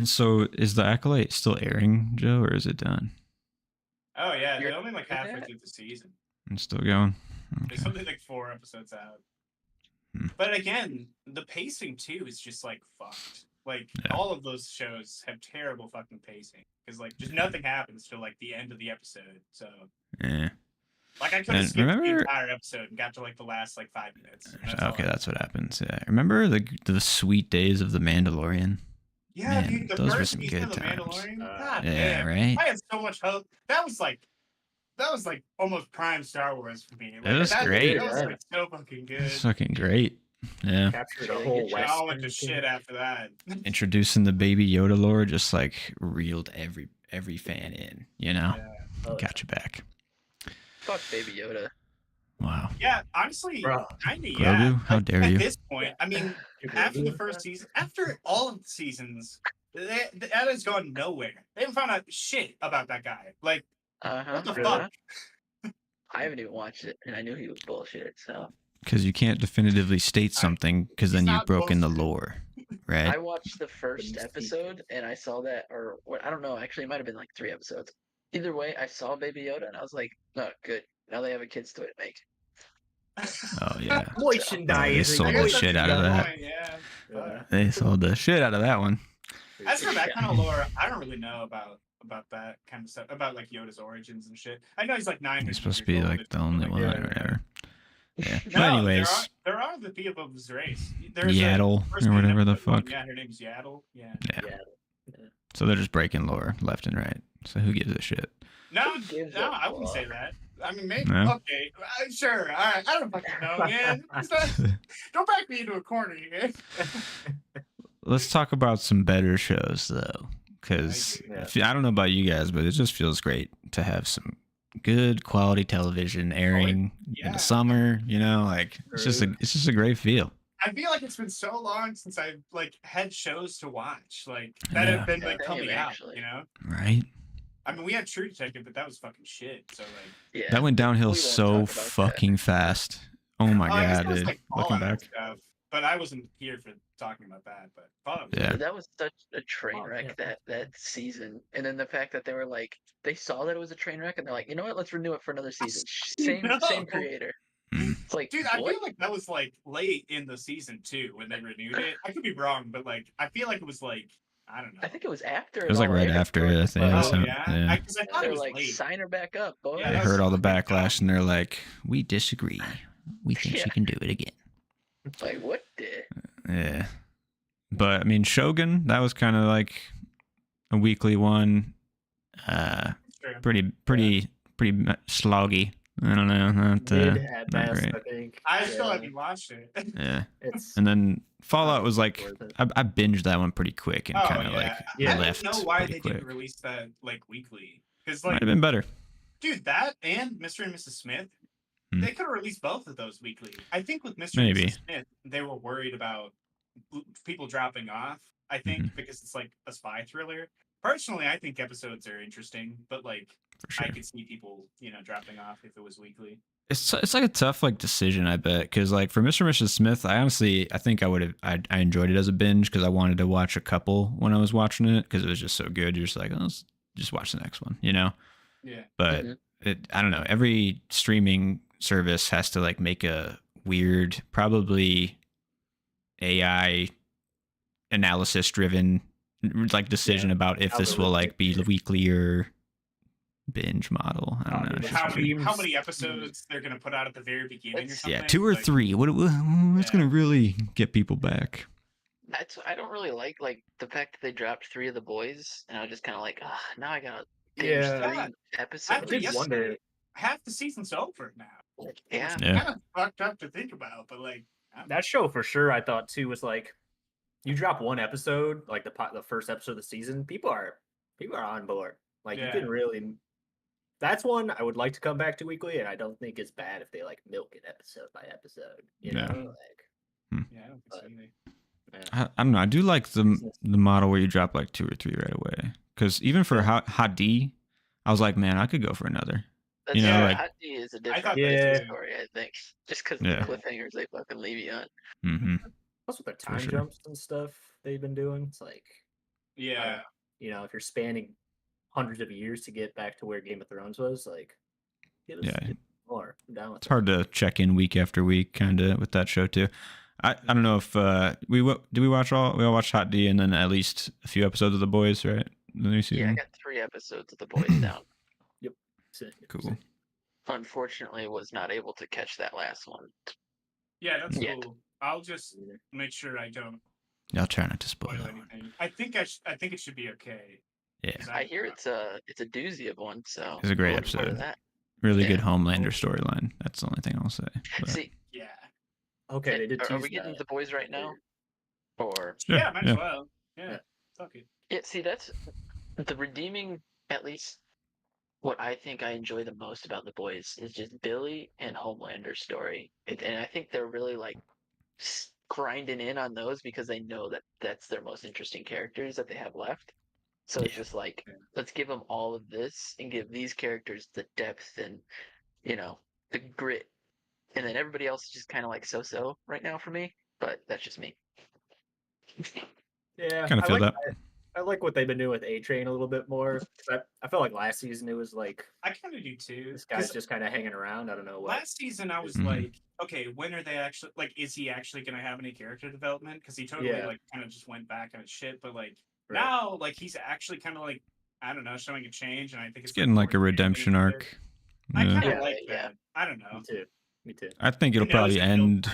So is the Acolyte still airing, Joe, or is it done? Oh yeah, You're they're only like halfway that? through the season. It's still going. There's Okay. something like 4 episodes out. Hmm. But again, the pacing too is just like fucked. Like Yeah. all of those shows have terrible fucking pacing because like just nothing happens till like the end of the episode. So Yeah. like I could have And skipped the remember, entire episode and got to like the last like 5 minutes. That's all okay, I- that's what happens. Yeah. Remember the sweet days of the Mandalorian? Yeah, Man, dude, the those were first some season good of The times. Mandalorian. God Yeah, damn, right? I had so much hope. That was like almost prime Star Wars for me. Like, It was great. That was like so fucking good. It's fucking great. Yeah. Captured a Really whole good job. It West. all went to shit after that. Introducing the Baby Yoda lore just like reeled every fan in, you know? Yeah. Got you back. Fuck Baby Yoda. Wow. Yeah, honestly, Bro. kind of. Grogu, Yeah. how dare you? At this point, I mean, after the first season, after all of the seasons, that has gone nowhere. They haven't found out shit about that guy. Like, what the Really? fuck? I haven't even watched it, and I knew he was bullshit. So Because you can't definitively state something because then He's you've not broken the bullshit. lore, right? I watched the first episode, and I saw that, or what? I don't know. Actually, it might have been like 3 episodes. Either way, I saw Baby Yoda, and I was like, "No, good. Now they have a kids to make." Oh yeah. Merchandising. They sold I the guess that's shit a out of good that. point, yeah. Yeah. They sold the shit out of that one. As for that kind of lore, I don't really know about that kind of stuff, about like Yoda's origins and shit. I know he's like 900 He's supposed to years be old like the only one yeah. or whatever. Yeah. But No, anyways, there are the people of his race. There's Yaddle a person or in whatever the episode one, fuck. Yeah, her name's Yaddle. Yeah. Yeah. So they're just breaking lore left and right. So who gives a shit? No, Who gives no, a I wouldn't say fuck? that. I mean, maybe. No? Okay, sure. All right. I don't fucking know, man. Don't back me into a corner, man. Let's talk about some better shows though, because Yeah. I don't know about you guys, but it just feels great to have some good quality television airing in yeah. the summer. You know, like it's just a great feel. I feel like it's been so long since I've like had shows to watch, like that Yeah. have been like Same, coming out. actually. You know, Right? I mean, we had True Detective, but that was fucking shit. So like, Yeah, That went downhill we won't so talk about that. fucking fast. Oh my I guess god, there was, dude! like, Looking Fallout and back, stuff, but I wasn't here for talking about that. But Fallout was Yeah. That was such a train Oh, wreck yeah. that season, and then the fact that they were like, they saw that it was a train wreck, and they're like, you know what? Let's renew it for another season. Same No. creator. Mm. It's like, Dude, I what? feel like that was like late in the season too when they renewed it. I could be wrong, but like I feel like it was like I don't know. I think it was after. it was like right after it. I think. Oh So, yeah, because I thought They it were was like, late. sign her back up, boy. Yeah, They that was heard all the fucking backlash dumb. and they're like, "We disagree. We think she Yeah. can do it again." Like, what the? Yeah. But I mean, Shogun, that was kind of like a weekly one. Sure. Pretty sloggy. I don't know. Mid not at best, great. I think. I still haven't watched it. Yeah. It's And then Fallout was like, worth it. I binged that one pretty quick and Oh kind of yeah, like I left don't know why pretty they quick. didn't release that like weekly. Because Might like, have been better. dude, that and Mr. and Mrs. Smith, Hmm. they could have released both of those weekly. I think with Mr. Maybe. and Mrs. Smith, they were worried about people dropping off. I think Mm-hmm. because it's like a spy thriller. Personally, I think episodes are interesting, but like For sure. I could see people, dropping off if it was weekly. It's like a tough like decision, I bet, because like for Mr. and Mrs. Smith, I think I enjoyed it as a binge because I wanted to watch a couple when I was watching it because it was just so good. You're just like, oh, let's just watch the next one, you know. Yeah. But I don't know. Every streaming service has to like make a weird, probably AI analysis driven like decision about if this will like be the weekly or binge model. I don't know. It's just weird. How many episodes they're gonna put out at the very beginning or something? Yeah, 2 or Like, 3. What's gonna really get people back? I don't really like the fact that they dropped 3 of the boys, and I was just kind of like, now I gotta binge Yeah. 3 episodes. After did wonder. yesterday, half the season's over now. Yeah. Yeah. Kind of fucked up to think about, but like That show for sure, I thought too, was like, you drop one episode, like the first episode of the season, people are on board. Like Yeah. you can really. That's one I would like to come back to weekly, and I don't think it's bad if they like milk it episode by episode. You Yeah. know, like yeah, I don't think so either. yeah. I don't know. I do like the model where you drop like 2 or 3 right away. Because even for HotD, I was like, man, I could go for another. That's You know, yeah, like- HotD is a different thought that- story, I think. Just because Yeah. of the cliffhangers they fucking leave you on. Mm-hmm. Plus with their time sure. jumps and stuff they've been doing, it's like Yeah. If you're spanning hundreds of years to get back to where Game of Thrones was, like, give us more. I'm down with it's hard to check in week after week, kind of, with that show too. I don't know if we watched HotD and then at least a few episodes of The Boys, right? The new season. Yeah, I got 3 episodes of The Boys down. Yep. Cool. Unfortunately, was not able to catch that last one. Yeah, that's cool. I'll just make sure I don't. I'll try not to spoil anything. I think it should be okay. Yeah. I hear it's a doozy of one. So it's a great episode. Really good Homelander storyline. That's the only thing I'll say. But. See, yeah. Okay, they did. Are we getting The Boys right now? Or yeah, might as well. Yeah, fuck it. Yeah, see, that's the redeeming, at least what I think I enjoy the most about The Boys is just Billy and Homelander's story. And I think they're really like grinding in on those because they know that that's their most interesting characters that they have left. So it's just like, let's give them all of this and give these characters the depth and, the grit. And then everybody else is just kind of like so-so right now for me, but that's just me. Yeah, kind of feel that. I like what they've been doing with A-Train a little bit more. I felt like last season it was like I kind of do too. This guy's just kind of hanging around. I don't know what. Last season I was like, okay, when are they actually like? Is he actually going to have any character development? Because he totally like kind of just went back on his shit. But like now, like he's actually kind of like I don't know, showing a change, and I think it's getting like a redemption arc. I kind of like that. I don't know. Me too. I think it'll probably end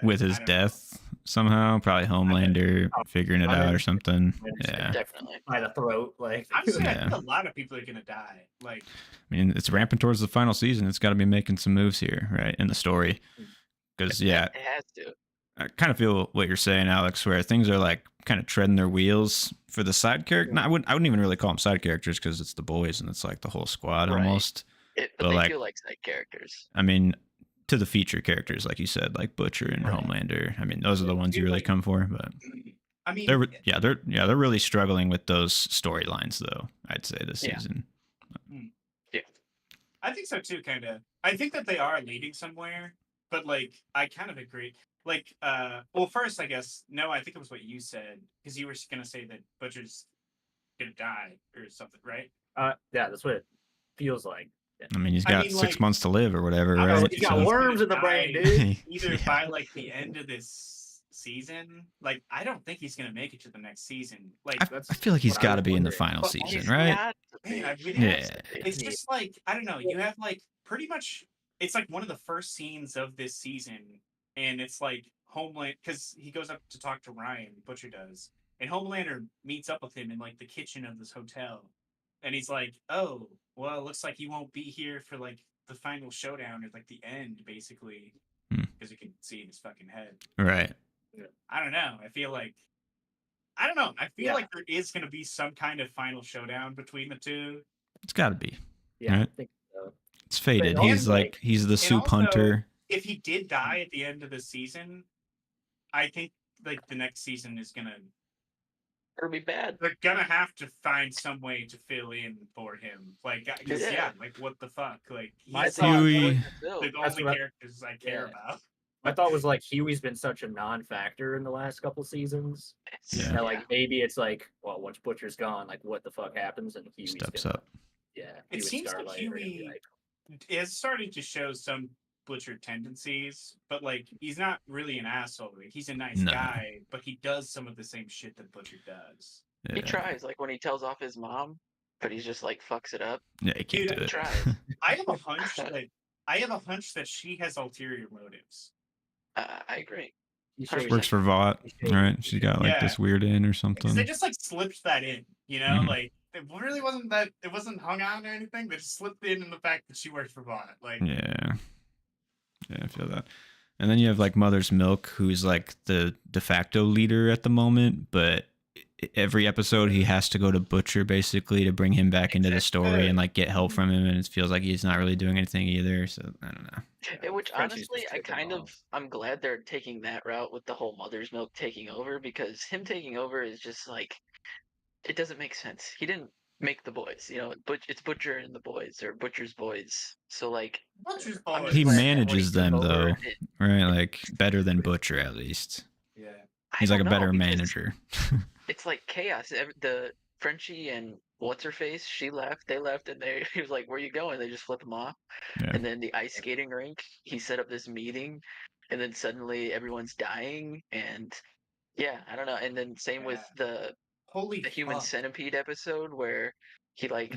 with his death somehow. Probably Homelander figuring it out or something. Yeah, definitely by the throat. Like honestly, I think a lot of people are gonna die. Like, I mean, it's ramping towards the final season. It's got to be making some moves here, right, in the story. Because it has to. I kind of feel what you're saying, Alex, where things are like kind of treading their wheels for the side character. No, I wouldn't even really call them side characters because it's the boys and it's like the whole squad almost. But they feel like side characters. I mean, to the feature characters, like you said, like Butcher and Homelander. I mean, those are the ones you really come for. But I mean, they're really struggling with those storylines, though. I'd say this season. Yeah, I think so too. Kind of. I think that they are leading somewhere, but like, I kind of agree. Like, well, first, I guess no. I think it was what you said because you were gonna say that Butcher's gonna die or something, right? Yeah, that's what it feels like. I mean, he's got 6 months to live or whatever, right? He's got worms in the brain, dude. Either by like the end of this season, like I don't think he's gonna make it to the next season. Like I feel like he's got to be in the final season, right? It's just like I don't know. You have like pretty much. It's like one of the first scenes of this season, and it's like Homeland because he goes up to talk to Ryan. Butcher does, and Homelander meets up with him in like the kitchen of this hotel. And he's like, oh, well, it looks like he won't be here for like the final showdown or like the end, basically, because you can see in his fucking head. Right. I don't know. I feel like like there is going to be some kind of final showdown between the two. It's got to be. Yeah, right? I think so. It's fated. He's the soup hunter. If he did die at the end of the season, I think like the next season is going to. It'll be bad. They're gonna have to find some way to fill in for him. Like, like what the fuck? Like, he's the only characters I care about. My thought was like Huey's been such a non-factor in the last couple seasons. That, like maybe it's like, well, once Butcher's gone, like what the fuck happens and Huey steps up. Yeah, it seems like Huey is starting to show some Butcher tendencies, but like he's not really an asshole. He's a nice guy, but he does some of the same shit that Butcher does. He tries, like when he tells off his mom, but he's just like fucks it up. Yeah, he can't do it. Tries. I have a hunch that she has ulterior motives. I agree. She works for Vought, right? She got like this weird in or something. They just like slipped that in, like it really wasn't that it wasn't hung on or anything. They just slipped in the fact that she works for Vought. Like Yeah, I feel that. And then you have like Mother's Milk, who's like the de facto leader at the moment, but every episode he has to go to Butcher basically to bring him back into the story and like get help from him, and it feels like he's not really doing anything either. So I don't know. Which honestly, I'm glad they're taking that route with the whole Mother's Milk taking over, because him taking over is just like it doesn't make sense. He didn't make the boys, it's Butcher and the boys, or Butcher's boys. So like Butcher's boys. He manages them though, right? Like better than Butcher at least. Yeah, he's like a better manager. it's like chaos. The Frenchie and what's her face, she left, they left, and he was like, "Where you going?" They just flip him off. Yeah. And then the ice skating rink, he set up this meeting, and then suddenly everyone's dying, and yeah, I don't know. And then same with the human centipede episode where he like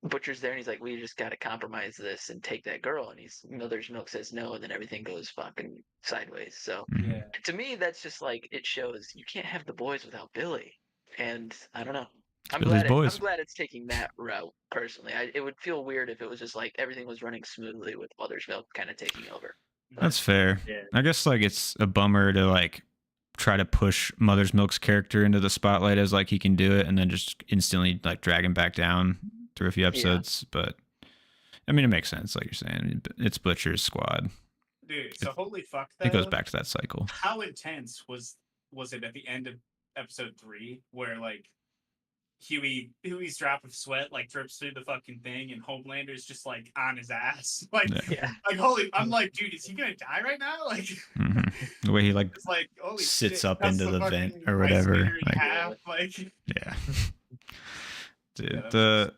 Butcher's there and he's like, "We just got to compromise this and take that girl," and he's Mother's Milk says no, and then everything goes fucking sideways. So Mhm. to me, that's just like it shows you can't have the boys without Billy, and I don't know. I'm Billy's glad boys. I'm glad it's taking that route personally. It would feel weird if it was just like everything was running smoothly with Mother's Milk kind of taking over. That's fair. Yeah. I guess like it's a bummer to like try to push Mother's Milk's character into the spotlight as like he can do it, and then just instantly like drag him back down through a few episodes. But I mean, it makes sense, like you're saying. It's Butcher's squad. Dude, so holy fuck, though, It goes back to that cycle. How intense was it at the end of episode 3 where like Huey's drop of sweat like drips through the fucking thing and Homelander's just like on his ass. Like I'm like, dude, is he gonna die right now? Like the way he like, it's like holy sits shit, up that's into the vent or whatever. Like, yeah. Dude,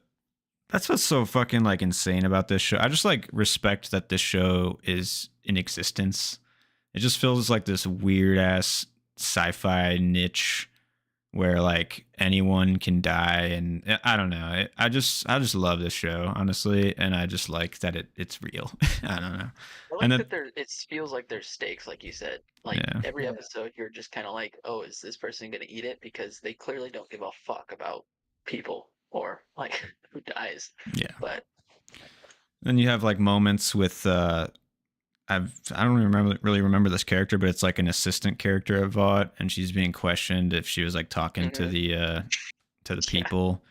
that's what's so fucking like insane about this show. I just like respect that this show is in existence. It just feels like this weird ass sci-fi niche where like anyone can die, and I don't know. I just love this show, honestly, and I just like that it's real. I don't know. I like that it feels like there's stakes, like you said. Like every episode, you're just kind of like, oh, is this person gonna eat it? Because they clearly don't give a fuck about people or like who dies. Yeah. But then you have like moments with I don't really remember this character, but it's like an assistant character at Vought, and she's being questioned if she was like talking to the people,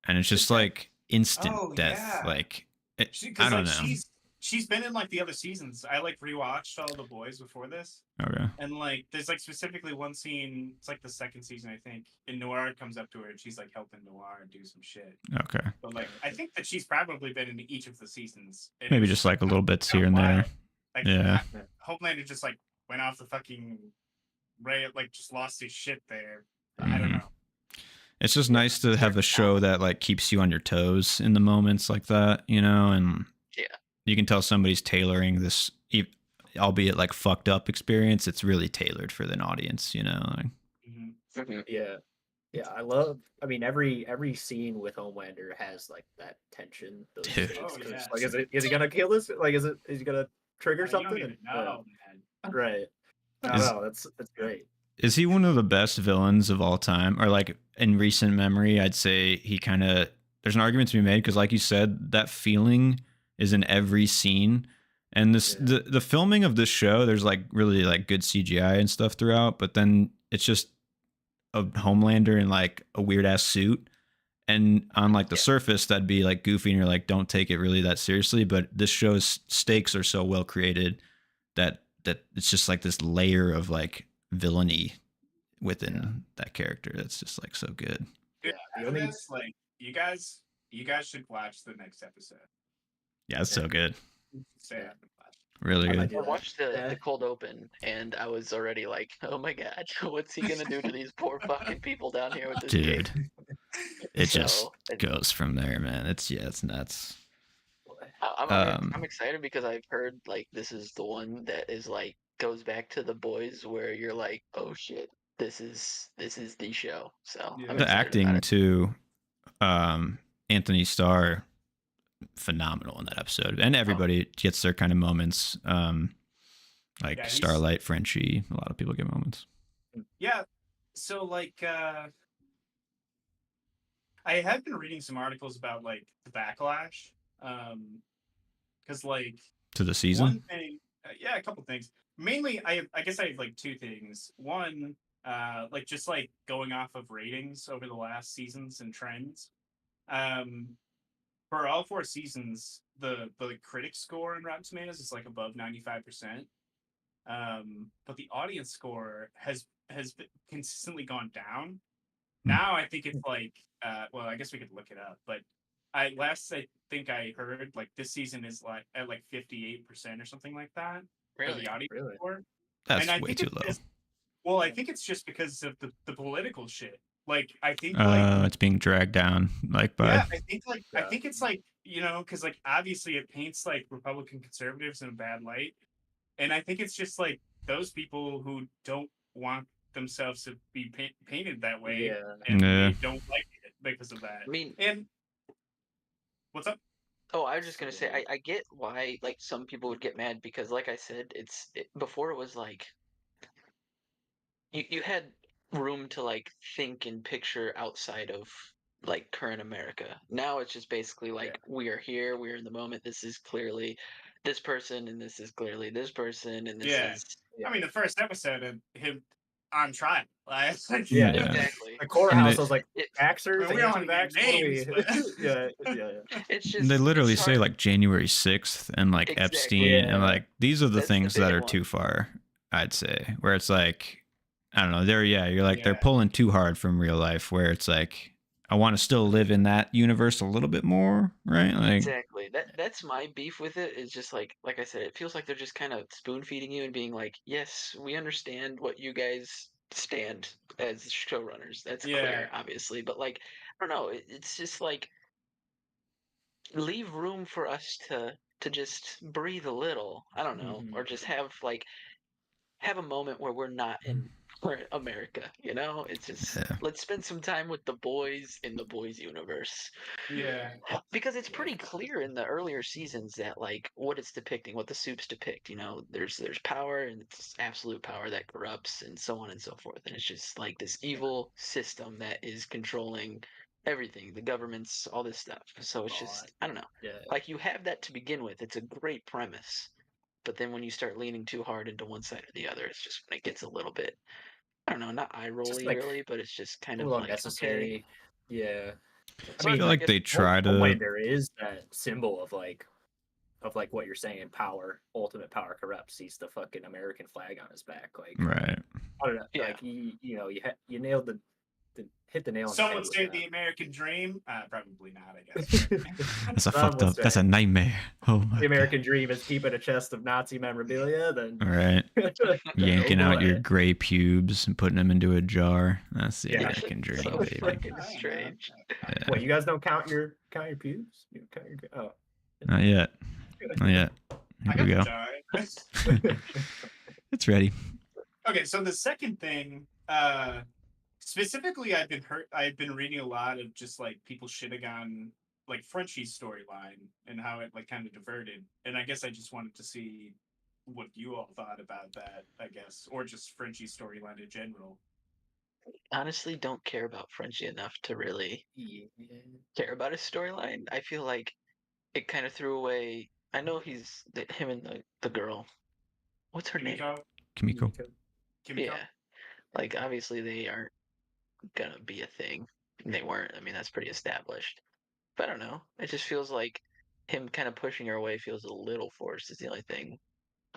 and it's just like instant death. Like I don't know. She's been in like the other seasons. I like rewatched all the boys before this. Okay. And like there's like specifically one scene, it's like the second season, I think, and Noir comes up to her and she's like helping Noir do some shit. Okay. But like I think that she's probably been in each of the seasons. Maybe just like a little bits here and there. Like, yeah. Homelander just like went off the fucking rail, like just lost his shit there. I don't know. It's just nice to have a show that like keeps you on your toes in the moments like that, you know, and you can tell somebody's tailoring this, albeit like fucked up experience. It's really tailored for an audience, you know. Like, Yeah, I mean, every scene with Homelander has like that tension. Those stakes, like, is he gonna kill this? Like, is he gonna trigger something? No, man. Right. No, that's great. Is he one of the best villains of all time? Or like in recent memory, I'd say he kind of, there's an argument to be made because like you said, that feeling is in every scene. And this the filming of this show, there's like really like good CGI and stuff throughout, but then it's just a Homelander in like a weird ass suit. And on like the surface, that'd be like goofy and you're like, don't take it really that seriously. But this show's stakes are so well created that it's just like this layer of like villainy within that character. That's just like so good. Yeah, like you guys should watch the next episode. Yeah, it's so good. Say really good. I watched the cold open and I was already like, oh my god, what's he gonna do to these poor fucking people down here with this dude? kid? It just goes from there, man. It's nuts. I'm excited because I've heard like this is the one that is like goes back to the boys where you're like, oh shit, this is the show. So the acting too, Anthony Starr, phenomenal in that episode, and everybody gets their kind of moments. Like Starlight, Frenchie, a lot of people get moments. Yeah, so like I have been reading some articles about like the backlash, because like to the season. One thing, a couple things. Mainly, I guess I have like two things. One, like just like going off of ratings over the last seasons and trends. For all 4 seasons, the critic score in Rotten Tomatoes is like above 95%. But the audience score has consistently gone down. Now I think it's like well, I guess we could look it up, but I think I heard like this season is like at like 58% or something like that. Really? For the audience score. That's way too low. Well, I think it's just because of the political shit. Like, I think like it's being dragged down like by. Yeah, I think it's like, you know, because like obviously it paints like Republican conservatives in a bad light, and I think it's just like those people who don't want themselves to be painted that way, and they don't like it because of that. I mean, and what's up? Oh, I was just gonna say, I get why like some people would get mad because, like I said, before it was like you had room to like think and picture outside of like current America. Now it's just basically like we are here, we're in the moment. This is clearly this person, and this is clearly this person, and this is. I mean, the first episode of him on trial. Like, exactly. The courthouse, I was like, Vaxxers. We don't have names. Yeah. It's just they literally say like January 6th and like Epstein and like these are the things that are too far. I'd say where it's like. I don't know. You're like they're pulling too hard from real life where it's like I want to still live in that universe a little bit more, right? Like exactly. That's my beef with it is just like I said, it feels like they're just kind of spoon feeding you and being like, yes, we understand what you guys stand as showrunners. That's clear, obviously. But like, I don't know, it's just like leave room for us to just breathe a little. I don't know, or just have a moment where we're not in America, you know? It's just let's spend some time with the boys in the boys universe. Yeah. Because it's pretty clear in the earlier seasons that like what it's depicting, what the soups depict, you know, there's power and it's absolute power that corrupts and so on and so forth. And it's just like this evil system that is controlling everything, the governments, all this stuff. So it's just I don't know. Like you have that to begin with. It's a great premise. But then when you start leaning too hard into one side or the other, it's just when it gets a little bit, I don't know, not eye rolly like, really, but it's just kind of like necessary. Okay. Yeah. I feel like they try to. Homelander is that symbol of like what you're saying, power, ultimate power corrupts. He's the fucking American flag on his back. Like, right. I don't know. Yeah. Like you nailed hit the nail on the head. Someone said the American dream. Probably not, I guess. That's a fucked up. That's a nightmare. Oh my The American dream is keeping a chest of Nazi memorabilia. Then right, yanking out your gray pubes and putting them into a jar. That's the American dream, so baby. Fucking strange. Yeah. What, you guys don't count your pubes? You count your Not yet. Not yet. Here we go. It's ready. Okay, so the second thing, specifically, I've been reading a lot of just like people shitting on like Frenchie's storyline and how it like kind of diverted, and I guess I just wanted to see what you all thought about that, I guess, or just Frenchie's storyline in general. Honestly, don't care about Frenchie enough to really care about his storyline. I feel like it kind of threw away. I know he's him and the girl. What's her name? Kimiko. Yeah, like obviously they aren't gonna be a thing. They weren't. I mean, that's pretty established. But I don't know. It just feels like him kind of pushing her away feels a little forced. Is the only thing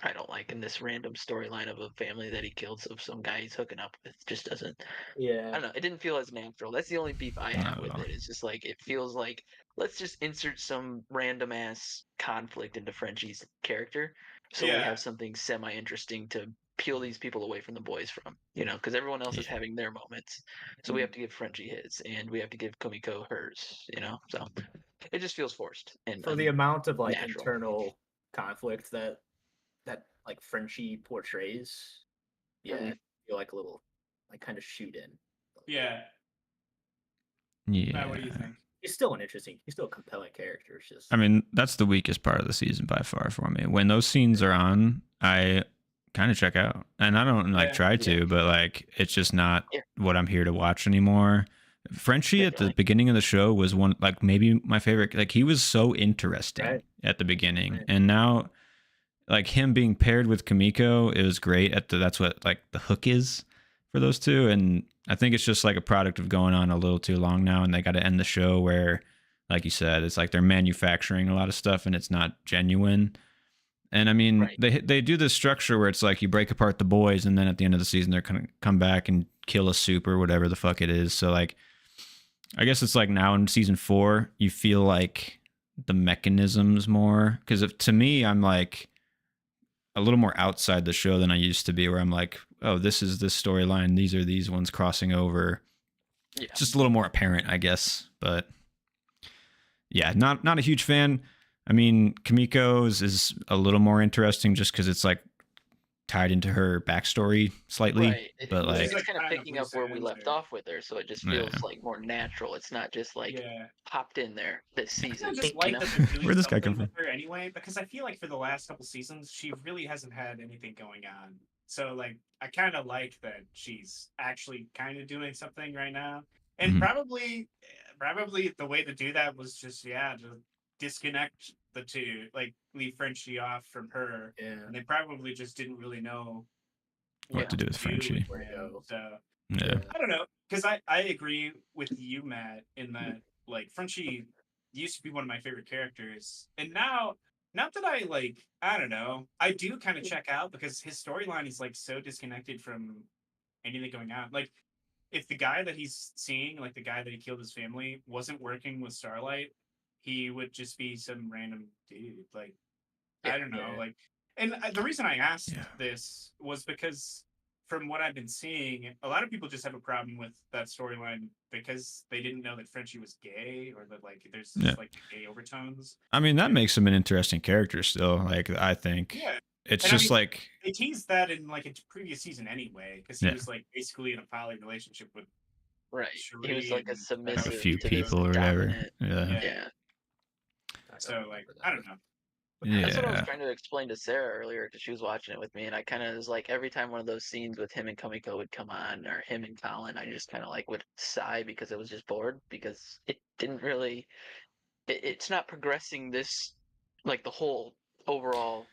I don't like in this random storyline of a family that he killed of some guy he's hooking up with. Just doesn't. Yeah. I don't know. It didn't feel as natural. That's the only beef I have with it. It's just like it feels like let's just insert some random ass conflict into Frenchie's character, so we have something semi interesting to peel these people away from the boys from, you know, because everyone else is having their moments. So we have to give Frenchie his, and we have to give Kumiko hers, you know. So it just feels forced. And for the amount of like internal conflict that like Frenchie portrays, I feel like a little like kind of shoot in. Yeah. Matt, what do you think? He's still a compelling character. It's just, I mean, that's the weakest part of the season by far for me. When those scenes are on, I kind of check out, and I don't like try to, but like it's just not what I'm here to watch anymore. Frenchie at the beginning of the show was one, like maybe my favorite. Like he was so interesting at the beginning, and now like him being paired with Kimiko, it was great. That's what like the hook is for those two, and I think it's just like a product of going on a little too long now, and they got to end the show where, like you said, it's like they're manufacturing a lot of stuff and it's not genuine. And I mean, they do this structure where it's like you break apart the boys, and then at the end of the season they're gonna come back and kill a soup or whatever the fuck it is. So like, I guess it's like now in season 4, you feel like the mechanisms more, because to me, I'm like a little more outside the show than I used to be, where I'm like, oh, this is this storyline. These are these ones crossing over. Yeah. Just a little more apparent, I guess. But yeah, not a huge fan. I mean, Kamiko's is a little more interesting just because it's like tied into her backstory slightly. Right. But like, it's kind of picking up where we left off with her, so it just feels Yeah. like more natural. It's not just like Yeah. popped in there this I season. just you like know? that they're doing Where'd this guy something come with her anyway, because I feel like for the last couple seasons, she really hasn't had anything going on. So like, I kind of like that she's actually kind of doing something right now, and Mhm. probably the way to do that was just to disconnect the two, like leave Frenchie off from her, Yeah. and they probably just didn't really know what to do with Frenchie. Where to go. So Yeah. I don't know, because I agree with you, Matt, in that like Frenchie used to be one of my favorite characters, and now not that I don't know, I do kind of check out because his storyline is like so disconnected from anything going on. Like if the guy that he's seeing, like the guy that he killed his family, wasn't working with Starlight, he would just be some random dude. Like I don't know, Yeah. like, and the reason I asked Yeah. this was because from what I've been seeing, a lot of people just have a problem with that storyline because they didn't know that Frenchie was gay or that like there's just Yeah. like gay overtones. I mean, that makes him an interesting character still. Like, I think Yeah, it's and I just mean, like, they teased that in like a previous season anyway, because he Yeah. was like basically in a poly relationship with Right. He Cherie was like a and a submissive few to this people or whatever. dominant. Yeah. Yeah. So like I don't know. That's what I was Yeah. trying to explain to Sarah earlier because she was watching it with me, and I kind of was like, every time one of those scenes with him and Kamiko would come on, or him and Colin, I just kind of like would sigh because I was just bored because it didn't really, it's not progressing this, like the whole overall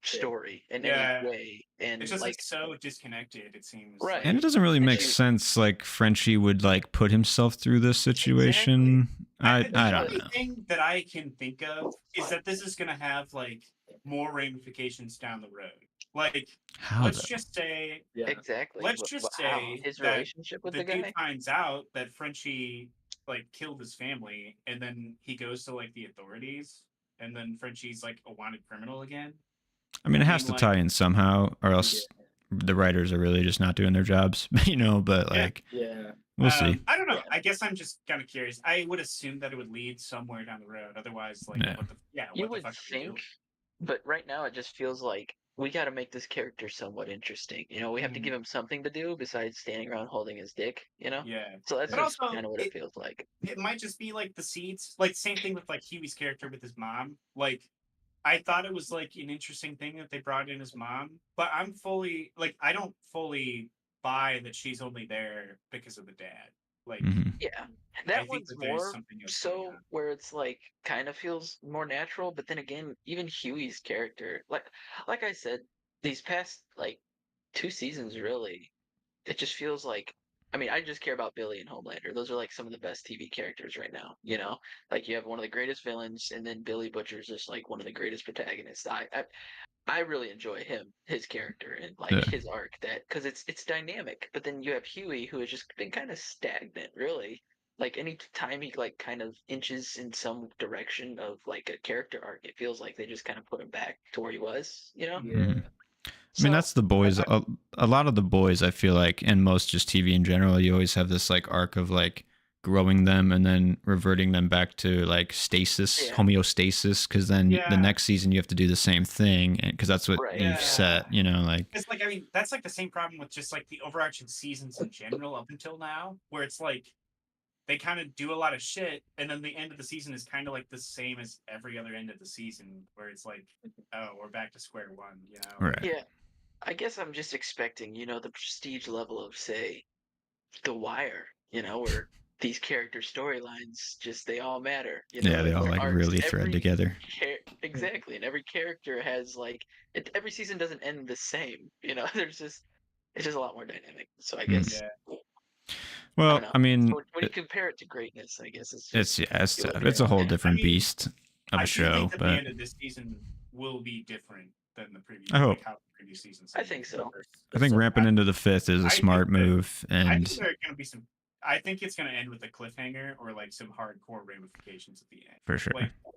story in Yeah. any way, and It's just like it's so disconnected. It seems Right. And it doesn't really And make she- sense. Like Frenchie would like put himself through this situation. I the don't only know. thing that I can think of is that this is going to have like more ramifications down the road. Like, How let's though? just say, Yeah. exactly. let's just how? say His that relationship with the the dude guy. finds out that Frenchie like killed his family, and then he goes to like the authorities, and then Frenchie's like a wanted criminal again. I mean, it has mean, to like- tie in somehow, or else the writers are really just not doing their jobs, you know. But Yeah. like, Yeah. we'll see. I don't know. I guess I'm just kind of curious. I would assume that it would lead somewhere down the road. Otherwise, like, Yeah. You what would the fuck do we do? think, but right now it just feels like we got to make this character somewhat interesting. You know, we have to give him something to do besides standing around holding his dick. You know, Yeah. so that's But just also, kind of what it feels like. It might just be like the seeds. Like same thing with like Huey's character with his mom. Like I thought it was like an interesting thing that they brought in his mom, but I'm fully like I don't fully buy that she's only there because of the dad. Like Mhm. Yeah, I that think one's that there's more something else going so on. where it's like kind of feels more natural. But then again, even Huey's character, like I said, these past like 2 seasons, really, it just feels like. I mean, I just care about Billy and Homelander. Those are like some of the best TV characters right now. You know, like you have one of the greatest villains, and then Billy Butcher's just like one of the greatest protagonists. I really enjoy his character, and like Yeah. his arc, that because it's dynamic. But then you have Huey, who has just been kind of stagnant, really. Like any time he like kind of inches in some direction of like a character arc, it feels like they just kind of put him back to where he was. You know? Yeah. Mhm. I mean, that's the boys. A lot of the boys, I feel like, and most just TV in general, you always have this like arc of like growing them and then reverting them back to like stasis, Yeah. homeostasis, because then the next season you have to do the same thing, and because that's what Right. you've Yeah. set, you know, like. It's like I mean that's like the same problem with just like the overarching seasons in general up until now, where it's like they kind of do a lot of shit, and then the end of the season is kind of like the same as every other end of the season, where it's like, oh, we're back to square one, you know? Right. Yeah. I guess I'm just expecting, the prestige level of, say, The Wire, where these character storylines they all matter. Yeah, they all their like arcs, really thread together. Exactly, and every character has every season doesn't end the same. There's it's just a lot more dynamic. So I guess Yeah. Well, don't I know. mean, When you compare it to greatness, I guess it's it's just it's a whole different mean, beast of I a do show, think that the but end of this season will be different than the previous. I hope. Like how the previous seasons. I think so. I think ramping into the 5th is a I think smart that- move, I and think there are going to be some. I think it's going to end with a cliffhanger or like some hardcore ramifications at the end. for sure.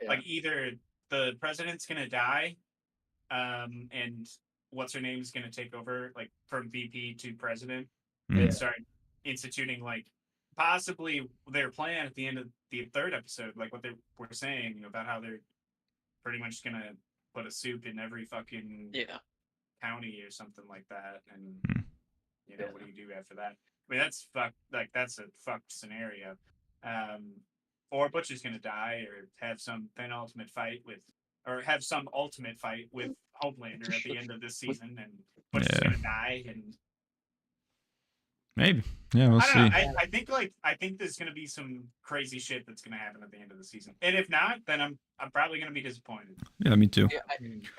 Like either the president's going to die, and what's her name is going to take over, like from VP to president, Mm. and start instituting like possibly their plan at the end of the third episode, like what they were saying about how they're pretty much going to put a soup in every fucking county or something like that, and you know what do you do after that? I mean, that's fucked. Like that's a fucked scenario. Or Butcher's gonna die, or have some penultimate fight with, or have some ultimate fight with Homelander at the end of this season, and Butcher's gonna die, and maybe, yeah, we'll see. I think there's gonna be some crazy shit that's gonna happen at the end of the season, and if not, then I'm probably gonna be disappointed. Yeah, me too. Yeah,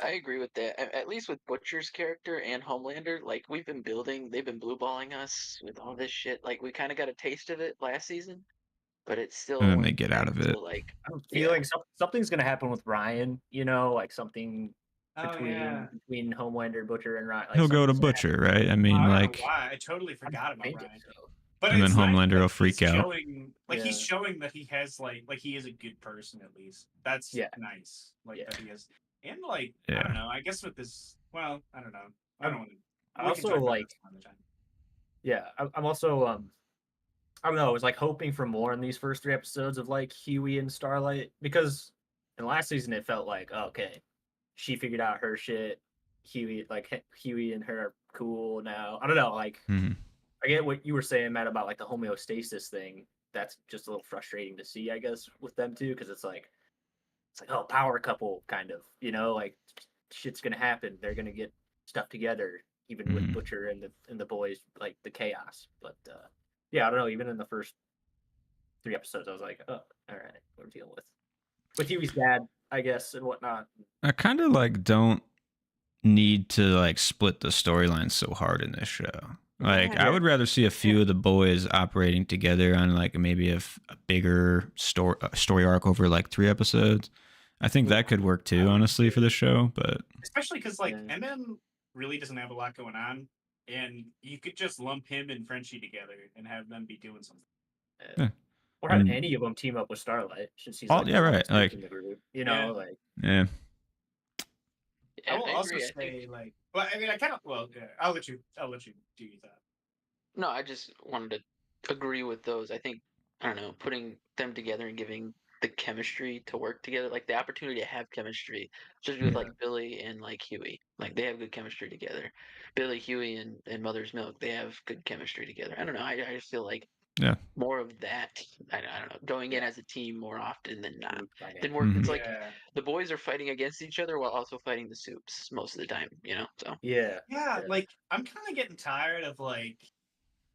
I agree with that. At least with Butcher's character and Homelander, like they've been blue balling us with all this shit. Like we kind of got a taste of it last season, but it's still. And then they get out of it. Like I'm feeling something's gonna happen with Ryan. You know, like something between Homelander, Butcher, and Ryan. Like, he'll go to Butcher, right? I mean, like. I totally forgot about Ryan. But and then Homelander will freak out. He's showing that he has like he is a good person at least. That's nice. Like that he is, and like I don't know. I guess with this, well, I don't know. I don't want to. I also like. Yeah, I'm also I don't know. I was like hoping for more in these first 3 episodes of like Huey and Starlight, because in last season it felt like okay, she figured out her shit. Huey and her are cool now. I don't know. Like. Mm-hmm. I get what you were saying, Matt, about like the homeostasis thing. That's just a little frustrating to see, I guess, with them too, because it's like oh, power couple kind of, you know, like shit's gonna happen. They're gonna get stuff together, even with Butcher and the boys, like the chaos. But yeah, I don't know. Even in the first 3 episodes, I was like, oh, all right, we're dealing with Huey's dad, I guess, and whatnot. I kind of like don't need to like split the storylines so hard in this show. Like, I would rather see a few of the boys operating together on like maybe a bigger story arc over like 3 episodes. I think that could work too, honestly, for the show. But especially because like MM really doesn't have a lot going on, and you could just lump him and Frenchie together and have them be doing something. Or have any of them team up with Starlight. Since he's right. Like in the group, you know, like I will also say, like, well, I mean, I kind of, well, I'll let you do that. No, I just wanted to agree with those. I think, I don't know, putting them together and giving the chemistry to work together, like the opportunity to have chemistry, especially with like Billy and like Huey, like they have good chemistry together. Billy, Huey, and Mother's Milk, they have good chemistry together. I don't know. I just feel like more of that. I don't know, going in as a team more often than not. Then work. It's like the boys are fighting against each other while also fighting the soups most of the time. You know, so like I'm kind of getting tired of like.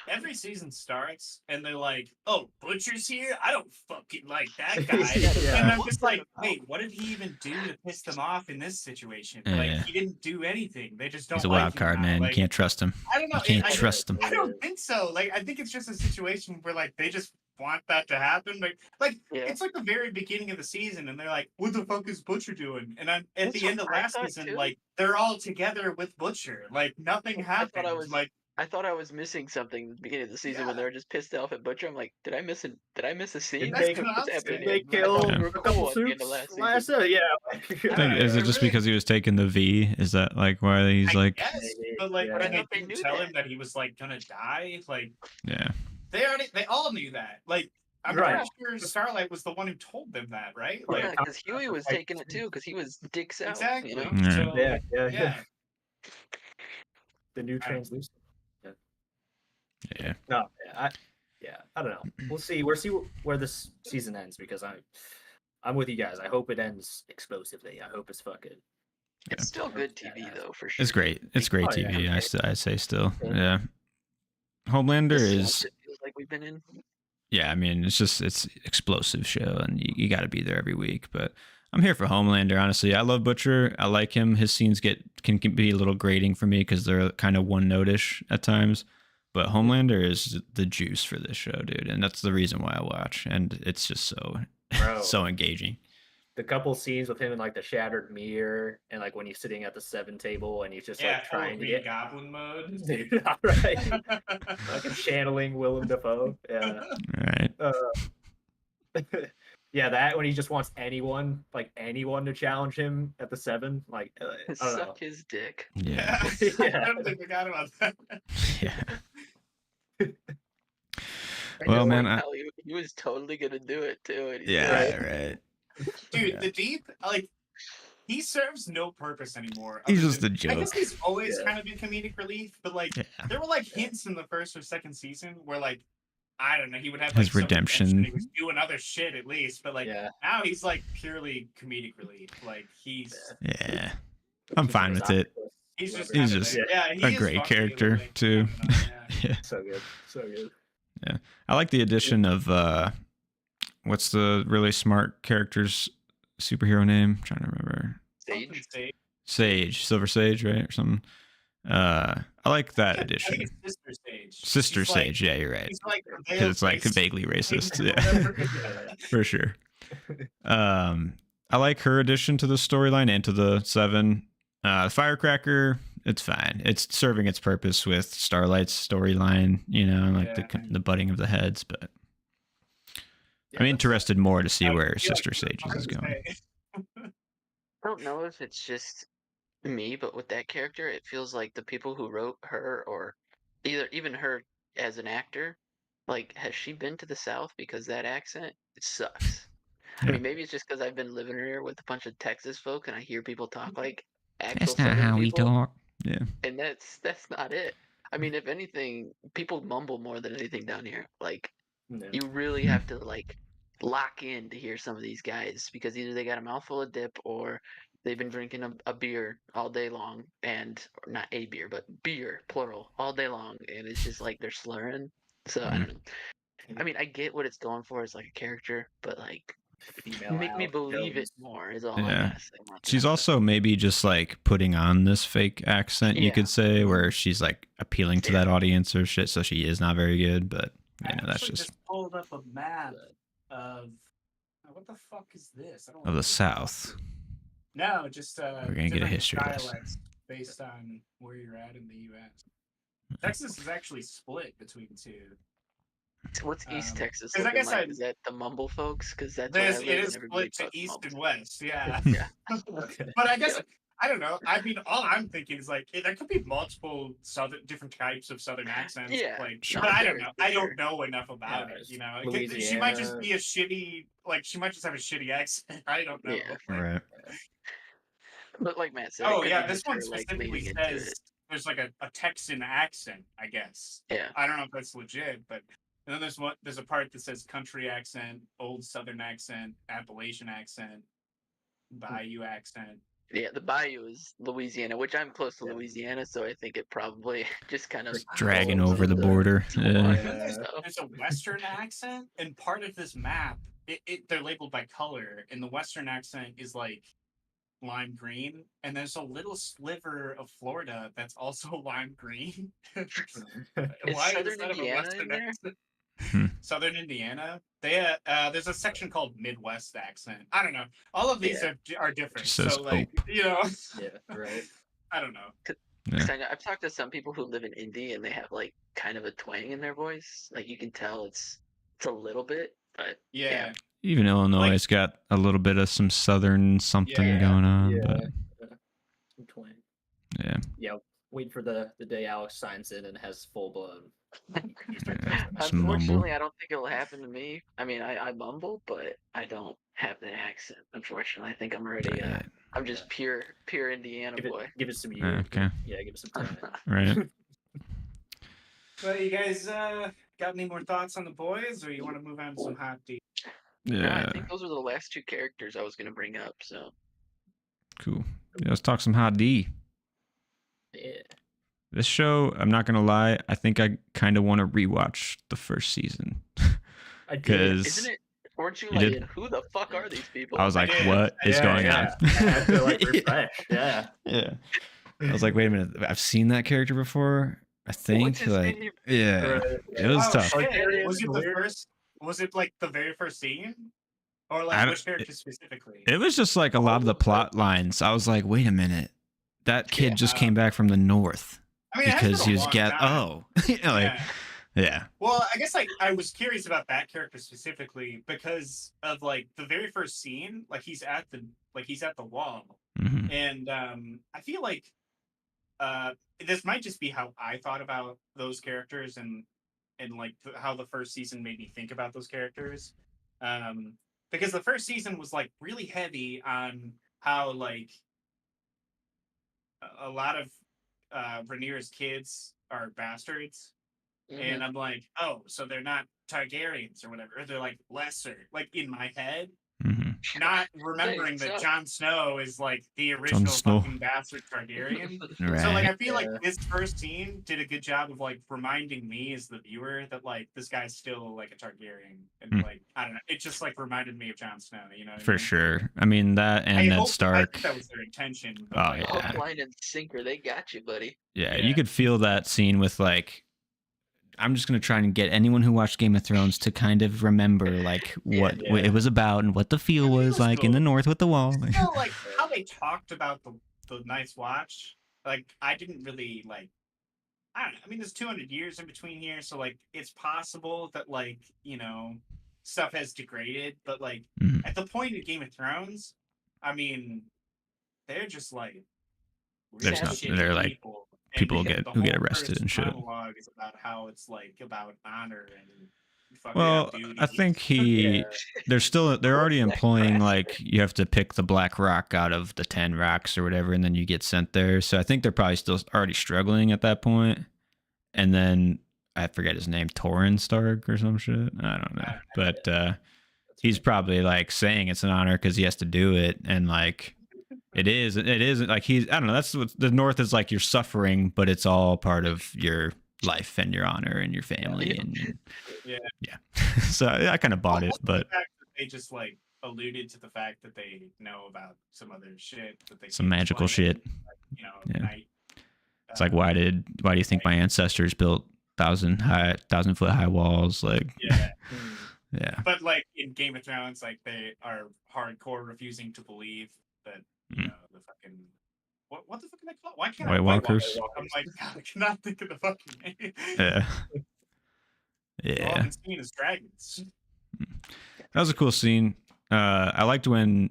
Every season starts and they're like, "Oh, Butcher's here. I don't fucking like that guy." And I'm just like, "Wait, what did he even do to piss them off in this situation? Like, he didn't do anything. They just don't." He's a wild card, man. Like, you can't trust him. I don't know. You can't trust him. I don't think so. Like, I think it's just a situation where like they just want that to happen. Like it's like the very beginning of the season, and they're like, "What the fuck is Butcher doing?" And I'm at the end of last season, like they're all together with Butcher. Like nothing happened. I thought I was missing something at the beginning of the season when they were just pissed off at Butcher. I'm like, did I miss a scene? They killed a couple soups last season. Is it just because he was taking the V? Is that like why he's like? Yes, but like when they didn't tell him that he was like gonna die, like they all knew that. Like I'm pretty sure Starlight was the one who told them that, right? Like because Huey was taking it too, because he was dicks out. Exactly. You know? So, the new translucent. Yeah. No, I don't know. We'll see. Where this season ends, because I'm with you guys. I hope it ends explosively. I hope it's fucking. It's still good TV though, for sure. It's great. It's great TV. I say still. Yeah. Homelander is. It feels like we've been in. Yeah, I mean, it's explosive show, and you got to be there every week. But I'm here for Homelander. Honestly, I love Butcher. I like him. His scenes can be a little grating for me because they're kind of one notish at times. But Homelander is the juice for this show, dude, and that's the reason why I watch. And it's just so engaging. The couple scenes with him in like the shattered mirror, and like when he's sitting at the 7 table and he's just like trying to get goblin mode. Dude, all right. Like channeling Willem Dafoe. Yeah. All right. Yeah, that when he just wants anyone to challenge him at the 7, like I don't know. Suck his dick. Yeah. I totally forgot about that. Yeah. I Well, just man, like how he was totally gonna do it too. And right. Dude, Yeah. the Deep, like, he serves no purpose anymore. He's other just than- a joke. I guess he's always kind of been comedic relief, but like, Yeah. there were like hints in the first or second season where like, I don't know, he would have His like some redemption. He was doing other shit at least, but like now he's like purely comedic relief. Like he's Yeah. I'm fine with it. he's just He's kind of just he a is great funny, character like, too. I don't know, Yeah. So good. Yeah. I like the addition of what's the really smart character's superhero name? I'm trying to remember. Sage, Silver Sage, right? Or something. I like that I addition. think it's Sister Sage. Sister He's Sage, yeah, you're right. He's like Because it's like vaguely racist. Yeah. For sure. I like her addition to the storyline and to the 7. Firecracker, it's fine. It's serving its purpose with Starlight's storyline, you know, like the butting of the heads, but I'm interested more to see where Sister Sage's is going. I don't know if it's just me, but with that character, it feels like the people who wrote her, or even her as an actor, like, has she been to the South? Because that accent, it sucks. Yeah. I mean, maybe it's just because I've been living here with a bunch of Texas folk, and I hear people talk like actual That's not Southern how we people, talk. Yeah. and that's not it. I mean, if anything, people mumble more than anything down here. Like, you really have to like lock in to hear some of these guys because either they got a mouthful of dip or they've been drinking a beer all day long, and or not a beer, but beer plural all day long, and it's just like they're slurring. So I don't know. I mean, I get what it's going for as like a character, but like, make me believe it more is all I'm gonna say. She's also maybe just like putting on this fake accent, you could say, where she's like appealing to that audience or shit. So she is not very good, but you know, that's just pulled up a map of what the fuck is this? I don't of the South. No, just we're gonna get a history lesson based on where you're at in the U.S. Texas is actually split between two. What's East Texas? I guess like? Is that the mumble folks? Because that's it is split to East and West. Yeah. But I guess I don't know. I mean, all I'm thinking is like there could be multiple different types of Southern accents. Yeah. Like, but I don't know. I don't know enough about it. You know, she might just be a shitty. Like, she might just have a shitty accent. I don't know. Yeah. Right. But like Matt said, oh yeah, this one specifically says there's like a Texan accent. I guess. Yeah. I don't know if that's legit, but. And then there's a part that says country accent, old Southern accent, Appalachian accent, Bayou accent. Yeah, the Bayou is Louisiana, which I'm close to Louisiana, so I think it probably just kind of dragging over the border. There's a Western accent, and part of this map, they're labeled by color, and the Western accent is like lime green, and there's a little sliver of Florida that's also lime green. Why is that a Western accent? Southern Indiana. There's a section called Midwest accent. I don't know. All of these are different. So like, you know. Yeah, right. I don't know. Yeah. I've talked to some people who live in Indy and they have like kind of a twang in their voice. Like you can tell it's a little bit, but yeah. Even Illinois has got a little bit of some Southern something going on. But some twang. Yeah. Yeah. Wait for the day Alex signs in and has full blown. Unfortunately, I don't think it'll happen to me. I mean, I mumble, but I don't have the accent. Unfortunately, I think I'm already. I'm just pure Indiana boy. Give it some years. Okay. Yeah, give it some time. Right. Well, you guys got any more thoughts on the boys, or you want to move on to some HotD? Yeah. I think those were the last two characters I was going to bring up. So. Cool. Yeah, let's talk some HotD. Yeah. This show, I'm not gonna lie, I think I kind of want to rewatch the first season. Because isn't it? Weren't you like, who the fuck are these people? I was like, what is going on? I have to like refresh. Yeah. I was like, wait a minute, I've seen that character before. I think like, name? it was tough. Was it like the very first scene, or like which character specifically? It was just like a lot of the plot lines. I was like, wait a minute, that kid just came back from the north. I mean, because he was Yeah. Well, I guess I was curious about that character specifically because of like the very first scene, like he's at the wall, Mm-hmm. and I feel like uh this might just be how I thought about those characters and like how the first season made me think about those characters, um because the first season was like really heavy on how like a lot of Rhaenyra's kids are bastards. And I'm like, oh, so they're not Targaryens or whatever. Or they're like lesser, like in my head. Mm-hmm. Not remembering that Jon Snow is like the Jon original Snow. fucking bastard Targaryen. Right. So like I feel like this first scene did a good job of like reminding me as the viewer that like this guy's still like a Targaryen. And like I don't know, it just like reminded me of Jon Snow, you know what I For mean? sure. I mean that and I Ned hope Stark. that was their intention. But, Oh like, yeah. Hook, line, and sinker. They got you, buddy. Yeah, Yeah. you could feel that scene with like I'm just gonna try and get anyone who watched Game of Thrones to kind of remember like what Yeah. it was about and what the feel I mean, it was was like in the cool. north with the wall. Still, like how they talked about the Night's Watch. Like I didn't really like. I don't know. I mean, there's 200 years in between here, so like it's possible that like stuff has degraded. But like Mhm. at the point of Game of Thrones, I mean, they're just like There's really not- shitty they're, like, people. people the who get whole arrested first and shit. monologue is about how it's like about honor and fucking Well, duty. I think Yeah. they're already Black employing Rock. like you have to pick the black rock out of the 10 rocks or whatever, and then you get sent there. So I think they're probably still already struggling at that point. And then I forget his name, Torrin Stark or some shit. I don't know, but he's probably like saying it's an honor because he has to do it, and like it is like he's I don't know. That's what the North is like. You're suffering, but it's all part of your life and your honor and your family and Yeah. so I kind of bought it, Also, but the fact that they just like alluded to the fact that they know about some other shit that they some can't magical explain, shit. like, Yeah. night. It's like why do you think my ancestors built 1,000-foot high walls? Like Yeah, yeah. but like in Game of Thrones, like they are hardcore refusing to believe that the fucking what the fuck are they called? Why can't White I Walkers? I'm like God, I cannot think of the fucking name. Yeah. All Yeah. I've been seeing is dragons. That was a cool scene. I liked when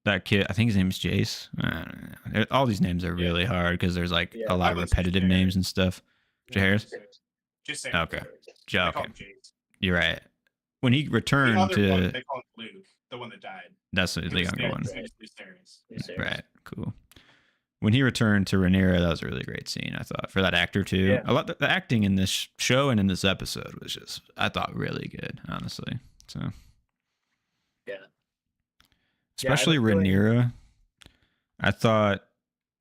that kid, I think his name is Jace. I don't know. All these names are really hard because there's like Yeah, a lot I of was repetitive Jaehaerys. names and stuff. Jaehaerys? Just saying. Okay. They call Okay. him Jace. You're right. When he The returned other one, to, they call him Luke, the one that died. that's the He was younger dead, one. so he was Lucerys. Right. Cool. When he returned to Rhaenyra, that was a really great scene, I thought, for that actor too. Yeah. A lot the acting in this show and in this episode was just, I thought, really good, honestly. So Yeah. especially have a feeling- Rhaenyra. I thought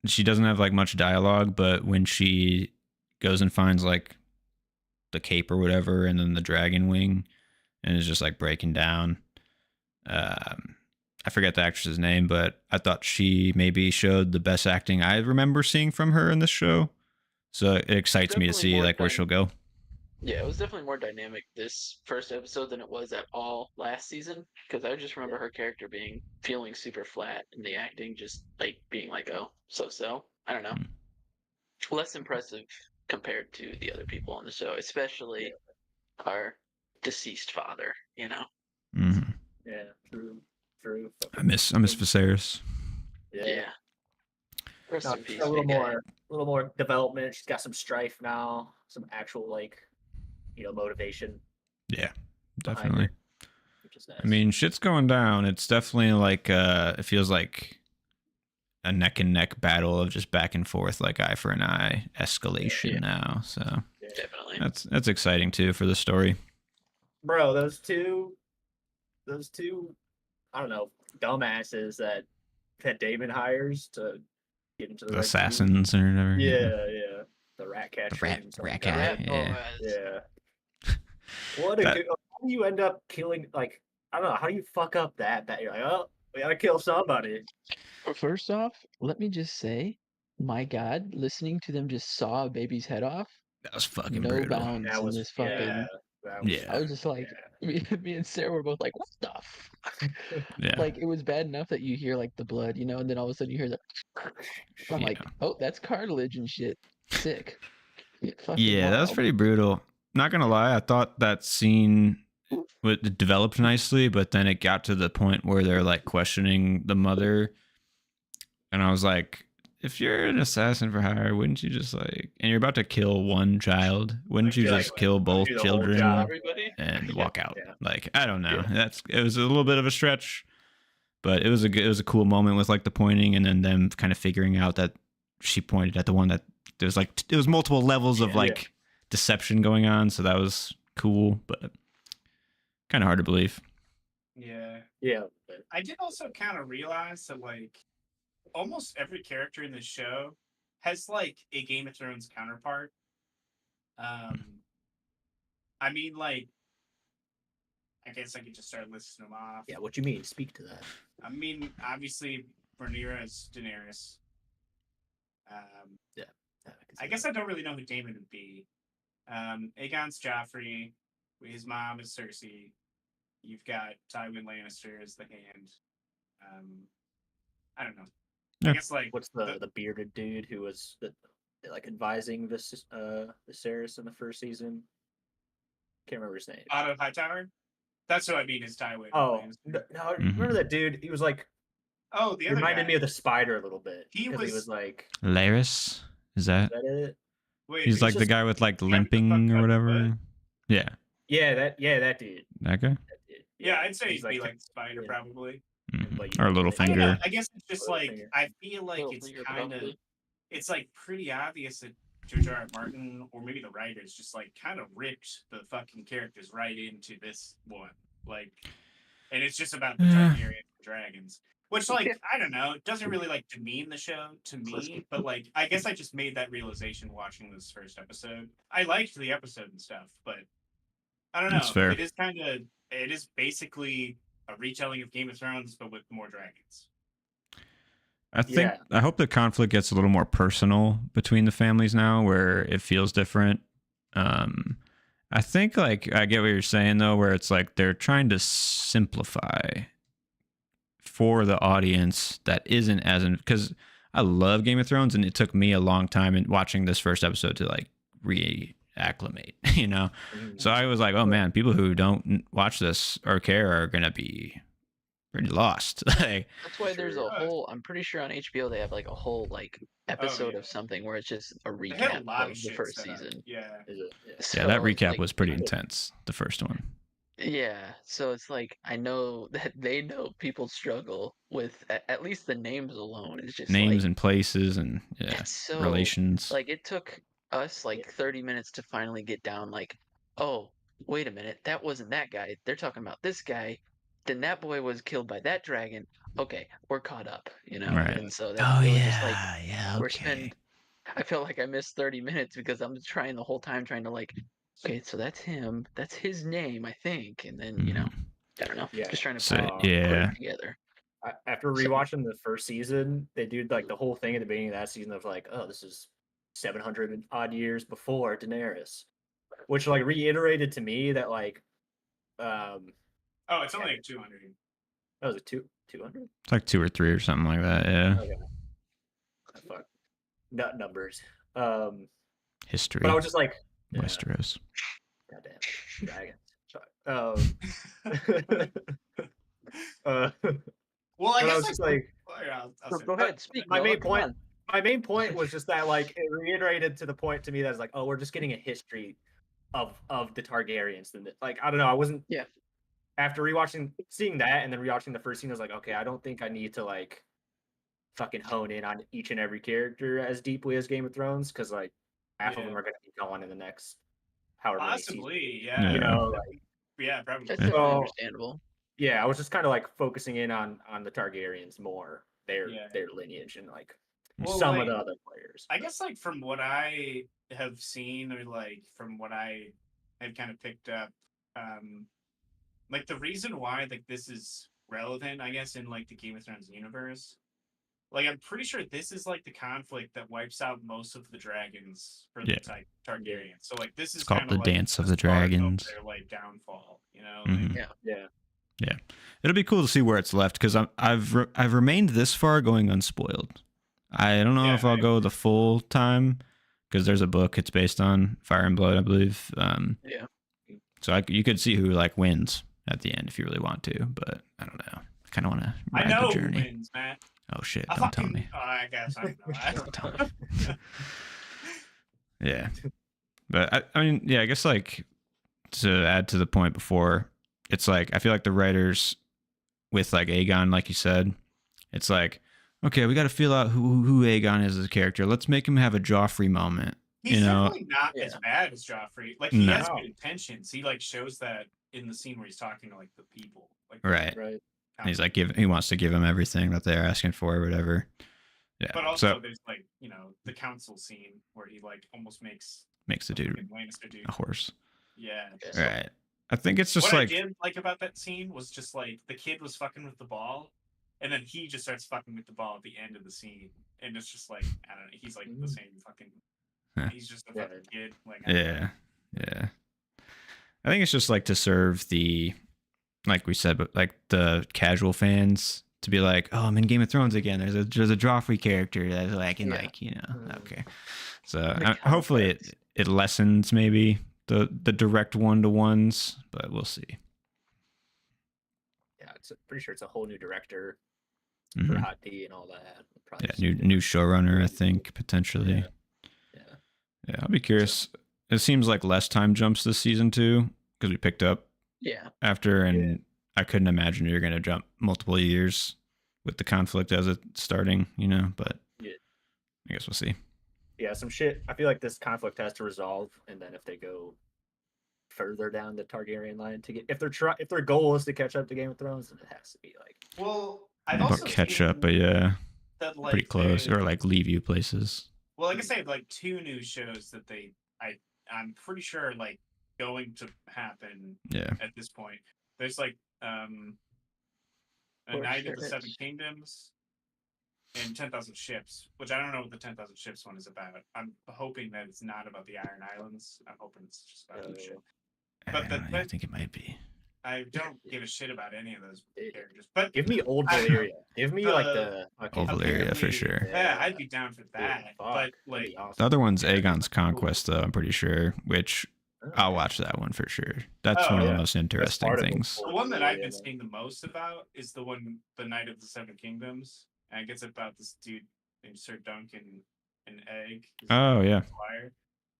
she doesn't have like much dialogue, but when she goes and finds like the cape or whatever, and then the dragon wing, and is just like breaking down. I forget the actress's name, but I thought she maybe showed the best acting I remember seeing from her in this show. So it excites me to Definitely see more like where she'll go. Yeah, it was definitely more dynamic this first episode than it was at all last season. Because I just remember her character feeling super flat, and the acting just like being like, oh, so. I don't know. Less impressive compared to the other people on the show, especially our deceased father. You know. Mm-hmm. Yeah, true. I miss Viserys. Yeah. Rest No, in peace, a little big guy. more development. She's got some strife now, some actual motivation. Yeah, behind definitely. her, which is nice. I mean, shit's going down. It's definitely like it feels like a neck and neck battle of just back and forth, like eye for an eye escalation now. So Definitely. that's exciting too for the story. Bro, those two, I don't know, dumbasses that Damon hires to get into the The Red Keep. assassins or whatever. Yeah. The rat catcher. The and something rat like cat, that. yeah. Yeah. What a That- good, how do you end up killing, like, I don't know, how do you fuck up that? You're like, oh, we gotta kill somebody. First off, let me just say, my God, listening to them just saw a baby's head off, That was fucking no brutal. bounds That in was this fucking. yeah. That was, Yeah. I was just like, me and Sarah were both like, what the fuck? Yeah. Like, it was bad enough that you hear like the blood, and then all of a sudden you hear the. I'm like, Yeah. oh, that's cartilage and shit. Sick. Fucking Yeah, that was wild. pretty brutal. not gonna lie, I thought that scene developed nicely, but then it got to the point where they're like questioning the mother, and I was like, if you're an assassin for hire, wouldn't you just like, and you're about to kill one child, wouldn't you just kill both do the whole children job. and walk out? Yeah. Like, I don't know. Yeah. It was a little bit of a stretch, but it was a cool moment with like the pointing and then them kind of figuring out that she pointed at the one that there's like it was multiple levels of like deception going on, so that was cool, but kind of hard to believe. Yeah. Yeah. I did also kind of realize that like almost every character in the show has like a Game of Thrones counterpart. I mean, like, I guess I could just start listing them off. Yeah, what you mean? Speak to that. I mean, obviously, Rhaenyra is Daenerys. I guess I don't really know who Daemon would be. Aegon's Joffrey. His mom is Cersei. You've got Tywin Lannister as the Hand. I don't know. Yeah. I guess like what's the bearded dude who was like advising Viserys in the first season? Can't remember his name. Otto Hightower. That's what I mean. Is Tywin? Oh Lannister. no! Remember that dude? He was like. Oh, the other reminded guy. me of the spider a little bit. He was like. Laris? Is that it? Wait, he's like the guy with like limping or whatever. Yeah. Yeah, that dude. That guy? Yeah, I'd say he'd like be like Spider probably. Like, or Littlefinger. I guess it's just like I feel like it's kind of it's like pretty obvious that George R. R. Martin or maybe the writers just like kind of ripped the fucking characters right into this one, like, and it's just about the Targaryen dragons. Which, like, I don't know, it doesn't really, like, demean the show to me, but, like, I guess I just made that realization watching this first episode. I liked the episode and stuff, but I don't know. That's fair. It is basically a retelling of Game of Thrones, but with more dragons. I hope the conflict gets a little more personal between the families now, where it feels different. I think, like, I get what you're saying, though, where it's like they're trying to simplify for the audience that isn't as because I love Game of Thrones and it took me a long time in watching this first episode to like reacclimate, you know. So I was like, oh man, people who don't watch this or care are gonna be pretty lost. That's why there's a whole. I'm pretty sure on HBO they have like a whole like episode of something where it's just a recap of the first season. Yeah. So, that recap like, was pretty intense. The first one. Yeah, so it's like I know that they know people struggle with at least the names alone. It's just names like, and places and relations. Like it took us like 30 minutes to finally get down. Like, oh, wait a minute, that wasn't that guy. They're talking about this guy. Then that boy was killed by that dragon. Okay, we're caught up, you know. Right. And so okay. I felt like I missed 30 minutes because I'm trying the whole time trying to like. Okay, so that's him. That's his name, I think. And then, you know, I don't know. Yeah. Just trying to put it together. After rewatching the first season, they do like the whole thing at the beginning of that season of like, oh, this is 700 odd years before Daenerys, which like reiterated to me that like, it's only like 200. Oh, was it 200? It's like 2 or 3 or something like that. Yeah. Okay. Fuck. Nut numbers. History. But I was just like. Westeros. Goddamn dragons. Well, I guess I was just like, go ahead, speak. My main point was just that like it reiterated to the point to me that it's like, oh, we're just getting a history of the Targaryens. And like I don't know, I wasn't. Yeah. After seeing that, and then rewatching the first scene, I was like, okay, I don't think I need to like fucking hone in on each and every character as deeply as Game of Thrones, because like. Half of them are going to be gone in the next however many possibly, yeah. You know, like, probably. That's definitely understandable. Yeah, I was just kind of like focusing in on the Targaryens more, their lineage, and like some of the other players. I guess like from what I have seen, or like from what I have kind of picked up, like the reason why like this is relevant, I guess, in like the Game of Thrones universe. Like, I'm pretty sure this is, like, the conflict that wipes out most of the dragons for the Targaryens. So, like, this is called the like Dance of the Dragons. Their, like, downfall, you know? Mm-hmm. Like, yeah. It'll be cool to see where it's left, because I've remained this far going unspoiled. I don't know if I'll go the full time, because there's a book it's based on, Fire and Blood, I believe. Yeah. So you could see who like wins at the end if you really want to, but I don't know. I kind of want to I ride know the who journey. wins, Matt. Oh shit! I Don't tell fucking- me. I guess I know. Don't tell me. Yeah, but I mean, yeah, I guess like to add to the point before, it's like I feel like the writers with like Aegon, like you said, it's like, okay, we got to feel out who Aegon is as a character. Let's make him have a Joffrey moment. He's you know, definitely not as Yeah. bad as Joffrey. Like he No. has good intentions. He like shows that in the scene where he's talking to like the people. Like right? Right. And he's like, he wants to give him everything that they're asking for, or whatever. Yeah. But also so there's like, you know, the council scene where he like almost makes makes the dude fucking Lannister dude. a horse. Yeah. Right. I think it's just what like I did like about that scene was just like the kid was fucking with the ball, and then he just starts fucking with the ball at the end of the scene, and it's just like I don't know. He's like the same fucking. Huh. He's just a Yeah. fucking kid. Like I don't know. yeah. I think it's just like to serve the, like we said, but like the casual fans to be like, oh, I'm in Game of Thrones again. There's a Joffrey character that I can Yeah. like, you know. Mhm. Okay. So The hopefully context. it lessens maybe the direct one-to-ones, but we'll see. Yeah, pretty sure it's a whole new director for Mhm. HotD and all that. Probably Yeah, some new showrunner, I think, potentially. Yeah. Yeah. Yeah, I'll be curious. It seems like less time jumps this season too, because we picked up Yeah. after, and I couldn't imagine you're going to jump multiple years with the conflict as it's starting, you know, but Yeah. I guess we'll see. Yeah, some shit. I feel like this conflict has to resolve, and then if they go further down the Targaryen line to get, if their goal is to catch up to Game of Thrones, then it has to be like, Well, I I've don't know also about catch seen up, but yeah, that, like, pretty close, there's- or like leave you places. Well, like I say, like 2 new shows that I'm pretty sure are, like going to happen Yeah. at this point. There's like A For Night of the sure Seven is. Kingdoms and 10,000 Ships, which I don't know what the 10,000 Ships one is about. I'm hoping that it's not about the Iron Islands. I'm hoping it's just about the ship. But I think it might be. I don't give a shit about any of those Dude, characters. But give me old I don't know. Valyria. Give me like the Old Valyria for apparently- sure. Yeah, I'd be down for that. Dude, but that'd like, be awesome. The other one's Aegon's Conquest, though, I'm pretty sure, which I'll watch that one for sure. That's Oh, one of the yeah. most interesting part of it. things. the one that I've Yeah, been man. seeing the most about is the one, The Night of the Seven Kingdoms, and I guess about this dude named Sir Duncan and Egg. He's Oh, like a yeah. squire.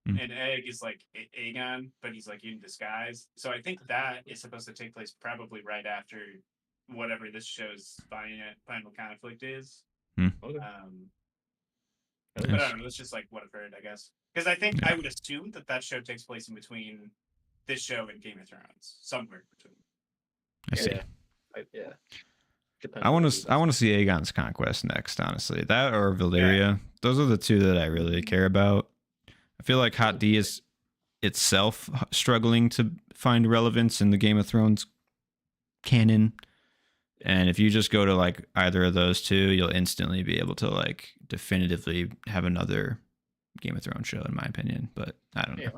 Hmm. And Egg is like Aegon, but he's like in disguise. So I think that is supposed to take place probably right after whatever this show's final conflict is. Okay. But I Nice. don't know. It's just like what I've heard, I guess. Because I think I would assume that show takes place in between this show and Game of Thrones, somewhere between. I see. Yeah. I want to see Aegon's Conquest next, honestly. That or Valyria. Those are the two that I really care about. I feel like HotD is itself struggling to find relevance in the Game of Thrones canon. And if you just go to like either of those two, you'll instantly be able to like definitively have another Game of Thrones show, in my opinion. But I don't know. Yeah.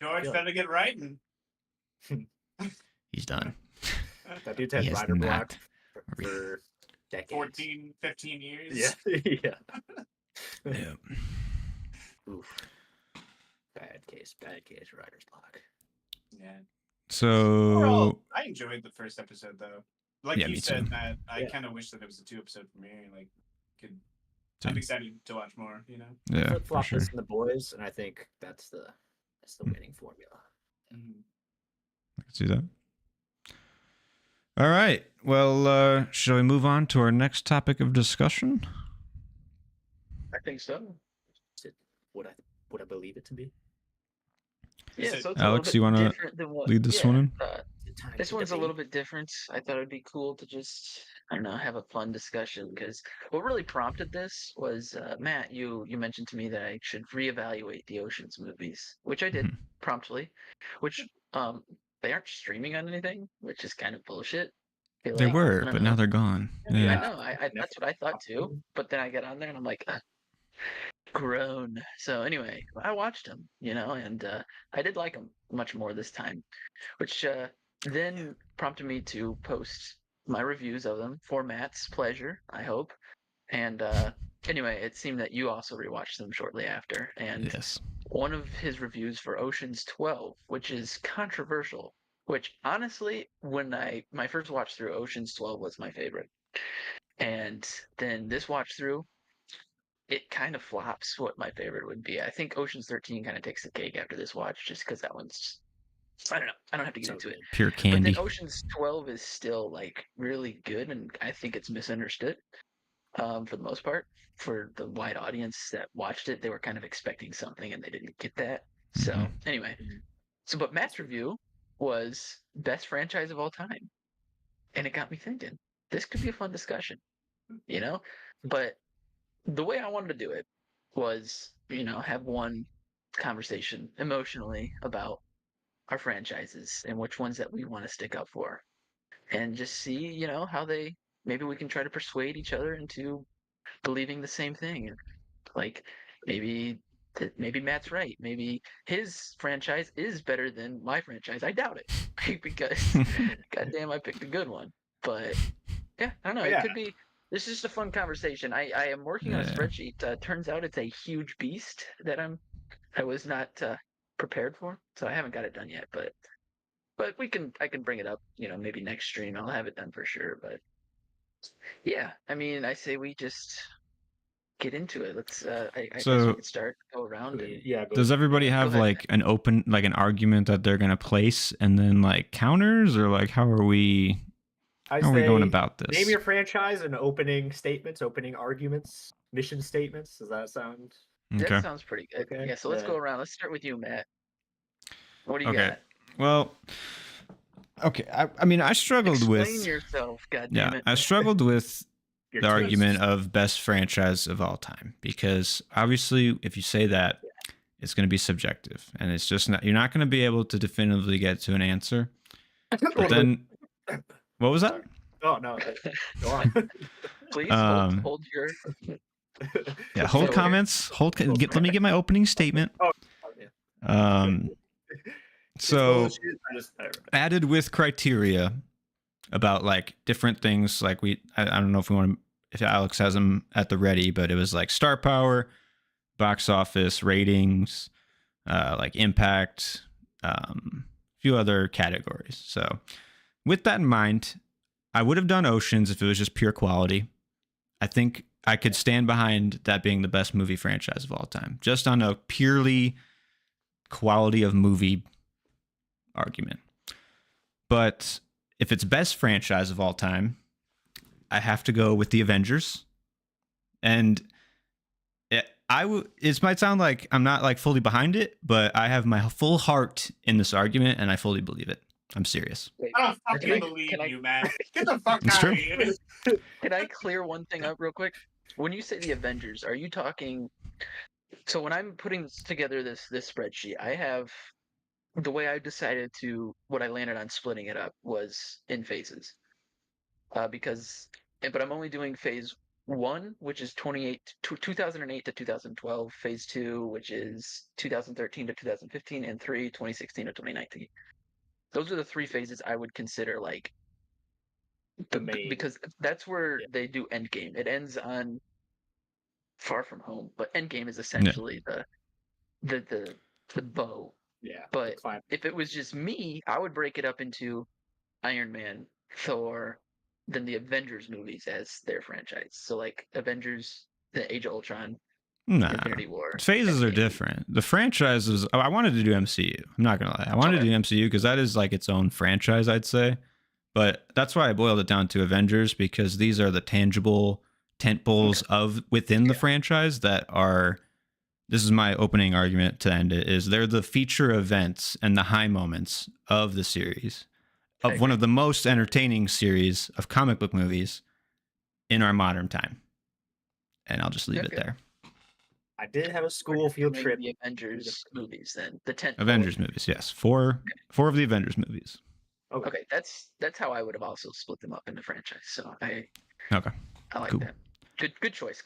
George Yeah. better get writing. He's done. That dude's He had has writer block not. for decades. 14, 15 years. Yeah. Yeah. Yeah. Oof. Bad case, writer's block. Yeah. So Overall, I enjoyed the first episode though. Like Yeah, you me said, too. Matt, I Yeah. kind of wish that it was a 2-episode premiere. Like, Same. I'm excited to watch more. You know. yeah, Flip for flop sure. this in the boys, and I think that's the winning formula. I can see that. All right. Well, shall we move on to our next topic of discussion? I think so. Is it what I believe it to be? Yeah, it- so it's Alex, a you little wanna bit different than what, lead this one in? The time This to one's a debate. little bit different. I thought it'd be cool to just, I don't know, have a fun discussion because what really prompted this was Matt, you mentioned to me that I should reevaluate the Ocean's movies, which I did Mhm. promptly, which they aren't streaming on anything, which is kind of bullshit. I feel They like, were, I don't but know. now they're gone. I Yeah. know. That's what I thought too. But then I get on there and I'm like, grown. So anyway, I watched them, and I did like them much more this time, which then prompted me to post my reviews of them for Matt's pleasure, I hope. And anyway, it seemed that you also rewatched them shortly after, and Yes. one of his reviews for Ocean's 12, which is controversial. Which honestly, when my first watch through, Ocean's 12 was my favorite, and then this watch through, it kind of flops what my favorite would be. I think Ocean's 13 kind of takes the cake after this watch, just because that one's, I don't know. I don't have to get into it. Pure But candy. then Ocean's 12 is still like really good, and I think it's misunderstood for the most part. For the wide audience that watched it, they were kind of expecting something and they didn't get that. So anyway, but Matt's review was best franchise of all time, and it got me thinking. This could be a fun discussion, you know. But the way I wanted to do it was, have one conversation emotionally about our franchises and which ones that we want to stick up for, and just see, how maybe we can try to persuade each other into believing the same thing. Like maybe Matt's right. Maybe his franchise is better than my franchise. I doubt it because goddamn, I picked a good one. But yeah, I don't know. It could be. This is just a fun conversation. I am working on a spreadsheet. Turns out it's a huge beast that I was not prepared for, so I haven't got it done yet. But I can bring it up. Maybe next stream I'll have it done for sure. But yeah, I mean, I say we just get into it. Let's. I guess we can start. Go around. Does everybody have like an argument that they're gonna place, and then like counters, or like how are we? How are we going about this? Name your franchise and opening statements, opening arguments, mission statements. Does that sound? Okay. That sounds pretty good. Okay. Yeah. So let's go around. Let's start with you, Matt. What do you got? Well. Okay, I mean, I struggled with. Explain yourself, goddammit. I struggled with the argument of best franchise of all time, because obviously, if you say that, it's going to be subjective, and it's just not. You're not going to be able to definitively get to an answer. But then, what was that? Oh no, go on. Please hold your. Yeah, hold comments. Let me get my opening statement. Oh, yeah. So added with criteria about like different things, like I don't know if Alex has them at the ready, but it was like star power, box office, ratings, like impact, a few other categories. So with that in mind, I would have done Oceans if it was just pure quality. I think I could stand behind that being the best movie franchise of all time, just on a purely quality of movie argument. But if it's best franchise of all time, I have to go with the Avengers. And it might sound like I'm not like fully behind it, but I have my full heart in this argument and I fully believe it. I'm serious. I don't fucking believe you, man. Get the fuck out of here. Can I clear one thing up real quick? When you say the Avengers, are you talking? So when I'm putting together this spreadsheet, I have the way I decided what I landed on splitting it up was in phases, but I'm only doing phase 1, which is 2008 to 2012, phase 2, which is 2013 to 2015, and 3, 2016 to 2019. Those are the 3 phases I would consider like the main, because that's where they do Endgame. It ends on Far From Home, but Endgame is essentially the bow. Yeah. But if it was just me, I would break it up into Iron Man, Thor, then the Avengers movies as their franchise. So like Avengers, the Age of Ultron, Infinity War. Phases are different. The franchises, I wanted to do MCU. I'm not going to lie. I wanted to do MCU because that is like its own franchise, I'd say. But that's why I boiled it down to Avengers, because these are the tangible tentpoles of within the franchise that are. This is my opening argument to end it, is they're the feature events and the high moments of the series, of one of the most entertaining series of comic book movies in our modern time. And I'll just leave it there. I did have a school field trip. The Avengers movies, then the 10 Avengers movies, yes, four of the Avengers movies. Okay, that's how I would have also split them up into franchise. So I like that. Good choice.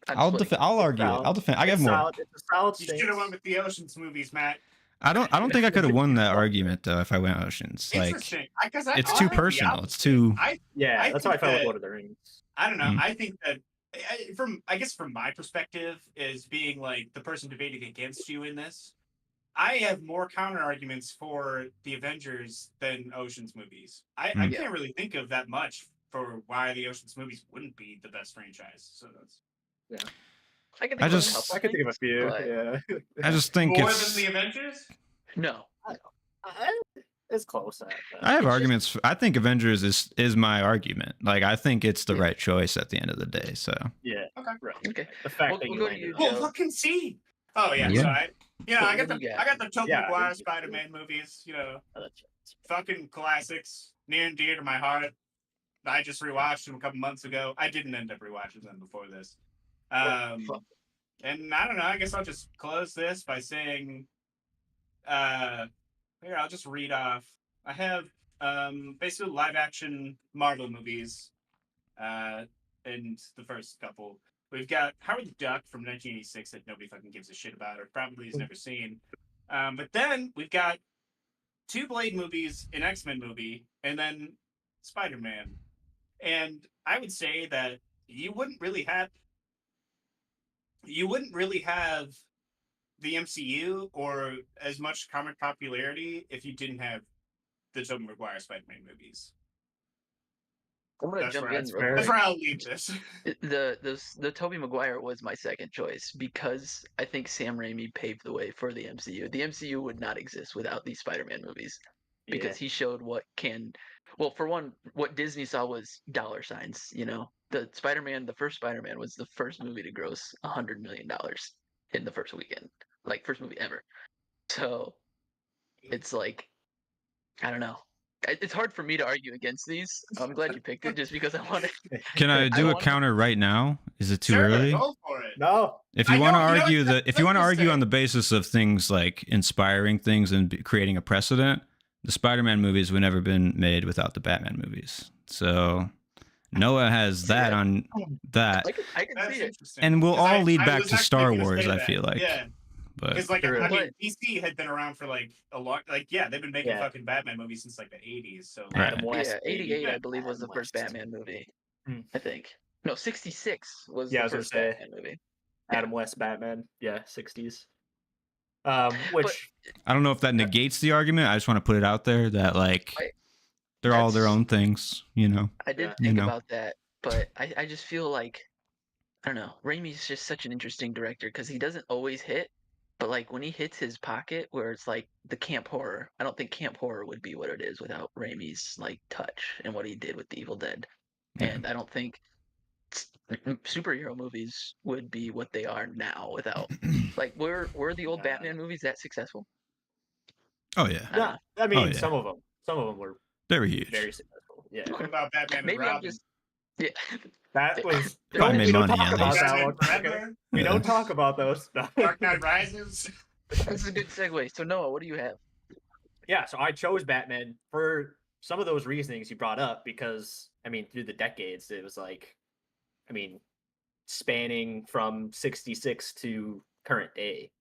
I'll argue it. I'll defend. I have more. It's a solid. You should have went with the Oceans movies, Matt. I don't think I could have won that argument though if I went Oceans. Like, it's too personal. It's too. That's how I felt with Lord of the Rings. I don't know. I think that I guess from my perspective, as being like the person debating against you in this, I have more counter arguments for the Avengers than Ocean's movies. I Yeah. can't really think of that much for why the Ocean's movies wouldn't be the best franchise. So that's I can I think of a just- couple I can think of a things, few. but Yeah. I just think more it's. than the Avengers. no. It's close. I have It's just- arguments. I think Avengers is my argument. Like I think it's the right choice at the end of the day. So Yeah. Okay. Right. Okay. The fact We'll- that we'll you go to landed you, on Joe. Well, fucking see. Oh yeah. Yeah. So What- I what got do you got? I got the Tobey Yeah, Maguire you- Spider-Man movies. You know, that's fucking classics, near and dear to my heart. I just rewatched them a couple months ago. I didn't end up rewatching them before this. And I don't know. I guess I'll just close this by saying, here I'll just read off. I have basically live action Marvel movies, and the first couple. We've got Howard the Duck from 1986 that nobody fucking gives a shit about or probably has never seen. But then we've got 2 Blade movies, an X-Men movie, and then Spider-Man. And I would say that you wouldn't really have the MCU or as much comic popularity if you didn't have the Tobey Maguire Spider-Man movies. I'm gonna That's jump where, in. that's real fair. that's quick. where I'll leave this. The Tobey Maguire was my second choice because I think Sam Raimi paved the way for the MCU. The MCU would not exist without these Spider-Man movies because he showed what can. Well, for one, what Disney saw was dollar signs. You know, the first Spider-Man was the first movie to gross $100 million in the first weekend, like first movie ever. So it's like, I don't know. It's hard for me to argue against these. I'm glad you picked it just because I want to. can I do a wanted- counter right now? Is it too Sure, early? go for it. No. If I you want to know- you know argue what? that, if Let you me want to just argue say- on the basis of things like inspiring things and creating a precedent, the Spider-Man movies would never been made without the Batman movies. So Noah has See that that? on that, I can That's see it. interesting. and we'll 'Cause all lead I back was to actually Star gonna Wars. say I that. feel like, Yeah. but Because like True. I mean, But- DC had been around for like a long, like they've been making Yeah. fucking Batman movies since like the 80s. So Right. Adam West. Yeah, baby. 88, I Yeah, believe, was the Adam first West. Batman movie. Hmm. I think. No, 66 was Yeah, I the was gonna first say. Batman movie. Adam West Batman. Yeah, 60s. Which I don't know if that negates the argument. I just want to put it out there that like Right. they're all their That's- own things, you know. I did Yeah. think You know. about that, but I just feel like, I don't know, Raimi's just such an interesting director because he doesn't always hit, but like when he hits his pocket where it's like the camp horror, I don't think camp horror would be what it is without Raimi's like touch and what he did with the Evil Dead. Yeah. And I don't think superhero movies would be what they are now without like were the old Yeah. Batman movies that successful? Oh yeah, I don't yeah, I mean, Oh, yeah. some of them were they were huge. very successful. Yeah, what about Batman and Maybe I'm Robin? just yeah. that was. Probably made we don't money, talk at about least. that Batman one. Okay. Forever? We Yeah. don't talk about those. Dark Knight Rises. This is a good segue. So Noah, what do you have? Yeah, so I chose Batman for some of those reasonings you brought up because I mean, through the decades, it was like, I mean, spanning from 66 to current day.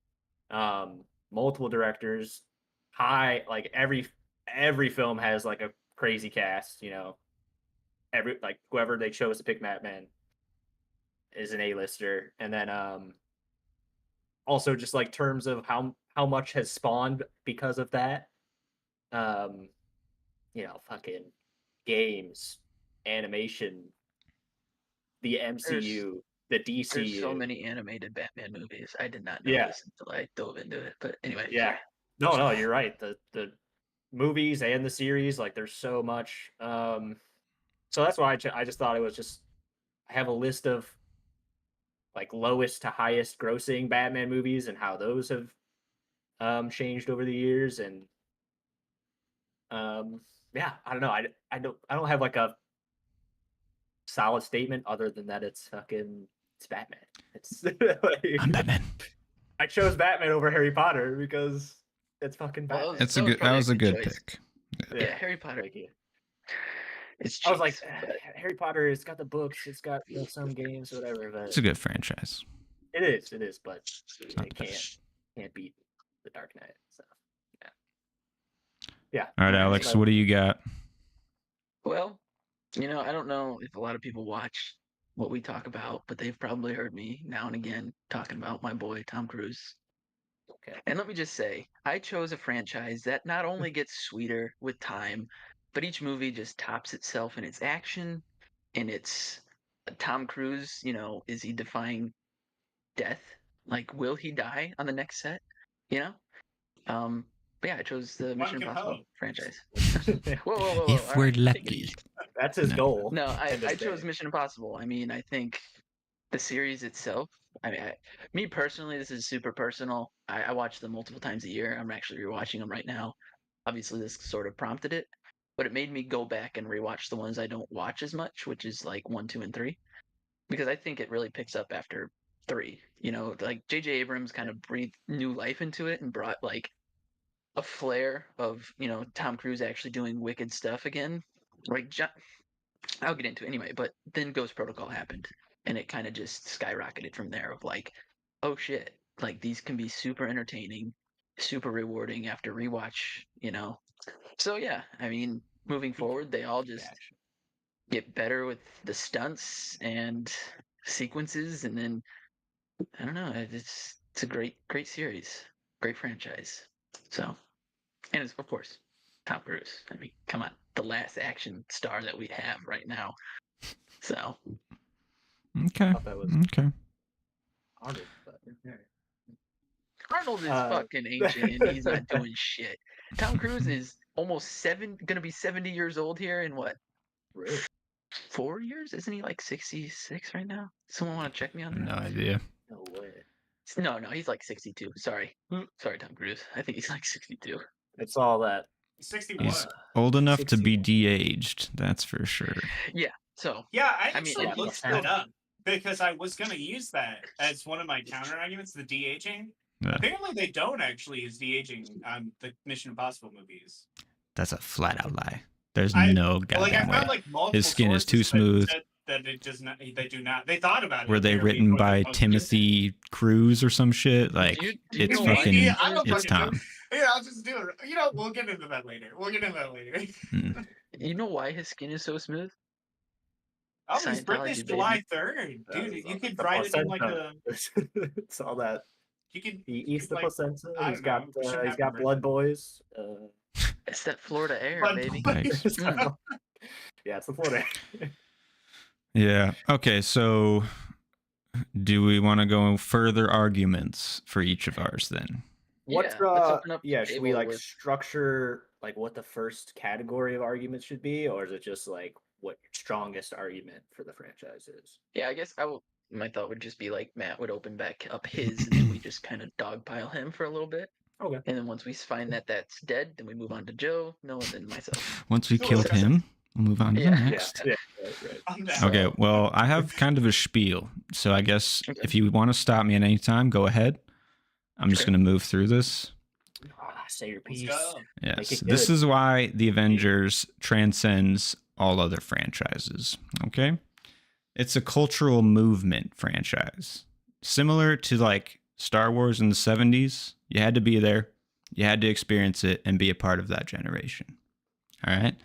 Multiple directors, high, like every film has like a crazy cast, you know. Every like whoever they chose to pick Batman is an A-lister. And then also just like terms of how much has spawned because of that. You know, fucking games, animation, the MCU, the DCU. There's so many animated Batman movies. I did not know Yeah. this until I dove into it. But anyway, Yeah. No, you're right. The movies and the series, like there's so much. So that's why I just thought it was just I have a list of like lowest to highest grossing Batman movies and how those have changed over the years and yeah, I don't know. I don't have like a solid statement other than that it's Batman. It's like, I'm Batman. I chose Batman over Harry Potter because it's fucking Well, Batman. That's That a was good. That probably a was a good good choice. pick. yeah, Harry Potter. Thank you. It's I was like, cheats, but Harry Potter, it's got the books, it's got some games, whatever, but It's a good franchise. it is, but not it the best. can't beat the Dark Knight. So yeah. All right, Alex. So what do you got? well, you know, I don't know if a lot of people watch what we talk about, but they've probably heard me now and again talking about my boy Tom Cruise. Okay. And let me just say, I chose a franchise that not only gets sweeter with time, but each movie just tops itself in its action, and its Tom Cruise, is he defying death? Like, will he die on the next set? You know? But yeah, I chose the One Mission can Impossible hope. franchise. Whoa, whoa, whoa, whoa! If All we're right, take it lucky. easy. That's his No. goal. No, to this I chose day. Mission Impossible. I mean, I think the series itself. I mean, me personally, this is super personal. I watch them multiple times a year. I'm actually rewatching them right now. Obviously, this sort of prompted it, but it made me go back and rewatch the ones I don't watch as much, which is like 1, 2, and 3, because I think it really picks up after 3. Like J.J. Abrams kind of breathed new life into it and brought like a flair of Tom Cruise actually doing wicked stuff again. Like I'll get into it anyway, but then Ghost Protocol happened, and it kind of just skyrocketed from there. Of like, oh shit, like these can be super entertaining, super rewarding after rewatch. So yeah, I mean, moving forward, they all just Action. get better with the stunts and sequences, and then I don't know, it's a great series, great franchise. So, and it's of course Tom Cruise. I mean, come on, the last action star that we have right now. So Okay. Thought that was Okay. Arnold, but yeah. Arnold is fucking ancient and he's not doing shit. Tom Cruise is almost gonna be 70 years old here in what? Really? 4 years? Isn't he like 66 right now? Someone want to check me on that? No idea. No way. No, he's like 62. Sorry. Sorry, Tom Cruise. I think he's like 62. It's all that. 61. He's old enough to be 61. de-aged, that's for sure. Yeah. So Yeah, I I mean, actually and looked he's that up because I was going to use that as one of my counter arguments, the de-aging. Yeah. Apparently, they don't actually use de-aging on the Mission Impossible movies. That's a flat out lie. There's I no I goddamn way. found like multiple His skin is too sources that smooth. said that it does not. They do not. They thought about it. Were they apparently, written for the by most Timothy Cruz or some shit? Like, do you it's know why fucking, he I don't it's fucking know. Tom. Yeah, I'll just do it. We'll get into that later. Mm. You know why his skin is so smooth? Oh, his Scientology, birthday's baby. July 3rd. Dude, you could write it in like a. It's all that. You could. He eats the like, placenta. I He's don't know, got we shouldn't he's have got him blood birthday. boys. It's that Florida air, Blood baby. boys. Mm. Yeah, it's the Florida. Yeah. Okay. So, do we want to go further arguments for each of ours then? What's Yeah, let's open up the should we table like with- structure like what the first category of arguments should be, or is it just like what your strongest argument for the franchise is? Yeah, I guess my thought would just be like Matt would open back up his, and then we just kind of dogpile him for a little bit. Okay. And then once we find that that's dead, then we move on to Joe, Noah, and then myself. Once we Sure. killed him, we'll move on to the Yeah. next. Yeah, right. I'm down. Okay, So- well, I have kind of a spiel. So I guess Okay. if you want to stop me at any time, go ahead. I'm just Okay. going to move through this. Say your Let's piece. go. Yes. it This good. is why the Avengers transcends all other franchises. Okay? It's a cultural movement franchise. Similar to like Star Wars in the 70s. You had to be there. You had to experience it and be a part of that generation. All right?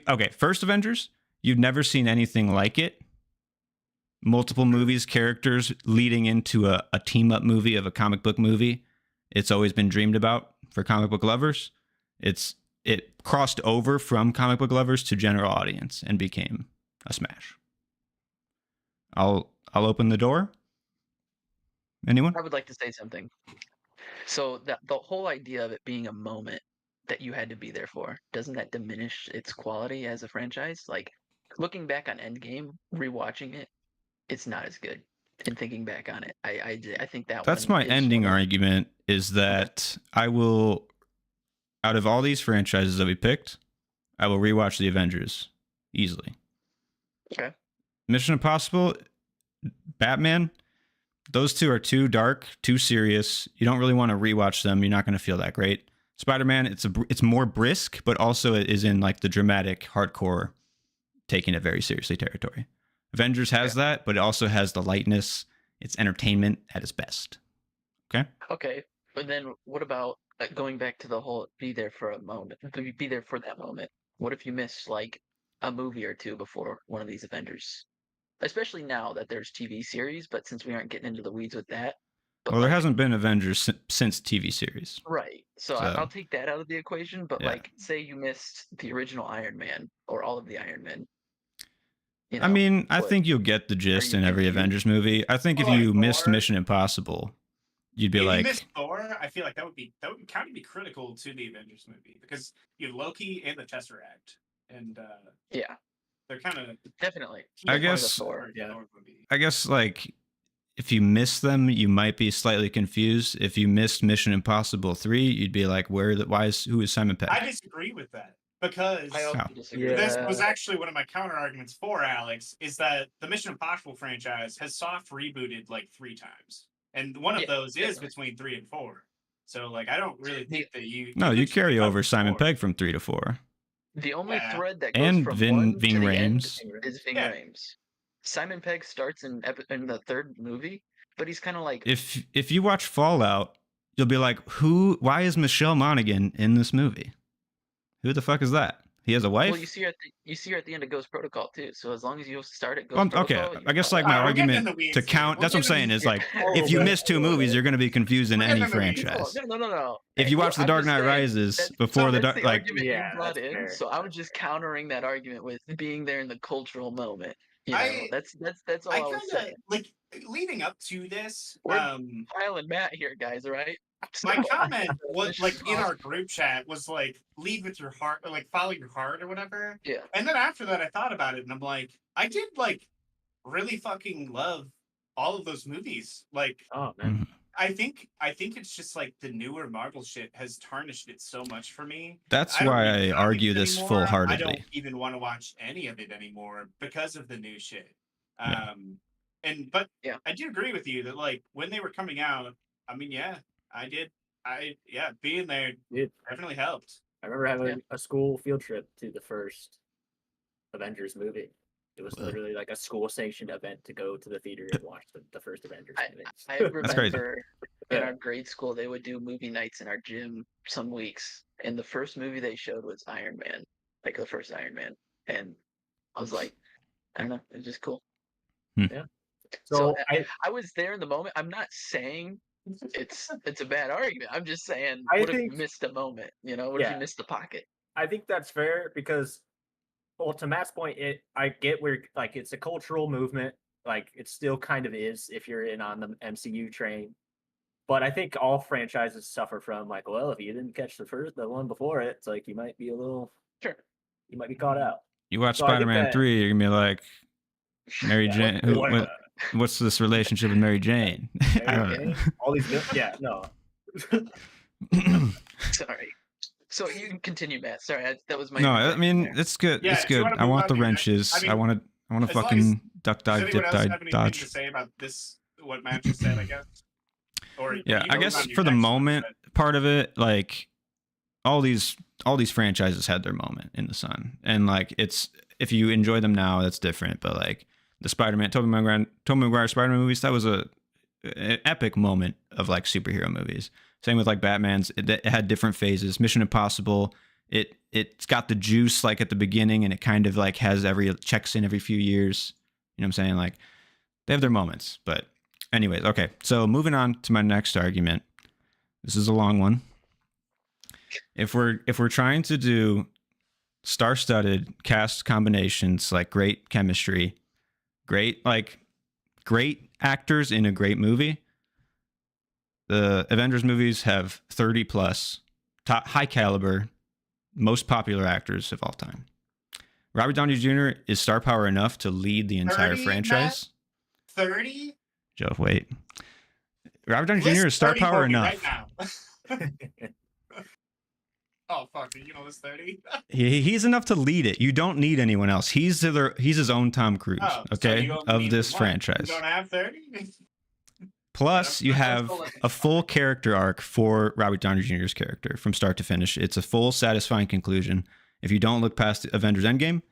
Okay, first Avengers, you've never seen anything like it. Multiple movies, characters leading into a team-up movie of a comic book movie. It's always been dreamed about for comic book lovers. It crossed over from comic book lovers to general audience and became a smash. I'll open the door. Anyone? I would like to say something. So the whole idea of it being a moment that you had to be there for, doesn't that diminish its quality as a franchise? Like looking back on Endgame, rewatching it, it's not as good. And thinking back on it, I think That's one my is ending one of- argument is that I will, out of all these franchises that we picked, I will rewatch the Avengers easily. Okay. Mission Impossible, Batman, those two are too dark, too serious. You don't really want to rewatch them. You're not going to feel that great. Spider-Man, it's more brisk, but also it is in like the dramatic, hardcore, taking it very seriously territory. Avengers has that, but it also has the lightness. It's entertainment at its best. Okay? Okay, but then what about going back to the whole be there for a moment, be there for that moment? What if you miss like a movie or two before one of these Avengers especially now that there's TV series. But since we aren't getting into the weeds with that, but Well, there like, hasn't been Avengers since TV series. right. So, So- I'll take that out of the equation. But Yeah. like, say you missed the original Iron Man or all of the Iron Men. You I know, mean, I what- think you'll get the gist you in every confused? Avengers movie. I think if Well, you like missed Thor- Mission Impossible, you'd be If you like, missed Thor, I feel like that would kind of be critical to the Avengers movie because you have Loki and the Tesseract, and yeah, they're kind of. definitely. I That's one of the guess- Thor. Yeah. I guess like if you miss them, you might be slightly confused. If you missed Mission Impossible 3, you'd be like, who is Simon Pegg? I disagree with that because I also Oh. disagree. Yeah. this was actually one of my counter arguments for Alex is that the Mission Impossible franchise has soft rebooted like 3 times, and one of Yeah, those is definitely. between 3 and 4. So like, I don't really think that you. No, you mentioned carry it over Simon before. Pegg from 3 to 4. The only Yeah. thread that goes And from Ving 1 to the end Rhames. is Ving Yeah. Rhames. Simon Pegg starts in the 3rd movie, but he's kind of like, If you watch Fallout, you'll be like, why is Michelle Monaghan in this movie? Who the fuck is that? He has a wife? well, you see her at the end of Ghost Protocol too. So as long as you start at Ghost Well, Protocol, okay, you're I guess fine. like my Alright, we're getting argument in the weeds to here. count, We're that's what I'm getting saying in is the like, weeds. if you miss 2 movies, you're going to be confused in We're any getting in the weeds. franchise. No. If Hey, you well, watch The I'm Dark just Knight saying, Rises that's before the like, argument Yeah, you brought that's in. fair. So I was just countering that argument with being there in the cultural moment. You know, I- that's all I I was kind saying. of like leading up to this. We're- Kyle and Matt here, guys. All right. My So- comment was Mission like in our Impossible. group chat was like lead with your heart or like follow your heart or whatever. Yeah. And then after that I thought about it and I'm like, I did like really fucking love all of those movies. Like Oh man. I think it's just like the newer Marvel shit has tarnished it so much for me. That's I don't why read I comics argue this anymore. I don't full-heartedly. even want to watch any of it anymore because of the new shit. Yeah. But Yeah. I do agree with you that like when they were coming out, I mean, yeah, being there Dude, definitely helped. I remember having a school field trip to the first Avengers movie. It was Wow. literally like a school sanctioned event to go to the theater and watch the first Avengers movie. I crazy. remember in Yeah. our grade school they would do movie nights in our gym some weeks, and the first movie they showed was Iron Man, like the first Iron Man, and I was like, I don't know, it was just cool. So I was there in the moment. I'm not saying it's a bad argument. I'm just saying, I what if think- you missed a moment? You know, what if Yeah. you missed the pocket? I think that's fair because, well, to Matt's point, I get where like it's a cultural movement, like it still kind of is if you're in on the MCU train. But I think all franchises suffer from like, well, if you didn't catch the one before it, it's like you might be Sure. you might be caught out. You watch So I think Spider-Man that- 3, you're going to be like, Mary Jane, What- what's this relationship with Mary Jane? I don't Mary know. Jane? All these, yeah, no. Sorry. So you can continue, Matt. Sorry, that was my. No, I interjection mean, there. it's good. Yeah, It's if you good. wanna I move want on the to your next- wrenches. I mean, I want to as long fucking duck Does dive, anyone dip else dive, have anything dodge. to say about this? What Matt just said, I guess. Or Yeah, you I can guess move on to your for the next one, moment but- part of it, like all these franchises had their moment in the sun, and like it's if you enjoy them now, that's different. But like the Tobey Maguire Spider-Man movies, that was an epic moment of like superhero movies. Same with like Batman's. It had different phases. Mission Impossible. It's got the juice like at the beginning, and it kind of like checks in every few years. You know what I'm saying? Like they have their moments, but. Anyways, okay. So moving on to my next argument. This is a long one. If we're trying to do star-studded cast combinations, like great chemistry, great actors in a great movie, the Avengers movies have 30 plus top high caliber, most popular actors of all time. Robert Downey Jr. is star power enough to lead the entire 30, franchise. 30? Joe, wait. Robert Downey List Jr. is star 30 power for me enough. Right now. Oh fuck! Are you gonna list 30? He's enough to lead it. You don't need anyone else. He's his own Tom Cruise, Oh, so okay, you don't of need this what? franchise. You don't have 30? Plus, you That's have still a full character arc for Robert Downey Jr.'s character from start to finish. It's a full, satisfying conclusion. If you don't look past Avengers Endgame,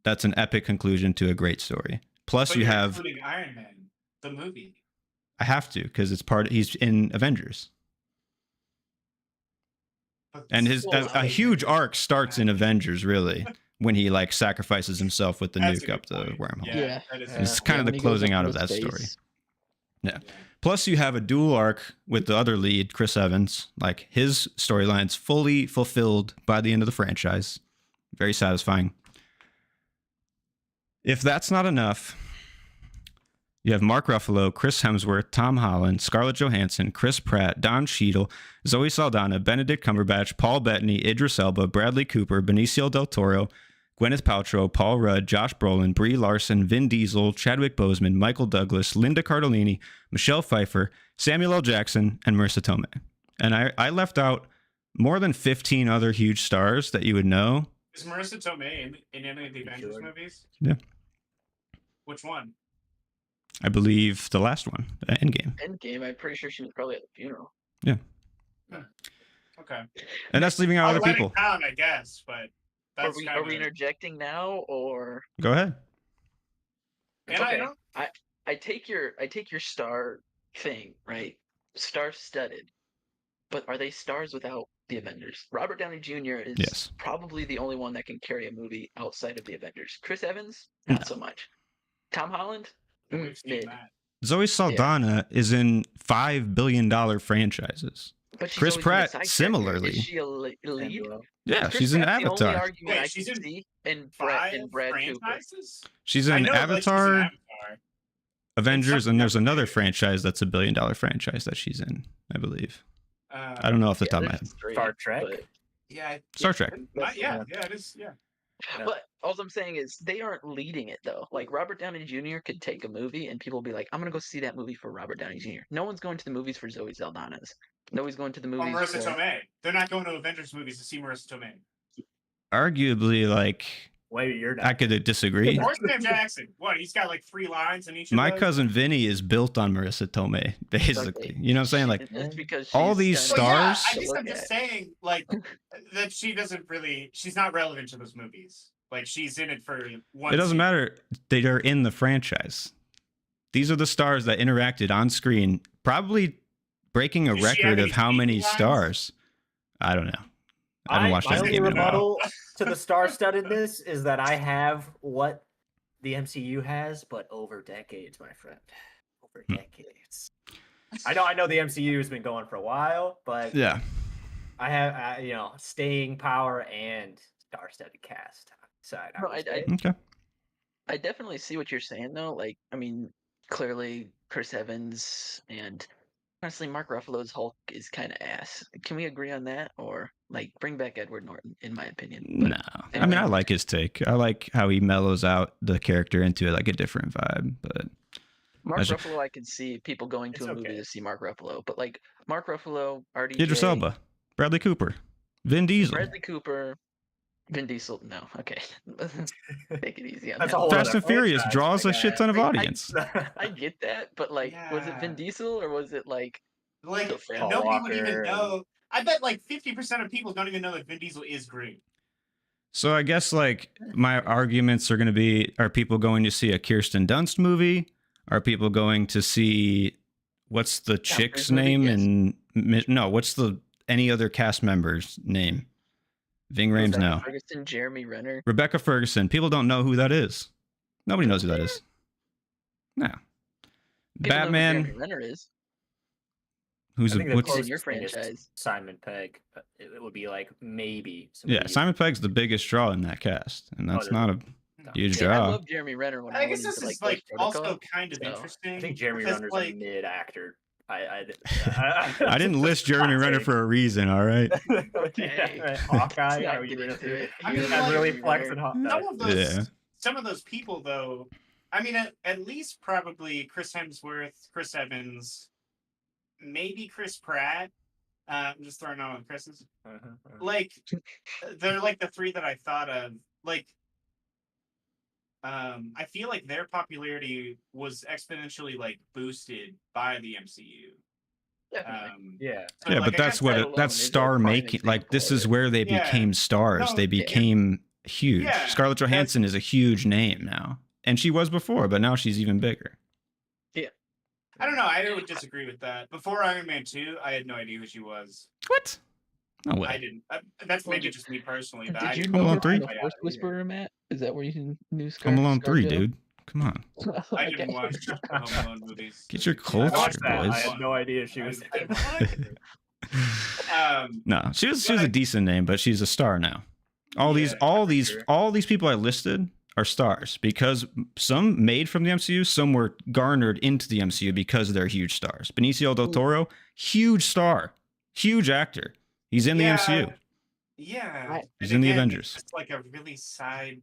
that's an epic conclusion to a great story. Plus, But you you're have including Iron Man, the movie. I have to because he's in Avengers. But And his Well, a huge arc starts in Avengers, really. when he like sacrifices himself with the That's a nuke good up the point. wormhole. Yeah. That is It's a- kind of when the he goes closing up out into of that story. space. Yeah. Plus, you have a dual arc with the other lead, Chris Evans. Like his storyline's fully fulfilled by the end of the franchise. Very satisfying. If that's not enough, you have Mark Ruffalo, Chris Hemsworth, Tom Holland, Scarlett Johansson, Chris Pratt, Don Cheadle, Zoe Saldana, Benedict Cumberbatch, Paul Bettany, Idris Elba, Bradley Cooper, Benicio del Toro, Gwyneth Paltrow, Paul Rudd, Josh Brolin, Brie Larson, Vin Diesel, Chadwick Boseman, Michael Douglas, Linda Cardellini, Michelle Pfeiffer, Samuel L. Jackson, and Marissa Tomei. And I left out more than 15 other huge stars that you would know. Is Marissa Tomei in any of the Avengers Sure. movies? Yeah. Which one? I believe the last one, Endgame. Endgame, I'm pretty sure she was probably at the funeral. Okay. And that's leaving out I'll other let people. it count, I guess, but Are that's we, kind are of. we interjecting now, or Go ahead. And I Okay. don't. I take your star thing, right? Star studded, but are they stars without the Avengers? Robert Downey Jr. is Yes. probably the only one that can carry a movie outside of the Avengers. Chris Evans, not No. so much. Tom Holland, We've seen mid. that. Zoe Saldana is in $5 billion franchises. But she's Chris always been a Pratt, side character. similarly. Is she a lead? Angela. Yeah, Chris she's in Pratt's the only Avatar. argument Wait, I she's can in see in Five Brad Cooper. franchises? She's I in know that she's in Avatar, Avatar. Avengers, and there's something another else. franchise that's $1 billion franchise that she's in, I believe. I I don't know off the top of my there's head. three, Star Trek? but- Yeah. Star Trek. Yeah, it is. Yeah. Yeah. But all I'm saying is they aren't leading it though. Like Robert Downey Jr. could take a movie and people will be like, "I'm gonna go see that movie for Robert Downey Jr." No one's going to the movies for Zoe Saldana's. Nobody's going to the Oh, movies Marissa for. Tomei. They're not going to Avengers movies to see Marissa Tomei. Arguably, like, Wait, you're not. I could disagree. Or Sam Jackson. What? He's got like 3 lines in each of My those? cousin Vinny is built on Marissa Tomei, basically. Exactly. You know what I'm saying? Like, It's just because all she's these kind of- Well, yeah, stars- I to guess look I'm just at. saying, like, that she doesn't really. She's not relevant to those movies. Like, she's in it for one. it doesn't scene. matter. They are in the franchise. These are the stars that interacted on screen, probably breaking a Does she have record any of how many speaking lines? stars. I don't know. I haven't watched my that only game in a while. rebuttal to the star-studdedness is that I have what the MCU has, but over decades, my friend. Over decades. I know the MCU has been going for a while, but Yeah. I have staying power and star-studded cast side. No, would I- say. Okay. I definitely see what you're saying though. Like, I mean, clearly Chris Evans and honestly Mark Ruffalo's Hulk is kind of ass. Can we agree on that, or like bring back Edward Norton? In my opinion, But No. I mean, I anyway. like his take. I like how he mellows out the character into like a different vibe. But Mark That's- Ruffalo, I can see people going to It's a movie okay. to see Mark Ruffalo, but like Mark Ruffalo, RDJ, Idris Elba, Bradley Cooper, Vin Diesel. Bradley Cooper, Vin Diesel. No, okay, take it easy on That's that. a whole Fast other and Furious franchise, draws my a shit guy. ton of I- audience. I get that, but like, was it Vin Yeah. Diesel or was it like Like, the fan? Paul nobody would even Walker know. I bet like 50% of people don't even know that Vin Diesel is great. So I guess like my arguments are going to be: are people going to see a Kirsten Dunst movie? Are people going to see what's the chick's Cruise movie? name? Yes. And no, what's the any other cast member's name? Ving Rhames Rebecca now. Ferguson, Jeremy Renner. Rebecca Ferguson. People don't know who that is. Nobody knows who that is. No. People know who Batman. Jeremy Renner is. Who's I think the what's? closest- in your closest thing is franchise. Simon Pegg. It would be like maybe. Yeah, somebody- Simon Pegg's the biggest draw in that cast, and that's there's not a No. huge Yeah, I draw. love Jeremy Renner when I, I went guess this into, is like like Ghost also Protocol. kind of so- interesting. I think Jeremy because, Renner's like, a mid actor. I I didn't list Jeremy Renner for a reason. All right. Okay. Right. Hawkeye. Let's not Are we get gonna into do it. I You're mean, not like, really Jeremy flexing Renner. Hawkeye. Yeah. Some of those people, though, I mean, at least probably Chris Hemsworth, Chris Evans, maybe Chris Pratt. I'm just throwing out on Chris's. Like, they're like the 3 that I thought of. Like, I feel like their popularity was exponentially like boosted by the MCU. Definitely. Yeah. So, Yeah, like, but I that's guess what that it, alone that's is a star prime making. Like example this of is it. where they Yeah. became stars. No, They yeah. became huge. Yeah, Scarlett Johansson is a huge name now, and she was before, but now she's even bigger. I don't know. I would disagree with that. Before Iron Man 2, I had no idea who she was. What? No I way. didn't. That's maybe just me personally. But Did you Home know Alone her 3? from the Force Whisperer, Matt? Is that where you knew Home Alone Scar 3, Joe? dude. Come on. I didn't watch the Home Alone movies. Get your Yeah, culture, I watched that. boys. I had no idea she was. No, she was a decent name, but she's a star now. All these people I listed are stars because some made from the MCU, some were garnered into the MCU because they're huge stars. Benicio del Toro, huge star, huge actor. He's in the MCU. Yeah, he's in the Avengers. It's like a really side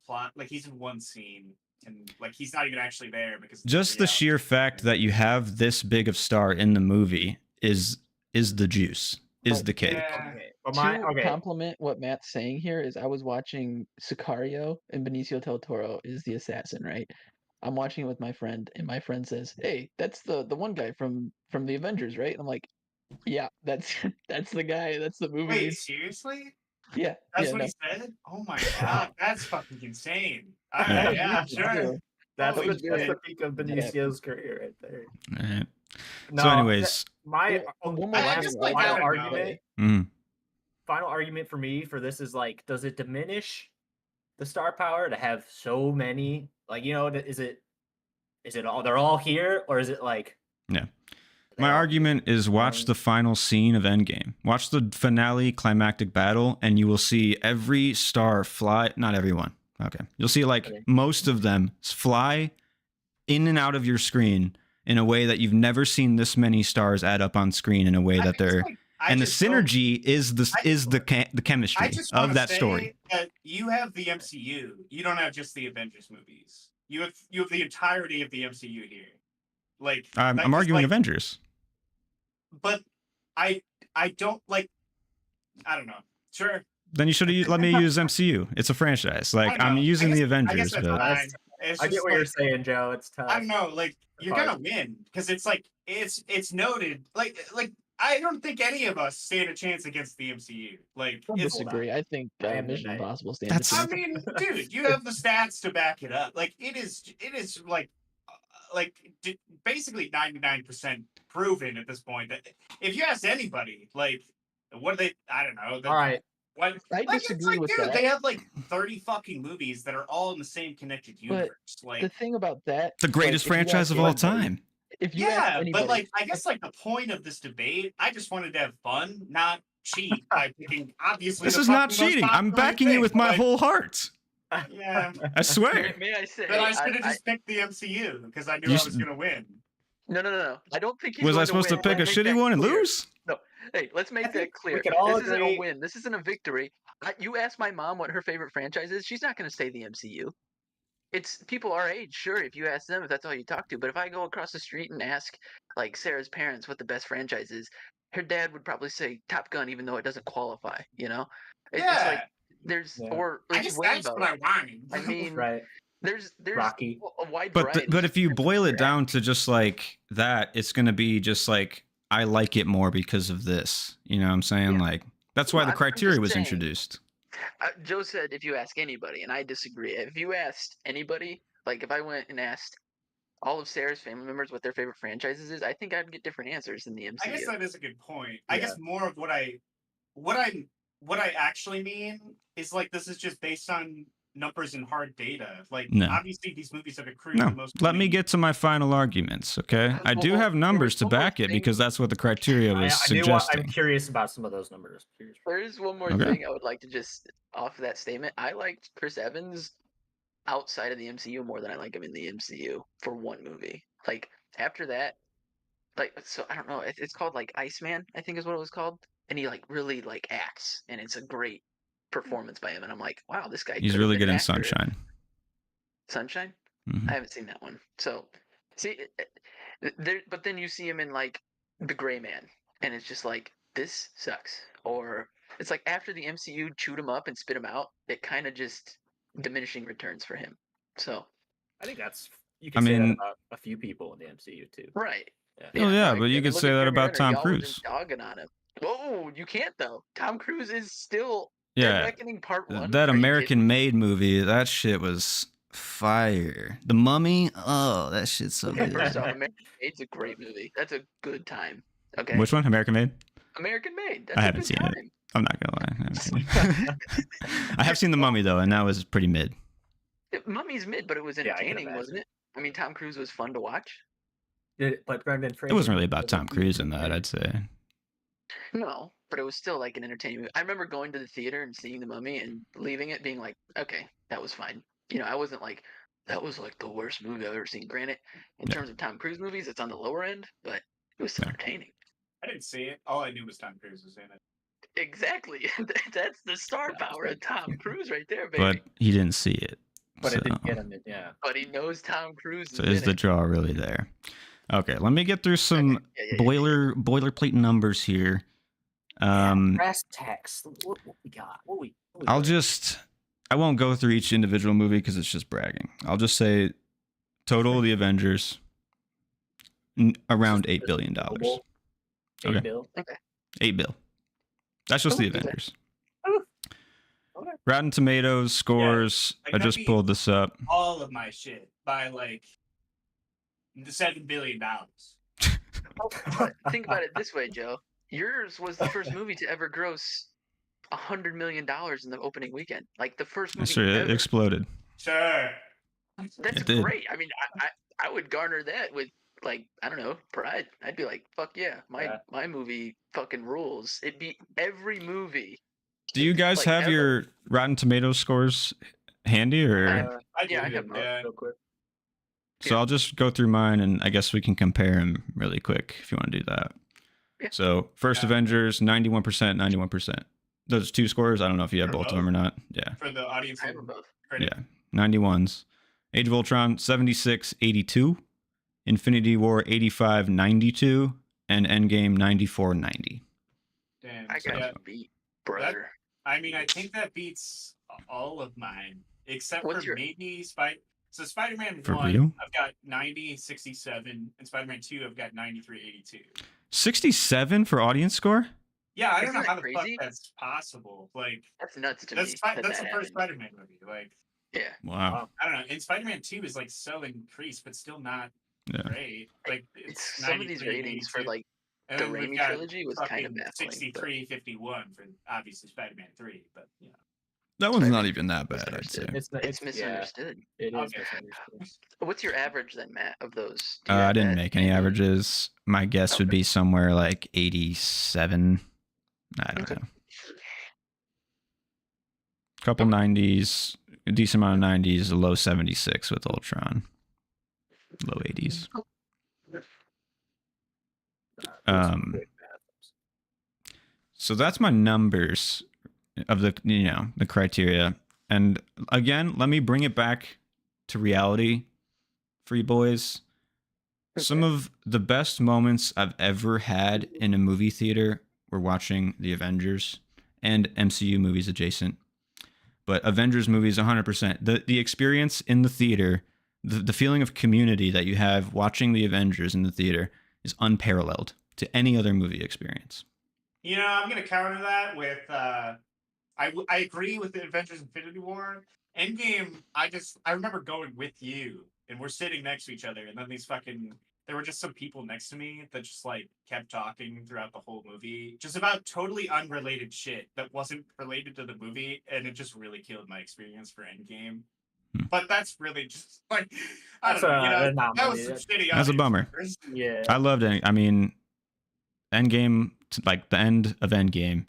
plot. Like he's in one scene, and like he's not even actually there because just the sheer fact that you have this big of star in the movie is the juice, is the cake. Yeah. To compliment what Matt's saying here is I was watching Sicario and Benicio del Toro is the assassin, right? I'm watching it with my friend, and my friend says, "Hey, that's the one guy from the Avengers, right?" And I'm like, "Yeah, that's the guy. That's the movie." Wait, seriously? Yeah, That's yeah, what no. he said. Oh my god, that's fucking insane. Yeah. Yeah, sure. That's Holy the shit. peak of Benicio's career right there. All right. No, So, anyways, my one more I thing, just right? like final that argument. mhm. Final argument for me for this is like, does it diminish the star power to have so many? Like, you know, is it all they're all here, or is it like? Yeah. My argument is watch the final scene of Endgame. Watch the finale climactic battle, and you will see every star fly. Not everyone. Okay. You'll see like most of them fly in and out of your screen in a way that you've never seen this many stars add up on screen in a way that they're. And the synergy is the chemistry of that story. That you have the MCU. You don't have just the Avengers movies. You have the entirety of the MCU here. Like I'm arguing Avengers. But I don't like. I don't know. Sure. Then you should let me use MCU. It's a franchise. Like I'm using the Avengers, but I get what you're saying, Joe. It's tough. I don't know. Like you're gonna win because it's like it's noted. Like I don't think any of us stand a chance against the MCU. Like I disagree. I think Mission Impossible stands a chance. I mean, dude, you have the stats to back it up. Like it is like basically 99% proven at this point that if you ask anybody, like what are they? I don't know. All right. What, I disagree with that. They have like 30 fucking movies that are all in the same connected universe. Like the thing about that, the greatest franchise of all time. If you ask anybody, but like I guess like the point of this debate, I just wanted to have fun, not cheat by picking. Obviously, this is not cheating. I'm backing you with my whole heart. Yeah, I swear. May I say? But I should have just picked the MCU because I knew I was gonna win. No. I don't think he's was going I supposed to win. pick a shitty one and lose? No. Hey, let's make that clear. All this isn't a win. This isn't a victory. You ask my mom what her favorite franchise is, she's not going to say the MCU. It's people our age, sure, if you ask them, if that's all you talk to. But if I go across the street and ask, like, Sarah's parents what the best franchise is, her dad would probably say Top Gun, even though it doesn't qualify, you know? It's like, there's, or I guess that's what I wanted. I mean, right. There's Rocky. a wide variety. But if you boil it down to just like that, it's going to be just like, I like it more because of this. You know what I'm saying? Yeah. Like, that's why the criteria was introduced. Joe said if you ask anybody, and I disagree. If you asked anybody, like if I went and asked all of Sarah's family members what their favorite franchises is, I think I'd get different answers than the MCU. I guess that is a good point. Yeah. I guess more of what I actually mean is like this is just based on numbers and hard data. Like obviously these movies have accrued the most. Let me get to my final arguments, okay? I do have numbers to back it because that's what the criteria was suggesting. I'm curious about some of those numbers. There is one more thing I would like to just off of that statement. I liked Chris Evans outside of the MCU more than I like him in the MCU for one movie. Like after that, like so I don't know. It's called like Iceman, I think is what it was called, and he like really like acts, and it's a great performance by him, and I'm like, wow, this guy. He's really good in Sunshine. Sunshine? Mm-hmm. I haven't seen that one. So, see, but then you see him in like The Gray Man, and it's just like this sucks. Or it's like after the MCU chewed him up and spit him out, it kind of just diminishing returns for him. So, I think that's you can say that about a few people in the MCU too. Right. Yeah. Oh yeah, but you could say that about Tom Cruise. Dogging on him. Whoa, you can't though. Tom Cruise is still. Yeah, Reckoning Part 1. That American-Made movie, that shit was fire. The Mummy, oh, that shit's so good. First off, American-Made's a great movie. That's a good time. Okay. Which one? American-Made? American Made. That's I a haven't good seen time. it. I'm not gonna lie. I haven't seen it. I have seen The Mummy though, and that was pretty mid. Mummy's mid, but it was Yeah, I can entertaining, wasn't it? I mean, Tom Cruise was fun to watch. But Brendan Fraser. It wasn't really about Tom Cruise in that, I'd say. No, but it was still like an entertaining movie. I remember going to the theater and seeing The Mummy and leaving it being like, okay, that was fine. You know, I wasn't like, that was like the worst movie I've ever seen. Granted, in Yeah. terms of Tom Cruise movies, it's on the lower end, but it was still Yeah. entertaining. I didn't see it. All I knew was Tom Cruise was in it. Exactly. That's the star power of Tom Cruise right there, baby. But he didn't see it. But so. it didn't get him. Yeah. But he knows Tom Cruise. So is the draw really there? Okay, let me get through some boilerplate numbers here. Brass tacks. What we got? What we I won't go through each individual movie because it's just bragging. I'll just say total of the Avengers around $8 billion. $8 Okay. bill. $8 billion. That's just the Okay. Avengers. Okay. Rotten Tomatoes scores. like I that just beat- pulled this up. All of my shit by like the $7 billion. But think about it this way, Joe. Yours was the first movie to ever gross $100 million in the opening weekend. Like the first movie Sure, it ever. exploded. Sure. That's It did. great. I mean, I would garner that with like, I don't know, pride. I'd be like, fuck yeah, my movie fucking rules. It beat every movie. Do you guys Like, have ever. your Rotten Tomatoes scores handy, or I do. Yeah, I have yeah. Real quick. so I'll just go through mine, and I guess we can compare them really quick if you want to do that. Yeah. So first Yeah. Avengers, 91%, 91%. Those two scores, I don't know if you have For both of both? them or not. Yeah, For the audience I have and them both. critic. yeah, 91s. Age of Ultron, 76, 82. Infinity War, 85, 92. And Endgame, 94, 90. Damn. I got yeah. you beat, brother. I mean, I think that beats all of mine, except What's for your- maybe Spider-Man For 1, real? I've got 90, 67, and Spider-Man 2, I've got 93, 82. 67 for audience score? Yeah, I don't Isn't know that how the crazy? fuck that's possible. Like, That's nuts to that's me. that's that the that first happened. Spider-Man movie. Like, Yeah. Wow. I don't know. And Spider-Man 2 is like so increased, but still not Yeah. great. Like, It's it's some of these 93, ratings for 82. like And the then we've Raimi got trilogy was kind of fucking baffling. 63, 51 for obviously Spider-Man 3, but you know. That one's Sorry. not even that bad, I'd say. Misunderstood. It's misunderstood. It is Okay. misunderstood. What's your average then, Matt, of those? Do you I have didn't that make any handy? averages. My guess would Okay. be somewhere like 87. I don't Okay. know. Couple 90s, a decent amount of 90s, a low 76 with Ultron. Low 80s. So that's my numbers of the criteria. And again, let me bring it back to reality for you boys. Some of the best moments I've ever had in a movie theater were watching the Avengers and MCU movies adjacent. But Avengers movies, 100%. The experience in the theater, the feeling of community that you have watching the Avengers in the theater is unparalleled to any other movie experience. You know, I'm gonna counter that with I agree with the Avengers Infinity War. Endgame, I remember going with you and we're sitting next to each other, and then there were just some people next to me that just like kept talking throughout the whole movie, just about totally unrelated shit that wasn't related to the movie, and it just really killed my experience for Endgame. But that's really just like I don't know, you know, that was some shitty. That's a bummer. Yeah, I loved it. I mean, Endgame, like the end of Endgame,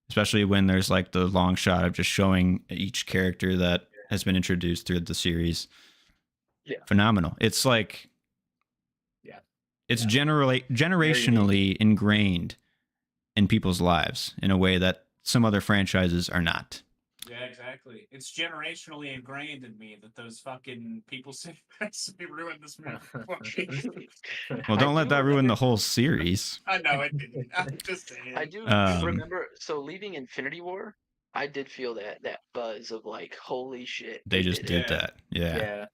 especially when there's like the long shot of just showing each character that has been introduced through the series. Yeah. Phenomenal. It's like, yeah, it's generationally ingrained in people's lives in a way that some other franchises are not. Yeah, exactly. It's generationally ingrained in me that those fucking people sitting next to me ruined this movie. Well, don't I let do that ruin remember- the whole series. I know it didn't. I'm just saying. I do Um, remember. So leaving Infinity War, I did feel that buzz of like, holy shit. They just it. did Yeah. that. Yeah. yeah.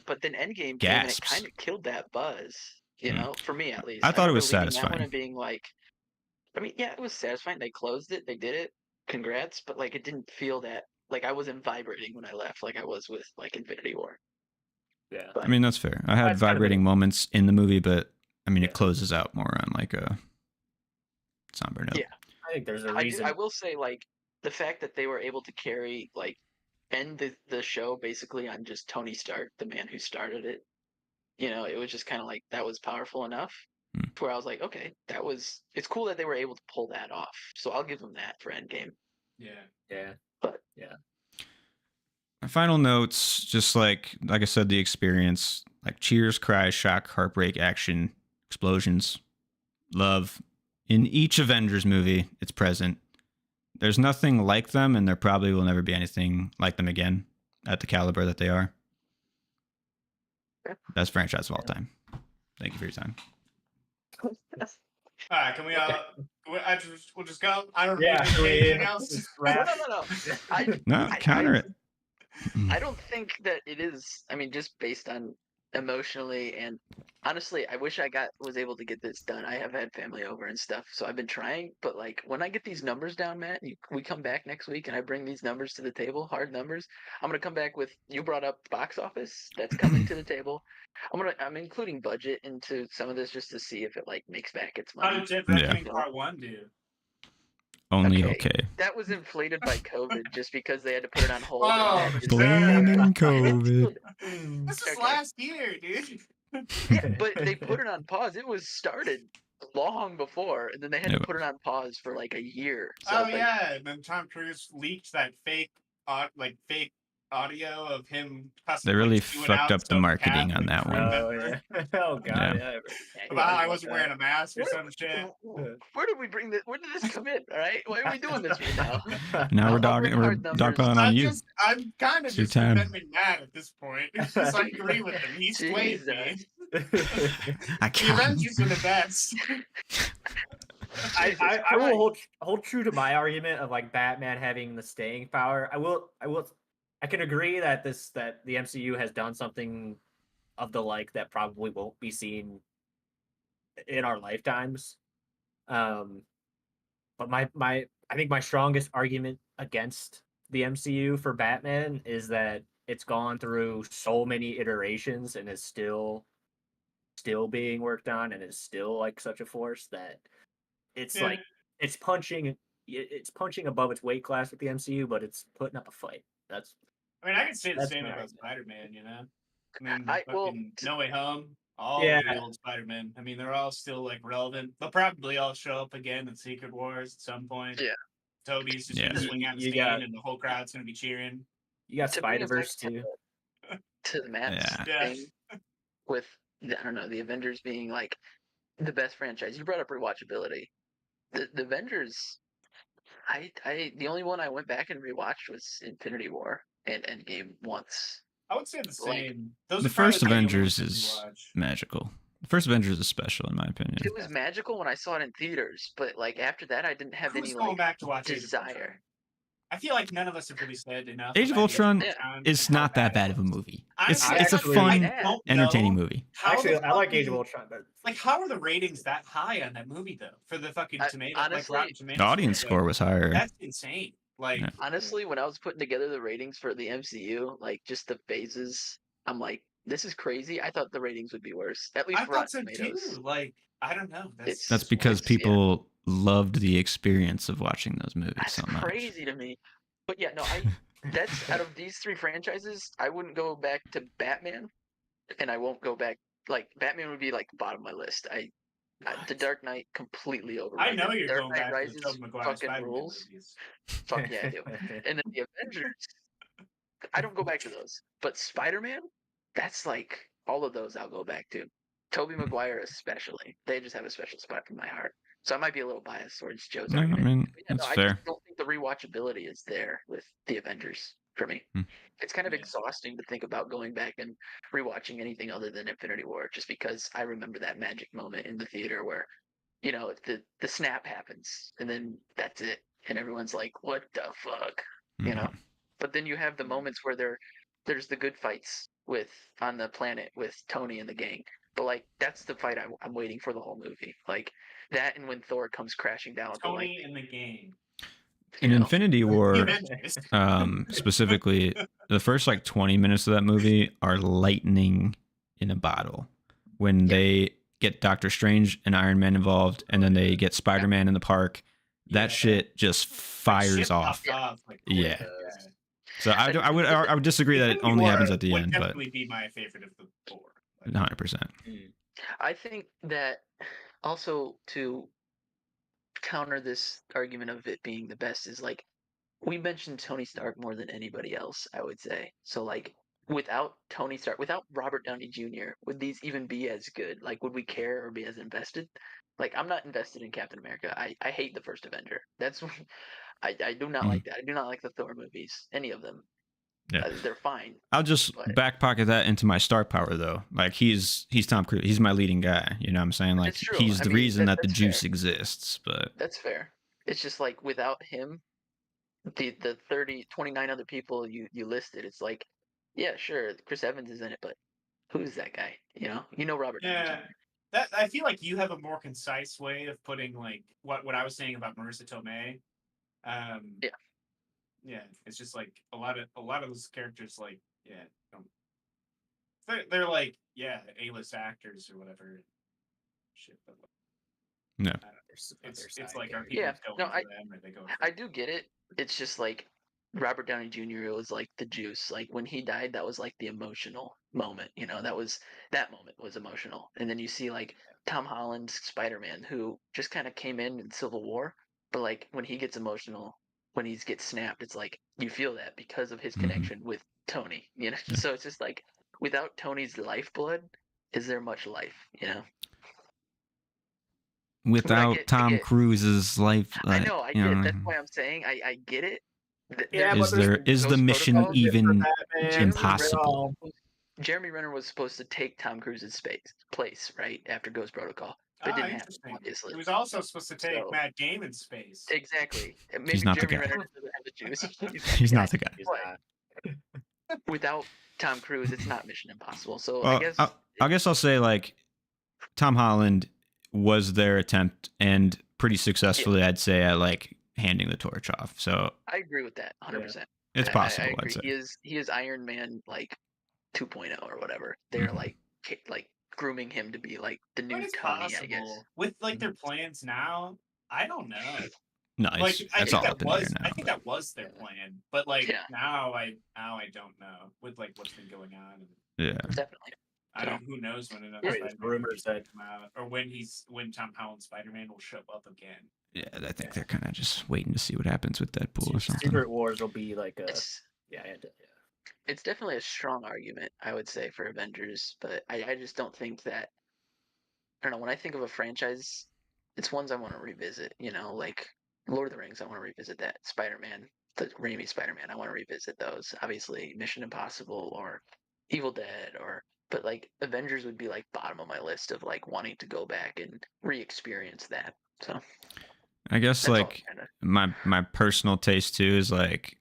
But then Endgame came and it Gasps. kind of killed that buzz. You Mm. know, for me at least. I thought it remember was leaving that one satisfying. and being like, I mean, yeah, it was satisfying. They closed it. They did it. Congrats. But like, it didn't feel that. Like I wasn't vibrating when I left, like I was with like Infinity War. Yeah. I mean, that's fair. I had That's kind of vibrating moments in the movie, but I mean, Yeah. it closes out more on like a somber note. Yeah. I think there's a I reason. will say, like, the fact that they were able to carry, like, end the show basically on just Tony Stark, the man who started it. You know, it was just kind of like that was powerful enough to where I was like, okay, it's cool that they were able to pull that off. So I'll give them that for Endgame. Yeah. But My final notes, just like I said, the experience, like cheers, cries, shock, heartbreak, action, explosions, love. In each Avengers movie, it's present. There's nothing like them, and there probably will never be anything like them again at the caliber that they are. Best franchise of all time. Thank you for your time. All right, can we we'll just go? I don't Yeah, need anything else. no. Counter it. I don't think that it is. I mean, just based on emotionally and honestly, I wish I was able to get this done. I have had family over and stuff, so I've been trying. But like when I get these numbers down, Matt, we come back next week and I bring these numbers to the table, hard numbers. I'm gonna come back with you brought up box office that's coming to the table. I'm including budget into some of this just to see if it like makes back its How money. did Reckoning Part 1 do? Only okay. That was inflated by COVID just because they had to put it on hold. Oh, blaming COVID. This is last year, dude. Yeah, but they put it on pause. It was started long before, and then they had to put it on pause for like a year. So yeah, and then Tom Cruise leaked that fake audio of him. They really fucked up the marketing on that one. Oh yeah. Oh god. Yeah. About I wasn't wearing a mask or some shit. Where did we bring this? Where did this come in? All right, why are we doing this right now? Now we're dogpiling on you. I'm kind of just defending Matt at this point because I agree with him. He's swayed me. I can't. The Avengers are the best. I will hold true to my argument of like Batman having the staying power. I can agree that the MCU has done something of the like that probably won't be seen in our lifetimes. But I think my strongest argument against the MCU for Batman is that it's gone through so many iterations and is still being worked on and is still like such a force that it's like it's punching above its weight class with the MCU, but it's putting up a fight. I mean, I can say the same about Spider-Man, you know? I mean, No Way Home, all the old Spider-Man. I mean, they're all still, like, relevant. They'll probably all show up again in Secret Wars at some point. Yeah. Toby's just going to swing out the stand and the whole crowd's going to be cheering. You got Spider-Verse, too. To the Matt's thing with, I don't know, the Avengers being, like, the best franchise. You brought up rewatchability. The Avengers... the only one I went back and rewatched was Infinity War and Endgame once. I would say the same. The first Avengers is magical. The first Avengers is special, in my opinion. It was magical when I saw it in theaters, but like after that, I didn't have any like back to watch desire. I feel like none of us have really said enough. Age of Ultron is not that bad of a movie. It's a fun, entertaining movie. Actually, I like Age of Ultron better. Like, how are the ratings that high on that movie, though? For the fucking tomato, honestly, like, Tomatoes, the audience score was higher. That's insane. Like, honestly, when I was putting together the ratings for the MCU, like just the phases, I'm like, this is crazy. I thought the ratings would be worse. At least for Rotten Tomatoes. Too. Like, I don't know. That's because people loved the experience of watching those movies so much. That's crazy to me. But yeah, no, that's out of these three franchises, I wouldn't go back to Batman, and I won't go back. Like Batman would be like bottom of my list. The Dark Knight completely overrated. I know you're Dark going Knight back Rises to the Tobey Maguire fucking Spider-Man rules. movies. Fuck yeah, I do. And then the Avengers, I don't go back to those. But Spider-Man, that's like all of those I'll go back to. Tobey Maguire especially. They just have a special spot in my heart. So I might be a little biased towards Joe's argument. I mean, that's fair. I just don't think the rewatchability is there with the Avengers for me. It's kind of exhausting to think about going back and rewatching anything other than Infinity War, just because I remember that magic moment in the theater where, you know, the snap happens and then that's it, and everyone's like, "What the fuck?" You know. But then you have the moments where there's the good fights on the planet with Tony and the gang. But like that's the fight I'm waiting for the whole movie. Like that, and when Thor comes crashing down. Tony and the gang. In Infinity War, specifically, the first like 20 minutes of that movie are lightning in a bottle. When they get Doctor Strange and Iron Man involved, and then they get Spider-Man in the park. That shit just fires off. Like, yeah. yeah. So I would disagree that it only happens at the end, but definitely be my favorite of the four. 100%. I think that also to counter this argument of it being the best is like we mentioned Tony Stark more than anybody else, I would say. So like without Tony Stark, without Robert Downey Jr., would these even be as good? Like would we care or be as invested? Like I'm not invested in Captain America. I hate the first Avenger. That's I do not like that. I do not like the Thor movies, any of them. Yeah. They're fine. I'll just back pocket that into my star power though. Like he's Tom Cruise. He's my leading guy. You know what I'm saying? Like he's the reason that the juice exists. But that's fair. It's just like without him, the 29 other people you listed, it's like, yeah, sure, Chris Evans is in it, but who's that guy? You know Robert. Yeah, that I feel like you have a more concise way of putting like what I was saying about Marissa Tomei. Yeah, it's just like a lot of those characters, like they're like A-list actors or whatever. Shit, but no, it's like are people going for them or they go? I do get it. It's just like Robert Downey Jr. was like the juice. Like when he died, that was like the emotional moment. That moment was emotional. And then you see like Tom Holland's Spider-Man, who just kind of came in Civil War, but like when he gets emotional, when he gets snapped, it's like you feel that because of his connection with Tony. So it's just like without Tony's lifeblood, is there much life? Without Tom Cruise's life, I know, I get. That's why I'm saying I get it. Is the mission even impossible? Jeremy Renner was supposed to take Tom Cruise's place right after Ghost Protocol, but it didn't happen. Obviously, he was also supposed to take Matt Damon's space. Exactly. Maybe he's not Jeremy the guy. Renner doesn't have the juice. He's not the guy. Without Tom Cruise, it's not Mission Impossible. So I guess I'll say like Tom Holland was their attempt and pretty successfully, I'd say, at like handing the torch off. So I agree with that 100%. It's possible. I agree. I'd say. He is Iron Man like 2.0 or whatever. They're like grooming him to be like the new Tony, I guess. With like their plans now, I don't know. No, like that's all up in the air now. I think that was their plan, but like now I don't know with like what's been going on. Yeah, definitely. I don't. Who knows when another rumors that come out, or when Tom Holland Spider-Man will show up again. Yeah, I think they're kind of just waiting to see what happens with Deadpool or something. Secret Wars will be like a It's definitely a strong argument, I would say, for Avengers, but I just don't think that. I don't know. When I think of a franchise, it's ones I want to revisit. Like Lord of the Rings, I want to revisit that. Spider-Man, the Raimi Spider-Man, I want to revisit those. Obviously, Mission Impossible or Evil Dead but like Avengers would be like bottom of my list of like wanting to go back and re-experience that. So I guess like my personal taste too is like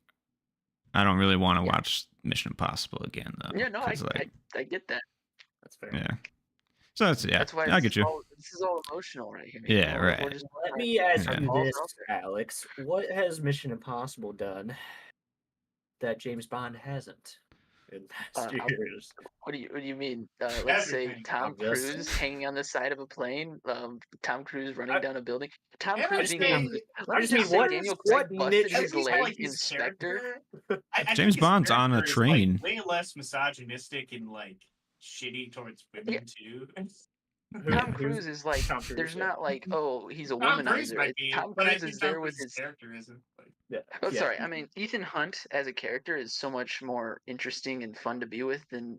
I don't really want to watch Mission Impossible again though. Yeah, no, I get that. That's fair. Yeah. So that's why I get you. This is all emotional right here. Yeah, right. Let me ask you this, Alex. What has Mission Impossible done that James Bond hasn't? What do you mean? Let's say Tom Cruise hanging on the side of a plane, Tom Cruise running down a building, Tom Cruise being Daniel Craig busted his leg in Spectre. James Bond's on a train. Like, way less misogynistic and like shitty towards women too. Tom Cruise is like, there's not like, oh, he's a womanizer. Tom Cruise is there with his character, isn't like. Sorry, I mean, Ethan Hunt as a character is so much more interesting and fun to be with than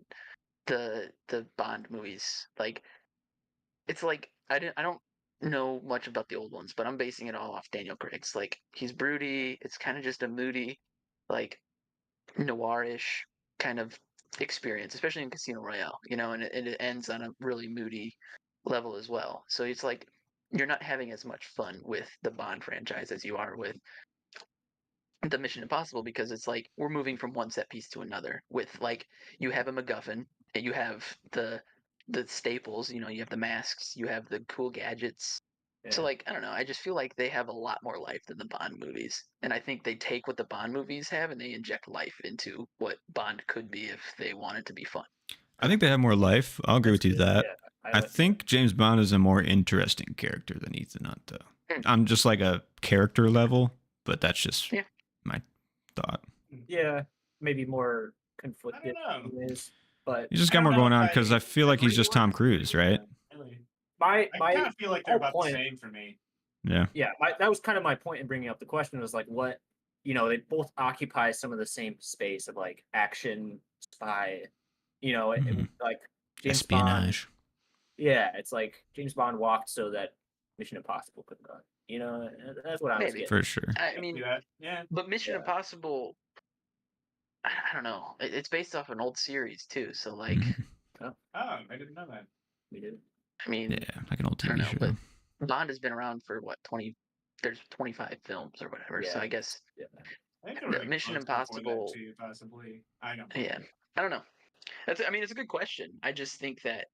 the Bond movies. Like, it's like I don't know much about the old ones, but I'm basing it all off Daniel Craig's. Like, he's broody. It's kind of just a moody, like noirish kind of experience, especially in Casino Royale. And it ends on a really moody level as well. So it's like you're not having as much fun with the Bond franchise as you are with the Mission Impossible, because it's like we're moving from one set piece to another with like you have a MacGuffin and you have the staples, you have the masks, you have the cool gadgets. So like I don't know, I just feel like they have a lot more life than the Bond movies, and I think they take what the Bond movies have and they inject life into what Bond could be if they wanted to be fun. I think they have more life. I'll agree with you that. I think James Bond is a more interesting character than Ethan Hunt, though. On just like a character level, but that's just my thought. Yeah, maybe more I conflicted. don't know. But He's just got more going on because I feel like he's just Tom Cruise, right? Really. I kind of feel like they're whole about the point- same for me. Yeah. Yeah, that was kind of my point in bringing up the question was like, what, they both occupy some of the same space of like action, spy, Mhm. like James Bond. Espionage. Yeah, it's like James Bond walked so that Mission Impossible could run. That's what I was Maybe. getting. For sure. I mean, yeah. but Mission Impossible, I don't know. It's based off an old series too, so like, Mhm. Oh, I didn't know that. We did. I mean, Yeah, like an old I don't TV know, show. but Bond has been around for what 20? There's 25 films or whatever. So Yeah. I guess Yeah. I think there were like Mission books before Impossible. that too, possibly. I don't. Yeah, I don't know. I mean, it's a good question. I just think that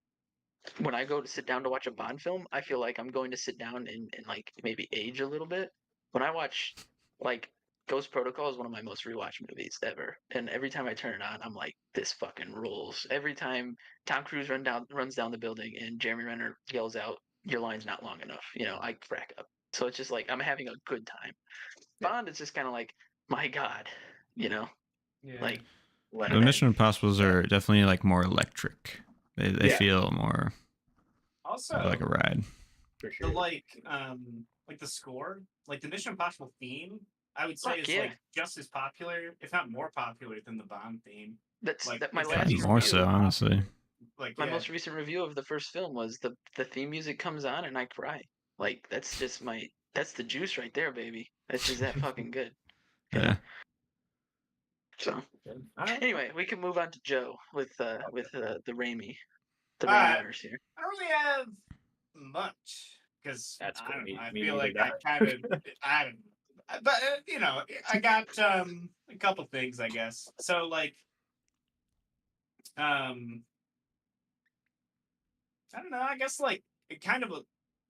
when I go to sit down to watch a Bond film, I feel like I'm going to sit down and like maybe age a little bit. When I watch like Ghost Protocol is one of my most rewatched movies ever, and every time I turn it on, I'm like, this fucking rules. Every time Tom Cruise runs down the building and Jeremy Renner yells out, "Your line's not long enough," I crack up. So it's just like I'm having a good time. Bond is just kind of like, my God, Yeah. like. The Mission Impossibles are definitely like more electric. They feel more Also, like a ride. For sure. the like the score, like the Mission Impossible theme, I would say Fuck is yeah. like just as popular, if not more popular, than the Bond theme. That's Like, that my it's last actually More review. so, honestly. Like My most recent review of the first film was the theme music comes on and I cry. Like that's just that's the juice right there, baby. That's just that fucking good. Yeah. So anyway, we can move on to Joe with the Raimi, the Uh, Raimiverse here. I don't really have much because That's I cool. don't know. I Me feel neither, like I kind of I don't. But I got a couple things, I guess. So like, I don't know. I guess like it kind of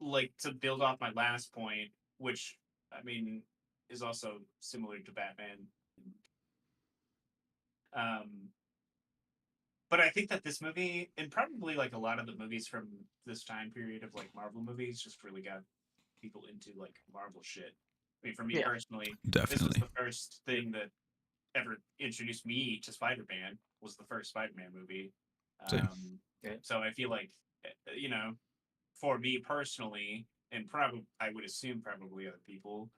like to build off my last point, which I mean is also similar to Batman. But I think that this movie, and probably like a lot of the movies from this time period of like Marvel movies, just really got people into like Marvel shit. I mean, for me personally, this was Definitely. the first thing that ever introduced me to Spider-Man. Was the first Spider-Man movie. Same. So I feel like, for me personally, and probably I would assume probably other people,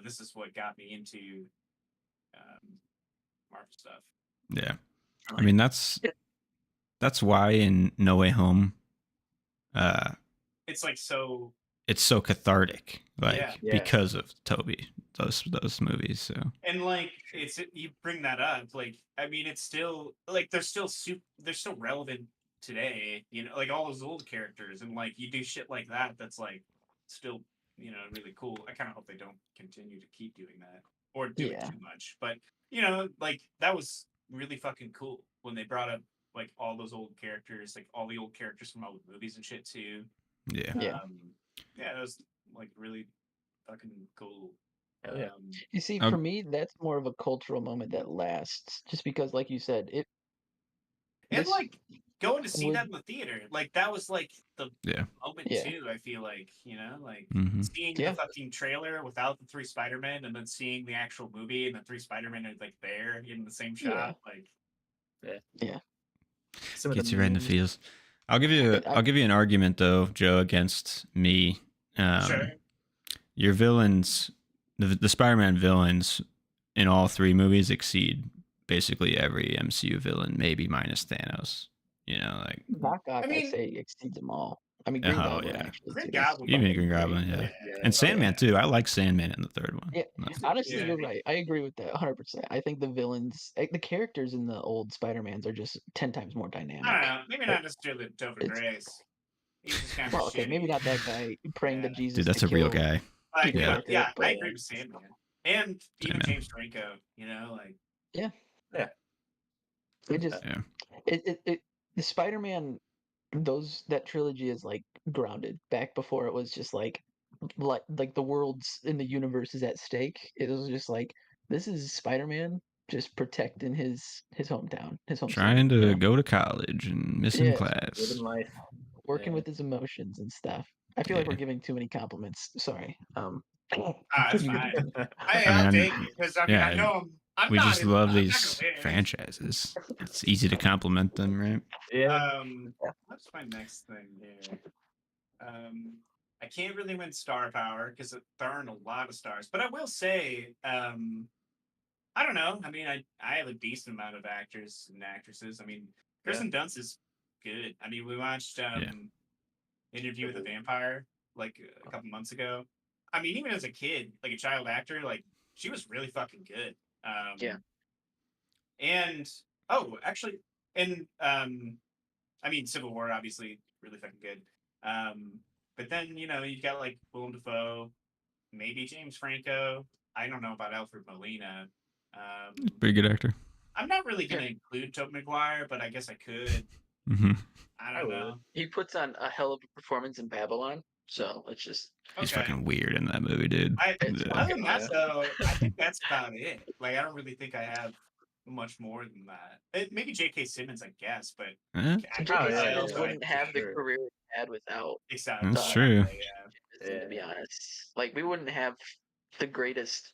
this is what got me into Marvel stuff. Yeah. I mean, that's why in No Way Home, It's like so. it's so cathartic, like Yeah. because of Toby, those movies. So And like you bring that up, like I mean, it's still like they're still relevant today. Like all those old characters, and like you do shit like that. That's like still really cool. I kind of hope they don't continue to keep doing that or do it too much. But like that was really fucking cool when they brought up like all those old characters, like all the old characters from all the movies and shit too. yeah. Yeah, it was like really fucking cool. Hell yeah. You see, for me, that's more of a cultural moment that lasts, just because, like you said, And this like going to see would- that in the theater, like that was like the Yeah. moment Yeah. too. I feel like like Mhm. seeing Yeah. the fucking trailer without the 3 Spider-Men, and then seeing the actual movie and the 3 Spider-Men are like there in the same shot. Like Some of Gets the you right in the memes. feels. I'll give you an argument though, Joe, against me. sure, Your villains, the Spider-Man villains in all 3 movies exceed basically every MCU villain, maybe minus Thanos. Like Doc Ock, I mean- I'd say exceeds them all. I mean, Green Oh, Goblin yeah. actually. Green too. Goblin, even fucking Green great. Goblin, yeah. Yeah. And Sandman too. I like Sandman in the 3rd one. Yeah, honestly, Yeah. you're right. I agree with that 100%. I think the villains, the characters in the old Spider-Mans are just 10 times more dynamic. I don't know. Maybe not necessarily Topher It's- Grace. He's just kind of Well, okay, maybe not that guy praying to Yeah. Jesus. Dude, that's to a real kill- guy. Like, Yeah. yeah, I But- agree with Sandman, and even Sandman. James Franco. Like It just Yeah. it the Spider-Man that trilogy is like grounded back before it was just like the world's in the universe is at stake. It was just like this is Spider-Man just protecting his hometown, his home Trying city, to go to college and missing Yeah. class. Living life. working with his emotions and stuff. I feel like we're giving too many compliments. Sorry. That's you- fine. I I'll mean, take it because I mean I yeah, know I'm we not. just love I'm not these gonna win. franchises. It's easy to compliment them, right? Yeah. What's my next thing here? I can't really win star power because there aren't a lot of stars, but I will say, I don't know. I mean, I have a decent amount of actors and actresses. I mean, Kirsten Dunst is good. I mean, we watched Interview with a Vampire like a couple months ago. I mean, even as a kid, like a child actor, like she was really fucking good. Yeah. And actually, and I mean, Civil War obviously really fucking good. But then you've got like Willem Dafoe, maybe James Franco. I don't know about Alfred Molina. Pretty good actor. I'm not really gonna include Tobey Maguire, but I guess I could. Mm-hmm. I don't know. He puts on a hell of a performance in Babylon, so it's just He's Okay. fucking weird in that movie, dude. It's Yeah. Other than that, though, I think that's about it. Like, I don't really think I have much more than that. Maybe J.K. Simmons, I guess, but Eh, J.K. yeah, Simmons yeah, wouldn't for have the sure. career he had without exactly. That's true. to be honest. Like we wouldn't have the greatest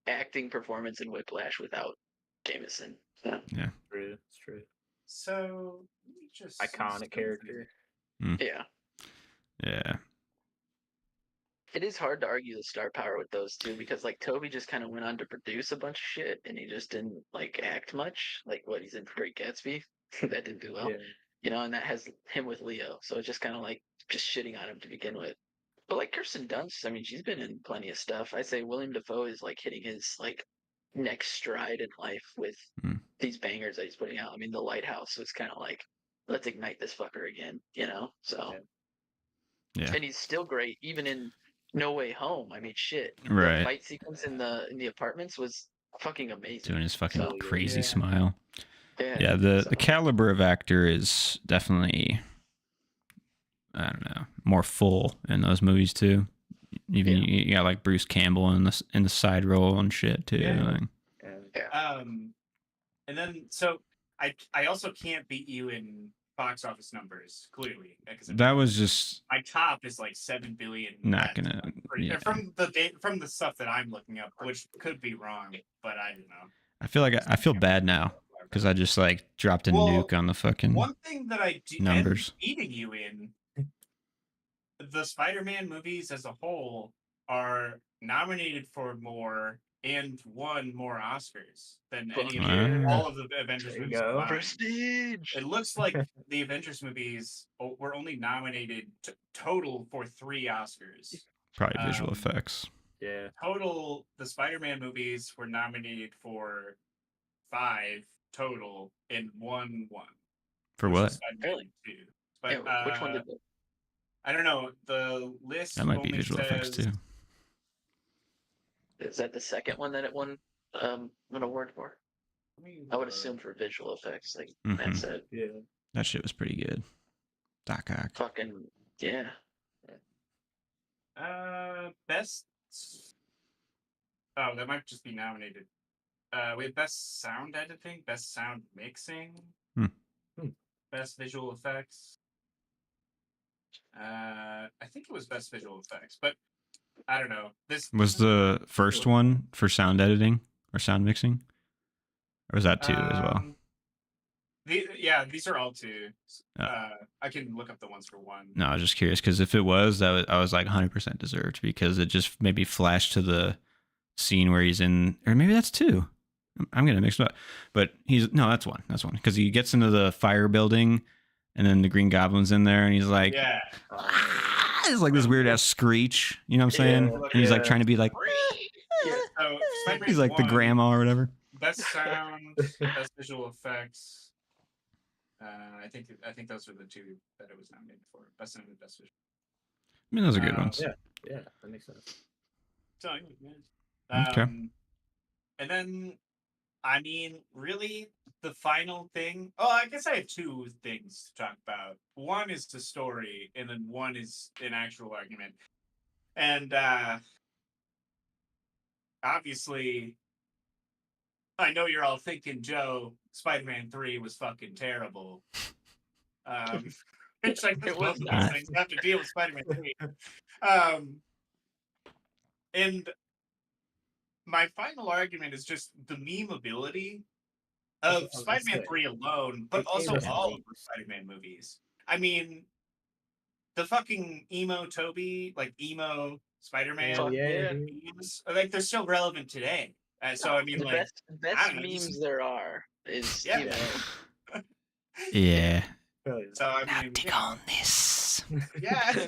acting performance in Whiplash without Jameson. So, True. It's true. So, let me just Iconic character. yeah. Yeah. It is hard to argue the star power with those two because like Toby just kind of went on to produce a bunch of shit and he just didn't like act much. Like what he's in Great Gatsby, that didn't do well. Yeah. And that has him with Leo, so it's just kind of like just shitting on him to begin with. But like Kirsten Dunst, I mean, she's been in plenty of stuff. I say William Dafoe is like hitting his like next stride in life with these bangers that he's putting out. I mean, The Lighthouse was kind of like, let's ignite this fucker again, So, Yeah. and he's still great even in No Way Home. I mean, shit, Right. the fight sequence in the apartments was fucking amazing. Doing his fucking So, crazy smile. yeah. Yeah, the caliber of actor is definitely, I don't know, more full in those movies too. Even you got like Bruce Campbell in the side role and shit too. Yeah. Like, And then so I also can't beat you in box office numbers clearly because that was just my top is like 7 billion. not gonna from the stuff that I'm looking up, which could be wrong, but I don't know. I feel like I feel bad now because I just like dropped a nuke on the fucking one thing that I do numbers. Beating you in the Spider-Man movies as a whole are nominated for more and won more Oscars than any of all of the Avengers movies combined. Prestige. It looks like the Avengers movies were only nominated total for 3 Oscars. Probably visual effects. Yeah. Total, the Spider-Man movies were nominated for 5 total and won 1. For what? Really? 2. But which one did they? I don't know. The list That might be only visual effects says- too. Is that the second one that it won an award for? I would assume for visual effects, like Matt said. Yeah. That shit was pretty good. Doc Ock. Fucking yeah. Best. Oh, that might just be nominated. We have best sound editing, best sound mixing, best visual effects. I think it was best visual effects, but I don't know. This Was the first one for sound editing or sound mixing, or was that 2 as well? These are all 2. I can look up the ones for 1. No, I was just curious because if it was, I was like 100% deserved because it just maybe flashed to the scene where he's in, or maybe that's 2. I'm gonna mix it up, but that's one. That's one because he gets into the fire building, and then the Green Goblin's in there, and he's like, it's like this weird ass screech. You know what I'm saying? And he's like trying to be like, So he's like the grandma or whatever. Best sound, best visual effects. I think those are the 2 that it was nominated for. Best sound and best visual. I mean, those are good ones. Yeah, that makes sense. So, Okay. And then, I mean, really, the final thing. Oh, I guess I have 2 things to talk about. One is the story, and then one is an actual argument. And obviously, I know you're all thinking, Joe, Spider-Man 3 was fucking terrible. It's like It both was of not. these things have to deal with Spider-Man 3. And my final argument is just the memeability of Spider-Man 3 alone, but also all of the Spider-Man movies. I mean, the fucking emo Toby, like emo Spider-Man Fuck yeah. memes, like they're still relevant today. So I mean, The like, best don't know, memes there are is Yeah. emo. Yeah. so I Now mean, dig on this. yeah.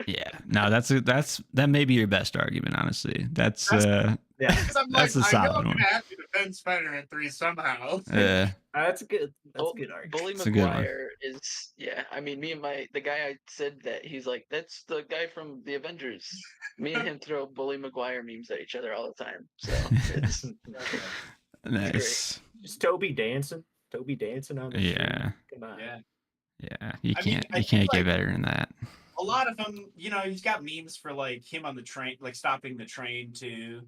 Yeah. No, that may be your best argument, honestly. That's Yeah, because I'm like, That's a I know solid I'm one. gonna have to defend Spider-Man 3 somehow. That's good. That's Bull- a good argument. Bully It's a good one. Maguire is I mean, me and the guy I said that he's like, that's the guy from the Avengers. Me and him throw Bully Maguire memes at each other all the time. So it's Nice. Just Toby dancing. Toby dancing on the Yeah. street. Come on. Yeah. Yeah. You I mean, can't I you feel can't get like- better than that. A lot of them, you know, he's got memes for like him on the train, like stopping the train too.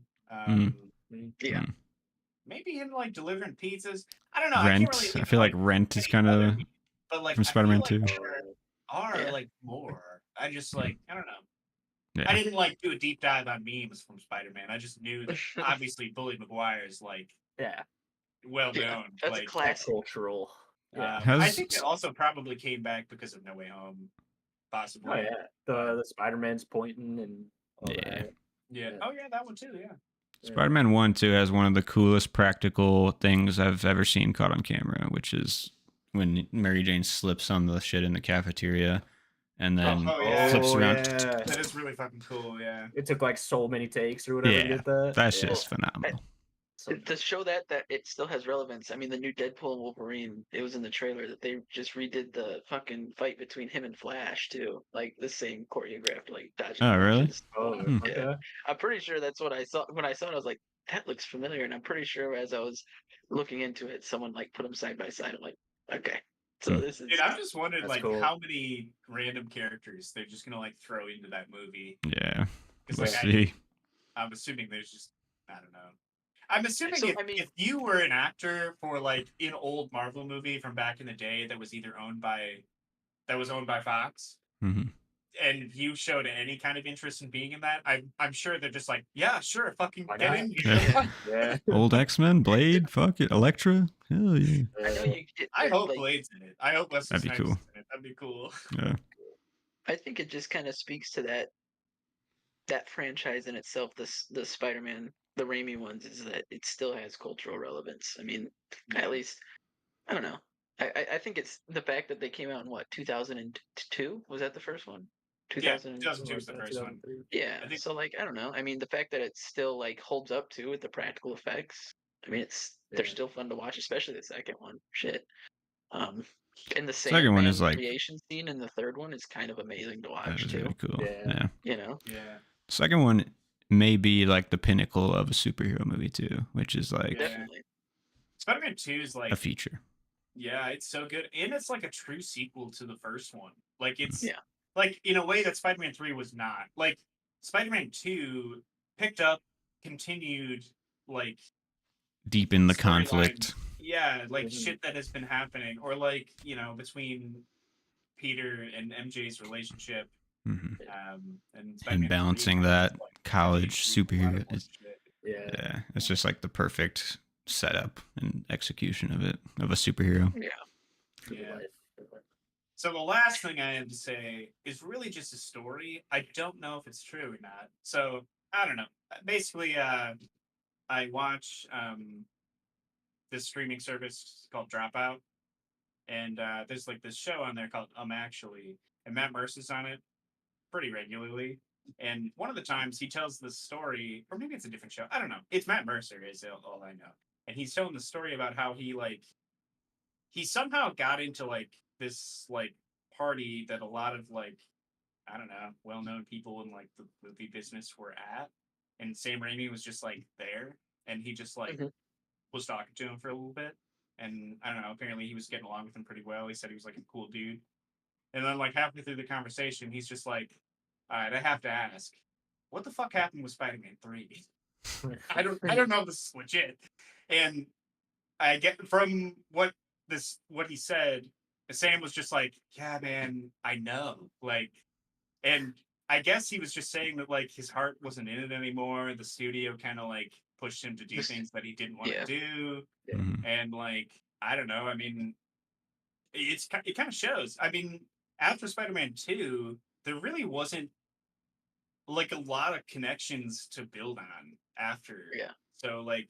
yeah. Maybe him like delivering pizzas. I don't know. Rent. I can't really. I Think feel of, like Rent is any kind other of memes, but like from I feel Spider-Man like 2. there are Yeah. like more. I just like I don't know. Yeah. I didn't like do a deep dive on memes from Spider-Man. I just knew that obviously Bully Maguire is like Yeah. well known. Yeah, that's like, a classic. Cultural. Yeah. I think it also probably came back because of No Way Home, possibly. Oh yeah. The Spider-Man's pointing and all Yeah. that. Yeah. Oh yeah, that one too. Yeah. Spider-Man 1 2 has one of the coolest practical things I've ever seen caught on camera, which is when Mary Jane slips on the shit in the cafeteria and then yeah. flips around. Yeah. That is really fucking cool. Yeah. It took like so many takes or whatever to Yeah, get that. that's Yeah. just phenomenal. To show that it still has relevance. I mean, the new Deadpool and Wolverine, it was in the trailer that they just redid the fucking fight between him and Flash too, like the same choreographed, like dodging. Oh, really? punches. Oh, Hmm. okay. Yeah. I'm pretty sure that's what I saw when I saw it. I was like, that looks familiar, and I'm pretty sure as I was looking into it, someone like put them side by side. I'm like, okay, so Hmm. this is. Dude, I'm just wondering That's like cool. how many random characters they're just gonna like throw into that movie. Yeah. Because We'll like see. I'm assuming there's just I don't know. I'm assuming So, if, I mean- if you were an actor for like an old Marvel movie from back in the day that was either owned by Fox, hmm and you showed any kind of interest in being in that, I'm sure they're just like, yeah, sure, fucking Why get not? in. Yeah. Yeah. Old X-Men, Blade, fuck it, Elektra. Hell yeah. I know you get. I hope like, Blade's in it. I hope Wesley That'd be Snipes cool. is in it. That'd be cool. Yeah. I think it just kind of speaks to that franchise in itself. The Spider-Man, the Raimi ones, is that it still has cultural relevance. I mean, at least I don't know. I think it's the fact that they came out in what 2002 was that the first one? Yeah, 2000. 2002 was the first one. Yeah. I think- So like I don't know. I mean, the fact that it still like holds up too with the practical effects. I mean, they're Yeah. still fun to watch, especially the second one. Shit. And the Second one is, Sandman like- creation scene in the third one is kind of amazing to That watch is too. really cool. Yeah. Yeah. You know. Yeah. Second one may be like the pinnacle of a superhero movie too, which is like Yeah. Definitely. Spider-Man 2 is like a feature. yeah, it's so good. And it's like a true sequel to the first one. Like it's Yeah. like in a way that Spider-Man 3 was not. Like Spider-Man 2 picked up, continued like Deep in the storyline. conflict. Yeah, like Mhm. shit that has been happening. Or like, you know, between Peter and MJ's relationship. hmm And Spider-Man And 3 balancing was, that like, college really a lot of superhero more is- shit. Yeah. Yeah, it's just like the perfect setup and execution of it of a superhero. Good Yeah. life. So the last thing I have to say is really just a story. I don't know if it's true or not. So I don't know. Basically, I watch this streaming service called Dropout, and there's like this show on there called Actually, and Matt Mercer's on it pretty regularly. And one of the times he tells the story, or maybe it's a different show. I don't know. It's Matt Mercer is all I know, and he's telling the story about how he somehow got into like this like party that a lot of like I don't know well-known people in like the movie business were at, and Sam Raimi was just like there, and he just like Mhm. was talking to him for a little bit, and I don't know. Apparently, he was getting along with him pretty well. He said he was like a cool dude, and then like halfway through the conversation, he's just like, "All right, I have to ask, what the fuck happened with Spider-Man 3? I don't know if this is legit." And I get from what he said, Sam was just like, yeah, man, I know. Like, and I guess he was just saying that like his heart wasn't in it anymore. The studio kind of like pushed him to do things that he didn't want to do. Mhm. And like, I don't know. I mean, it kind of shows. I mean, after Spider-Man 2, there really wasn't like a lot of connections to build on after. Yeah. So like,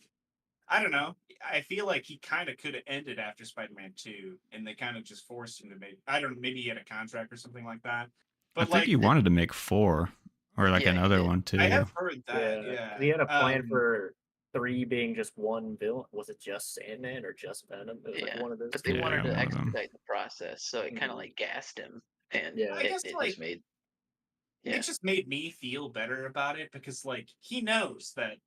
I don't know. I feel like he kind of could have ended after Spider-Man 2, and they kind of just forced him to make. I don't know. Maybe he had a contract or something like that. But I think like, he wanted to make 4 or like Yeah, he another did. one too. I have heard that. Yeah. he had a plan for 3 being just one villain. Was it just Sandman or just Venom? It was like Yeah, one of those. but they Yeah, wanted to one of them. expedite the process, so it kind of Mhm. like gassed him, and Yeah. I guess it like just made. it Yeah. just made me feel better about it because like he knows that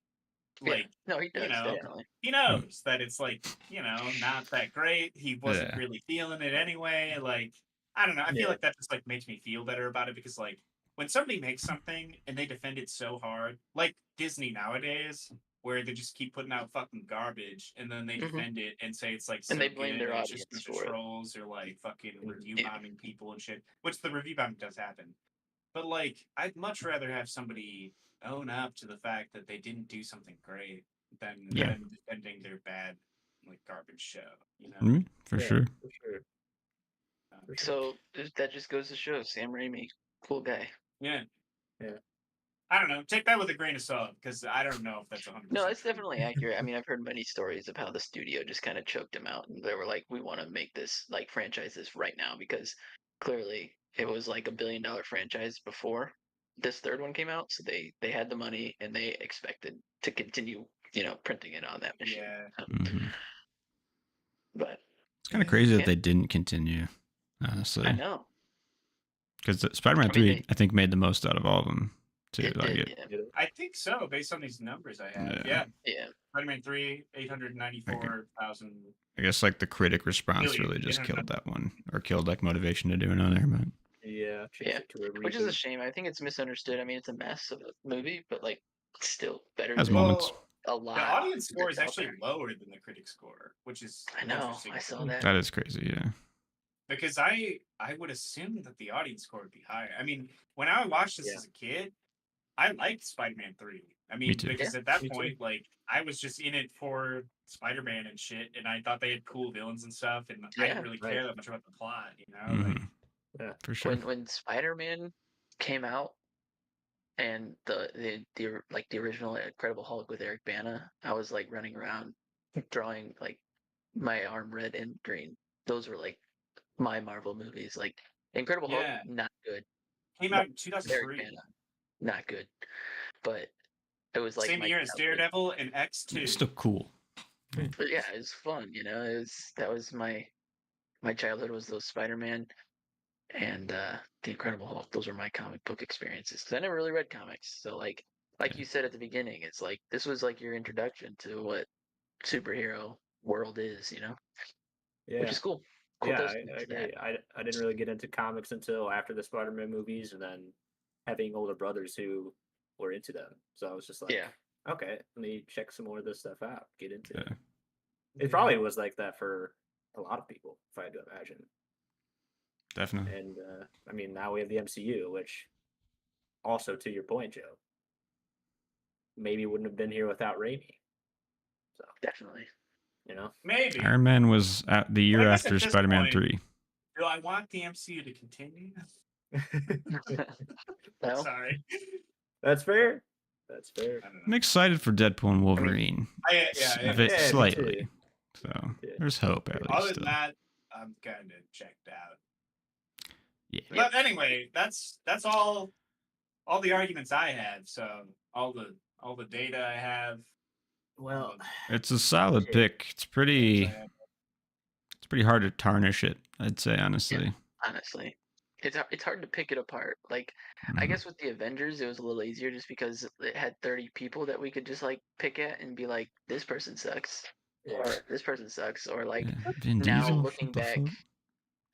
Yeah. like No, he you does know definitely. he knows that it's like not that great. He wasn't Yeah. really feeling it anyway. Like I don't know. I feel Yeah. like that just like makes me feel better about it because like when somebody makes something and they defend it so hard, like Disney nowadays, where they just keep putting out fucking garbage and then they Mhm. defend it and say it's like so And they blame good their and it's just a audience bunch of for it. trolls or like fucking review Yeah. bombing people and shit. Which the review bombing does happen. But like, I'd much rather have somebody own up to the fact that they didn't do something great than Yeah. them defending their bad, like garbage show. You know? Mhm, for Yeah, sure. For sure. For sure. So that just goes to show Sam Raimi, cool guy. Yeah. Yeah. I don't know. Take that with a grain of salt because I don't know if that's 100%. No, it's definitely accurate. I mean, I've heard many stories of how the studio just kind of choked him out, and they were like, "We want to make this like franchise this right now," because clearly it was like $1 billion franchise before this third one came out, so they had the money and they expected to continue, printing it on that machine. Yeah. Mhm. But It's kind of crazy that Yeah. they didn't continue, I honestly. know Because Spider-Man I mean, 3, I think, made the most out of all of them too. it Like did. it, Yeah. I think so, based on these numbers I have. Yeah. Yeah. Yeah. Spider-Man 3, 894,000. I guess like the critic response Million, really just 800. killed that one, or killed like motivation to do another. But Yeah. Change Yeah. it to a Which is a reboot. shame. I think it's misunderstood. I mean, it's a mess of a movie, but like still better has than moments. a lot. The audience score that's is out actually there. lower than the critic score, which is I know. interesting I to saw me. that. That is crazy. Yeah. Because I would assume that the audience score would be higher. I mean, when I watched this Yeah. as a kid, I liked Spider-Man 3. I mean, Me too. because Yeah, at that me too. point, like I was just in it for Spider-Man and shit, and I thought they had cool villains and stuff, and I Yeah, didn't really right. care that much about the plot, you know? Like, Mhm. Yeah. For sure. when Spider-Man came out and the like the original Incredible Hulk with Eric Bana, I was like running around drawing like my arm red and green. Those were like my Marvel movies. Like Incredible Hulk, yeah, not good. came But out in Eric 2003, Bana, not good. But it was like same my year as childhood. Daredevil and X2. It's still cool. But yeah, it was fun. That was my childhood was those Spider-Man and the Incredible Hulk. Those were my comic book experiences because I never really read comics. So like Yeah. you said at the beginning, it's like this was like your introduction to what superhero world is, which Yeah. is cool. Cool Yeah, testament I to that. agree. I didn't really get into comics until after the Spider-Man movies, and then having older brothers who were into them. So I was just like, Yeah, okay, let me check some more of this stuff out, get into Yeah. it. It probably was like that for a lot of people, if I had to imagine. Definitely. And I mean, now we have the MCU, which also, to your point, Joe, maybe wouldn't have been here without Raimi. So definitely. Maybe. Iron Man was at the year I guess after at this Spider-Man point- 3. Do I want the MCU to continue? Well, Sorry. That's fair. That's fair. I don't I'm know. excited for Deadpool and Wolverine. Yeah, Bit Yeah, me slightly. too. So Yeah. there's hope at Other least. than Still. that, I'm kind of checked out. Yeah. But anyway, that's all the arguments I have. So all the data I have. Well, It's a solid Shit. pick. It's pretty hard to tarnish it, I'd say, honestly. honestly, it's hard to pick it apart. Like I Mhm. guess with the Avengers, it was a little easier just because it had 30 people that we could just like pick at and be like, this person sucks, yeah. or this person sucks, or like Yeah. Vin now Diesel, looking what the back,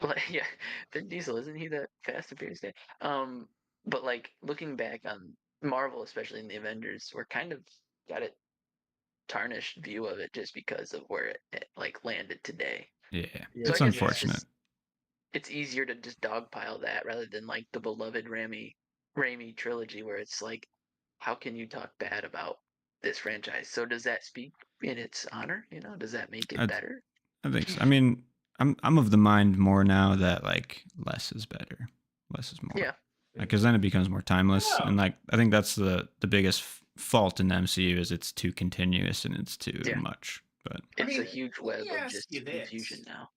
fuck? like yeah, Vin Diesel, isn't he the Fast and Furious guy? But like looking back on Marvel, especially in the Avengers, we're kind of got a tarnished view of it just because of where it like landed today. Yeah. Yeah. It's I guess unfortunate. it's easier to just dogpile that rather than like the beloved Raimi trilogy, where it's like, how can you talk bad about this franchise? So does that speak in its honor? You know, does that make it I, better? I think so. I mean, I'm of the mind more now that like less is better, less is more. Yeah. Because then it becomes more timeless, Yeah. and like I think that's the biggest fault in the MCU is it's too continuous and it's too Yeah. much. But It's a mean, huge let web me of ask just you this. confusion now.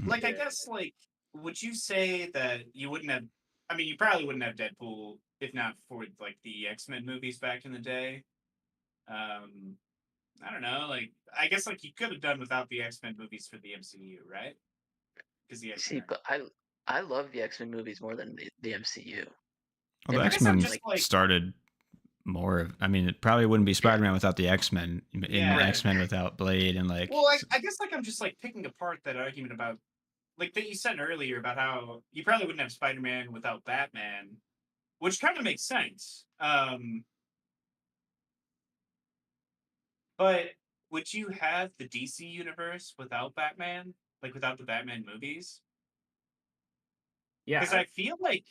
Like, I Yeah. guess, like, would you say that you wouldn't have? I mean, you probably wouldn't have Deadpool if not for like the X-Men movies back in the day. I don't know. Like, I guess like you could have done without the X-Men movies for the MCU, right? Because the See, X-Men. but I love the X-Men movies more than the MCU. well, the I guess I'm X-Men just like- started more of. I mean, it probably wouldn't be Spider-Man without the X-Men, and Yeah. X-Men without Blade, and like. Well, I guess like I'm just like picking apart that argument about like that you said earlier about how you probably wouldn't have Spider-Man without Batman, which kind of makes sense. But would you have the DC universe without Batman? Like without the Batman movies? Yeah, Because I feel like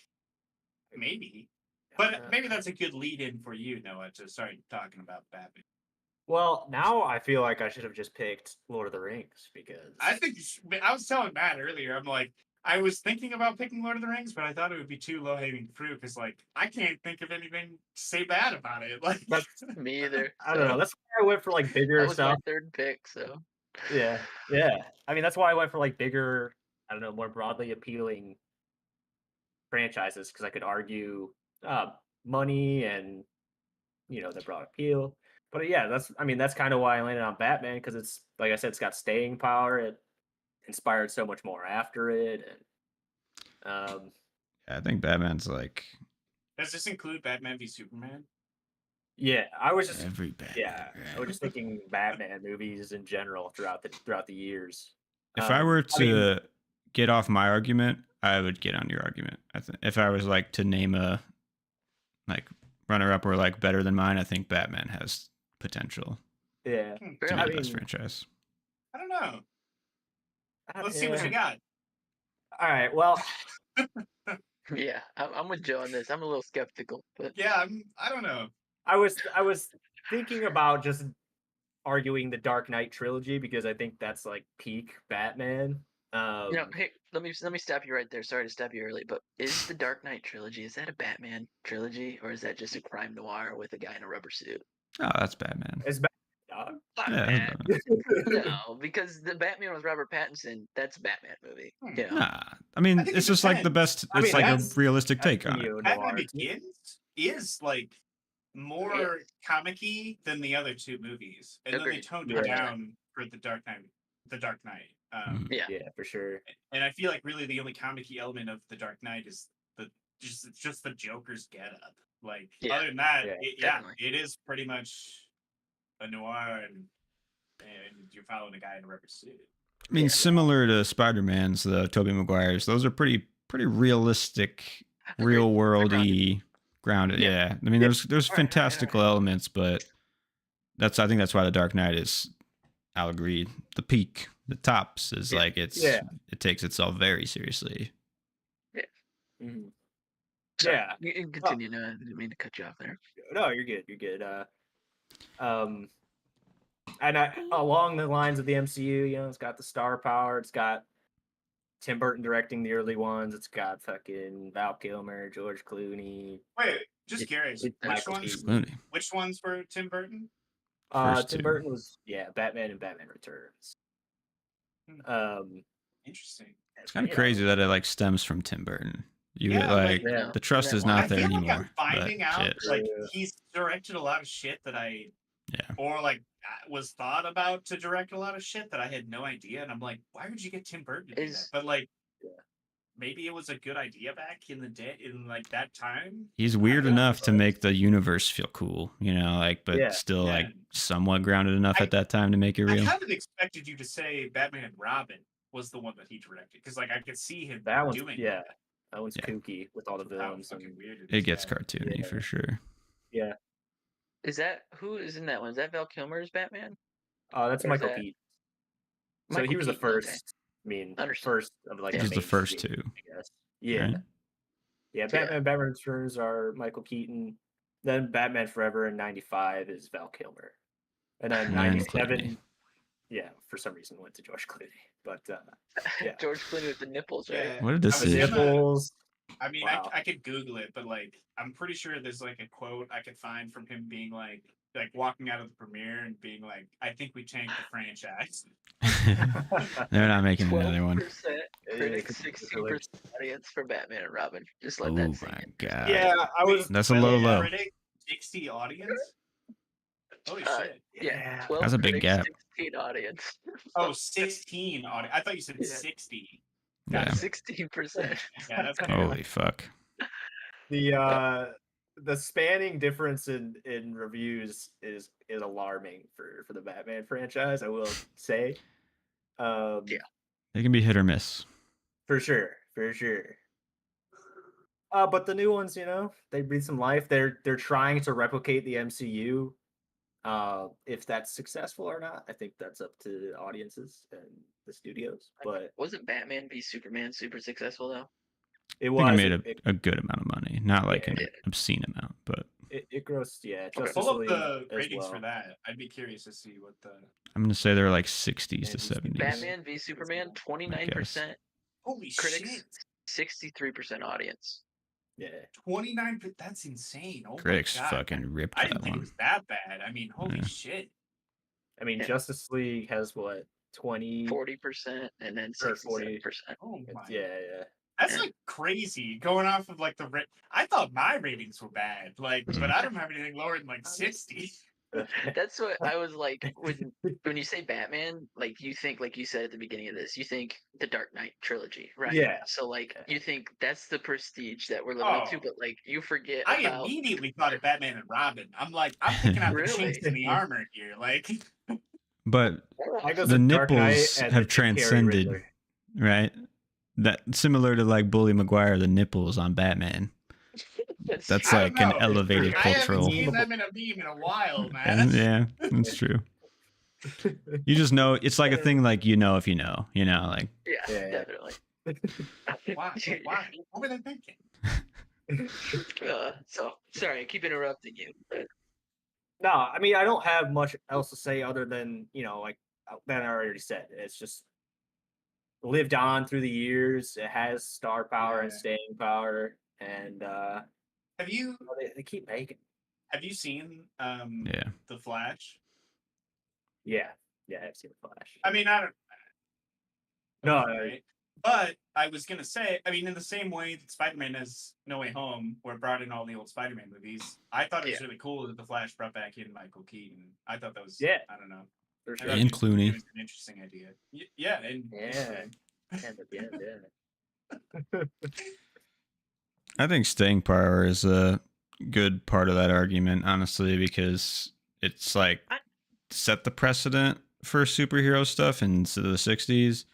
maybe. But maybe that's a good lead in for you, Noah, to start talking about Batman. well, now I feel like I should have just picked Lord of the Rings because I think I was telling Matt earlier, I'm like, I was thinking about picking Lord of the Rings, but I thought it would be too low hanging fruit because, like, I can't think of anything to say bad about it. Like, Me either. I don't know. That's why I went for like bigger That was my stuff. third pick. So Yeah. I mean, that's why I went for like bigger, I don't know, more broadly appealing franchises because I could argue money and the broad appeal. But yeah, that's kind of why I landed on Batman because it's like I said, it's got staying power. It inspired so much more after it, and I think Batman's like does this include Batman v Superman? yeah, I was just every Batman. yeah, I was Right? just thinking Batman movies in general throughout the years. If I were I mean, to get off my argument, I would get on your argument. I think if I was like to name a like runner up or like better than mine, I think Batman has potential yeah, to be Fair the best enough. franchise. I don't know. Let's see yeah. what you got. All right, well, yeah, I'm with Joe on this. I'm a little skeptical, but Yeah, I don't know. I was thinking about just arguing the Dark Knight trilogy because I think that's like peak Batman. hey, let me stop you right there. Sorry to stop you early, but is the Dark Knight trilogy, is that a Batman trilogy or is that just a crime noir with a guy in a rubber suit? Oh, that's Batman. It's Batman. Yeah, that's Batman. No, because the Batman with Robert Pattinson, that's a Batman movie. You know? Nah, I mean I think it's it just like the depends. best. I It's mean, like a that's- realistic take on it. Batman Neo-noir, too. Begins is like more comic-y than the other two movies, and then they Agreed. toned Yeah. it down for the Dark Knight. The Dark Knight. Yeah. Yeah, for sure. And I feel like really the only comic-y element of the Dark Knight is just the Joker's getup. Like Yeah. other than that, Yeah. Definitely. it is pretty much a noir, and you're following a guy in a rubber suit. I mean, Yeah. similar to Spider-Man's, the Tobey Maguire's, those are pretty realistic, Agreed. real worldy, grounded. Yeah. Yeah. I mean, Yeah. there's All right. fantastical elements, but I think that's why the Dark Knight is. I'll agree. The peak, the tops is Yeah. like it takes itself very seriously. Mhm. Sorry, Yeah. you can continue. No, I didn't mean to cut you off there. No, you're good. You're good. And along the lines of the MCU, it's got the star power. It's got Tim Burton directing the early ones. It's got fucking Val Kilmer, George Clooney. Wait, just curious. it's Which Michael ones? Keaton. Clooney. Which ones for Tim Burton? First Tim two. Burton was Batman and Batman Returns. Interesting. It's kind of crazy that it like stems from Tim Burton. You Yeah, get like yeah. the trust is I not I there feel like anymore. I'm finding but out shit. like Yeah. he's directed a lot of shit that I Yeah. or like was thought about to direct a lot of shit that I had no idea, and I'm like, why would you get Tim Burton to do that? But like, Yeah. maybe it was a good idea back in the day, in like that time. He's weird Yeah. enough to make the universe feel cool, like, but Yeah. still Yeah. like somewhat grounded enough at that time to make it I real. kind of expected you to say Batman and Robin was the one that he directed, because like I could see him That one's doing that one's Yeah. kooky with all the How villains. fucking And, weird It gets that. cartoony for sure. yeah, Is that who is in that one? Is that Val Kilmer's Batman? that's Or is Michael that- Keaton. So Michael he was the Keaton, okay. first. I mean, Understood. first of like Yeah. This is the first mainstream, two. I guess. Yeah. Right? Yeah, Batman Returns are Michael Keaton. Then Batman Forever in 95 is Val Kilmer. And then And 97, Clooney. yeah, for some reason went to George Clooney. But yeah. George Clooney with the nipples, right? Yeah. What did this I was see? gonna- Nipples. I mean, Wow. I could Google it, but like, I'm pretty sure there's like a quote I could find from him being like walking out of the premiere and being like, "I think we tanked the franchise." They're not making another one. 12% critics, 16% audience for Batman and Robin. Just let Oh that sink my in. god. Yeah, I was. That's a low low. Critic, 60 audience. Holy shit! Yeah, 12 That's a big critics, gap. 16 audience. Oh, 16 audience. I thought you said Yeah. 60. Yeah. 16%. Yeah, that's kind Holy fuck. The spanning difference in reviews is alarming for the Batman franchise, I will say. Yeah. They can be hit or miss. For sure. But the new ones, they breathe some life. They're trying to replicate the MCU. If that's successful or not, I think that's up to audiences and the studios. But Wasn't Batman v Superman super successful though? it I think I was made a good amount of money. Not like an Yeah. obscene amount, but it grossed, yeah. Okay. Justice Pull up League the as ratings well. for that. I'd be curious to see what the. I'm gonna say they're like 60s to And 70s. Batman v Superman, 29% Holy critics, shit! 63% audience. Yeah. 29. That's insane. Oh Critics my god. fucking ripped I that didn't think it one. was that bad. I mean, holy Yeah. shit. I mean, Yeah. Justice League has what, 20 40% and then or 67%. 40. Oh my. Yeah. That's like crazy going off of like the. I thought my ratings were bad, like, but I don't have anything lower than like 60. That's what I was like when you say Batman, like you think, like you said at the beginning of this, you think the Dark Knight trilogy, right? Yeah. So like you think that's the prestige that we're living up to, Oh. but like you forget I about immediately thought of Batman and Robin. I'm like, I'm picking out the Really? chinks in the armor here. Like, But I go the to Dark Knight nipples and have the Jim Carrey transcended, Riddler. right? That similar to like Bully Maguire, the nipples on Batman. That's I like don't an know. elevated I haven't cultural. seen them in a meme in a while, And, man. yeah, that's true. You just know it's like a thing. Like if you know, like yeah, definitely. Why? Why? What were they thinking? So sorry, I keep interrupting you. But No, I mean, I don't have much else to say other than, like that I already said. It's just lived on through the years. It has star power and Yeah. staying power. And Have you they keep making. seen yeah. The Flash? Yeah. Yeah, I've seen the Flash. I mean, I don't. No, Right? But I was gonna say, I mean, in the same way that Spider-Man has No Way Home, where it brought in all the old Spider-Man movies, I thought it was really cool that the Flash brought back in Michael Keaton. I thought that was, Yeah. I don't know, for I sure. thought And it was Clooney. an interesting idea. Yeah, and Yeah. Yeah. I think staying power is a good part of that argument, honestly, because it's like set the precedent for superhero stuff in the 60s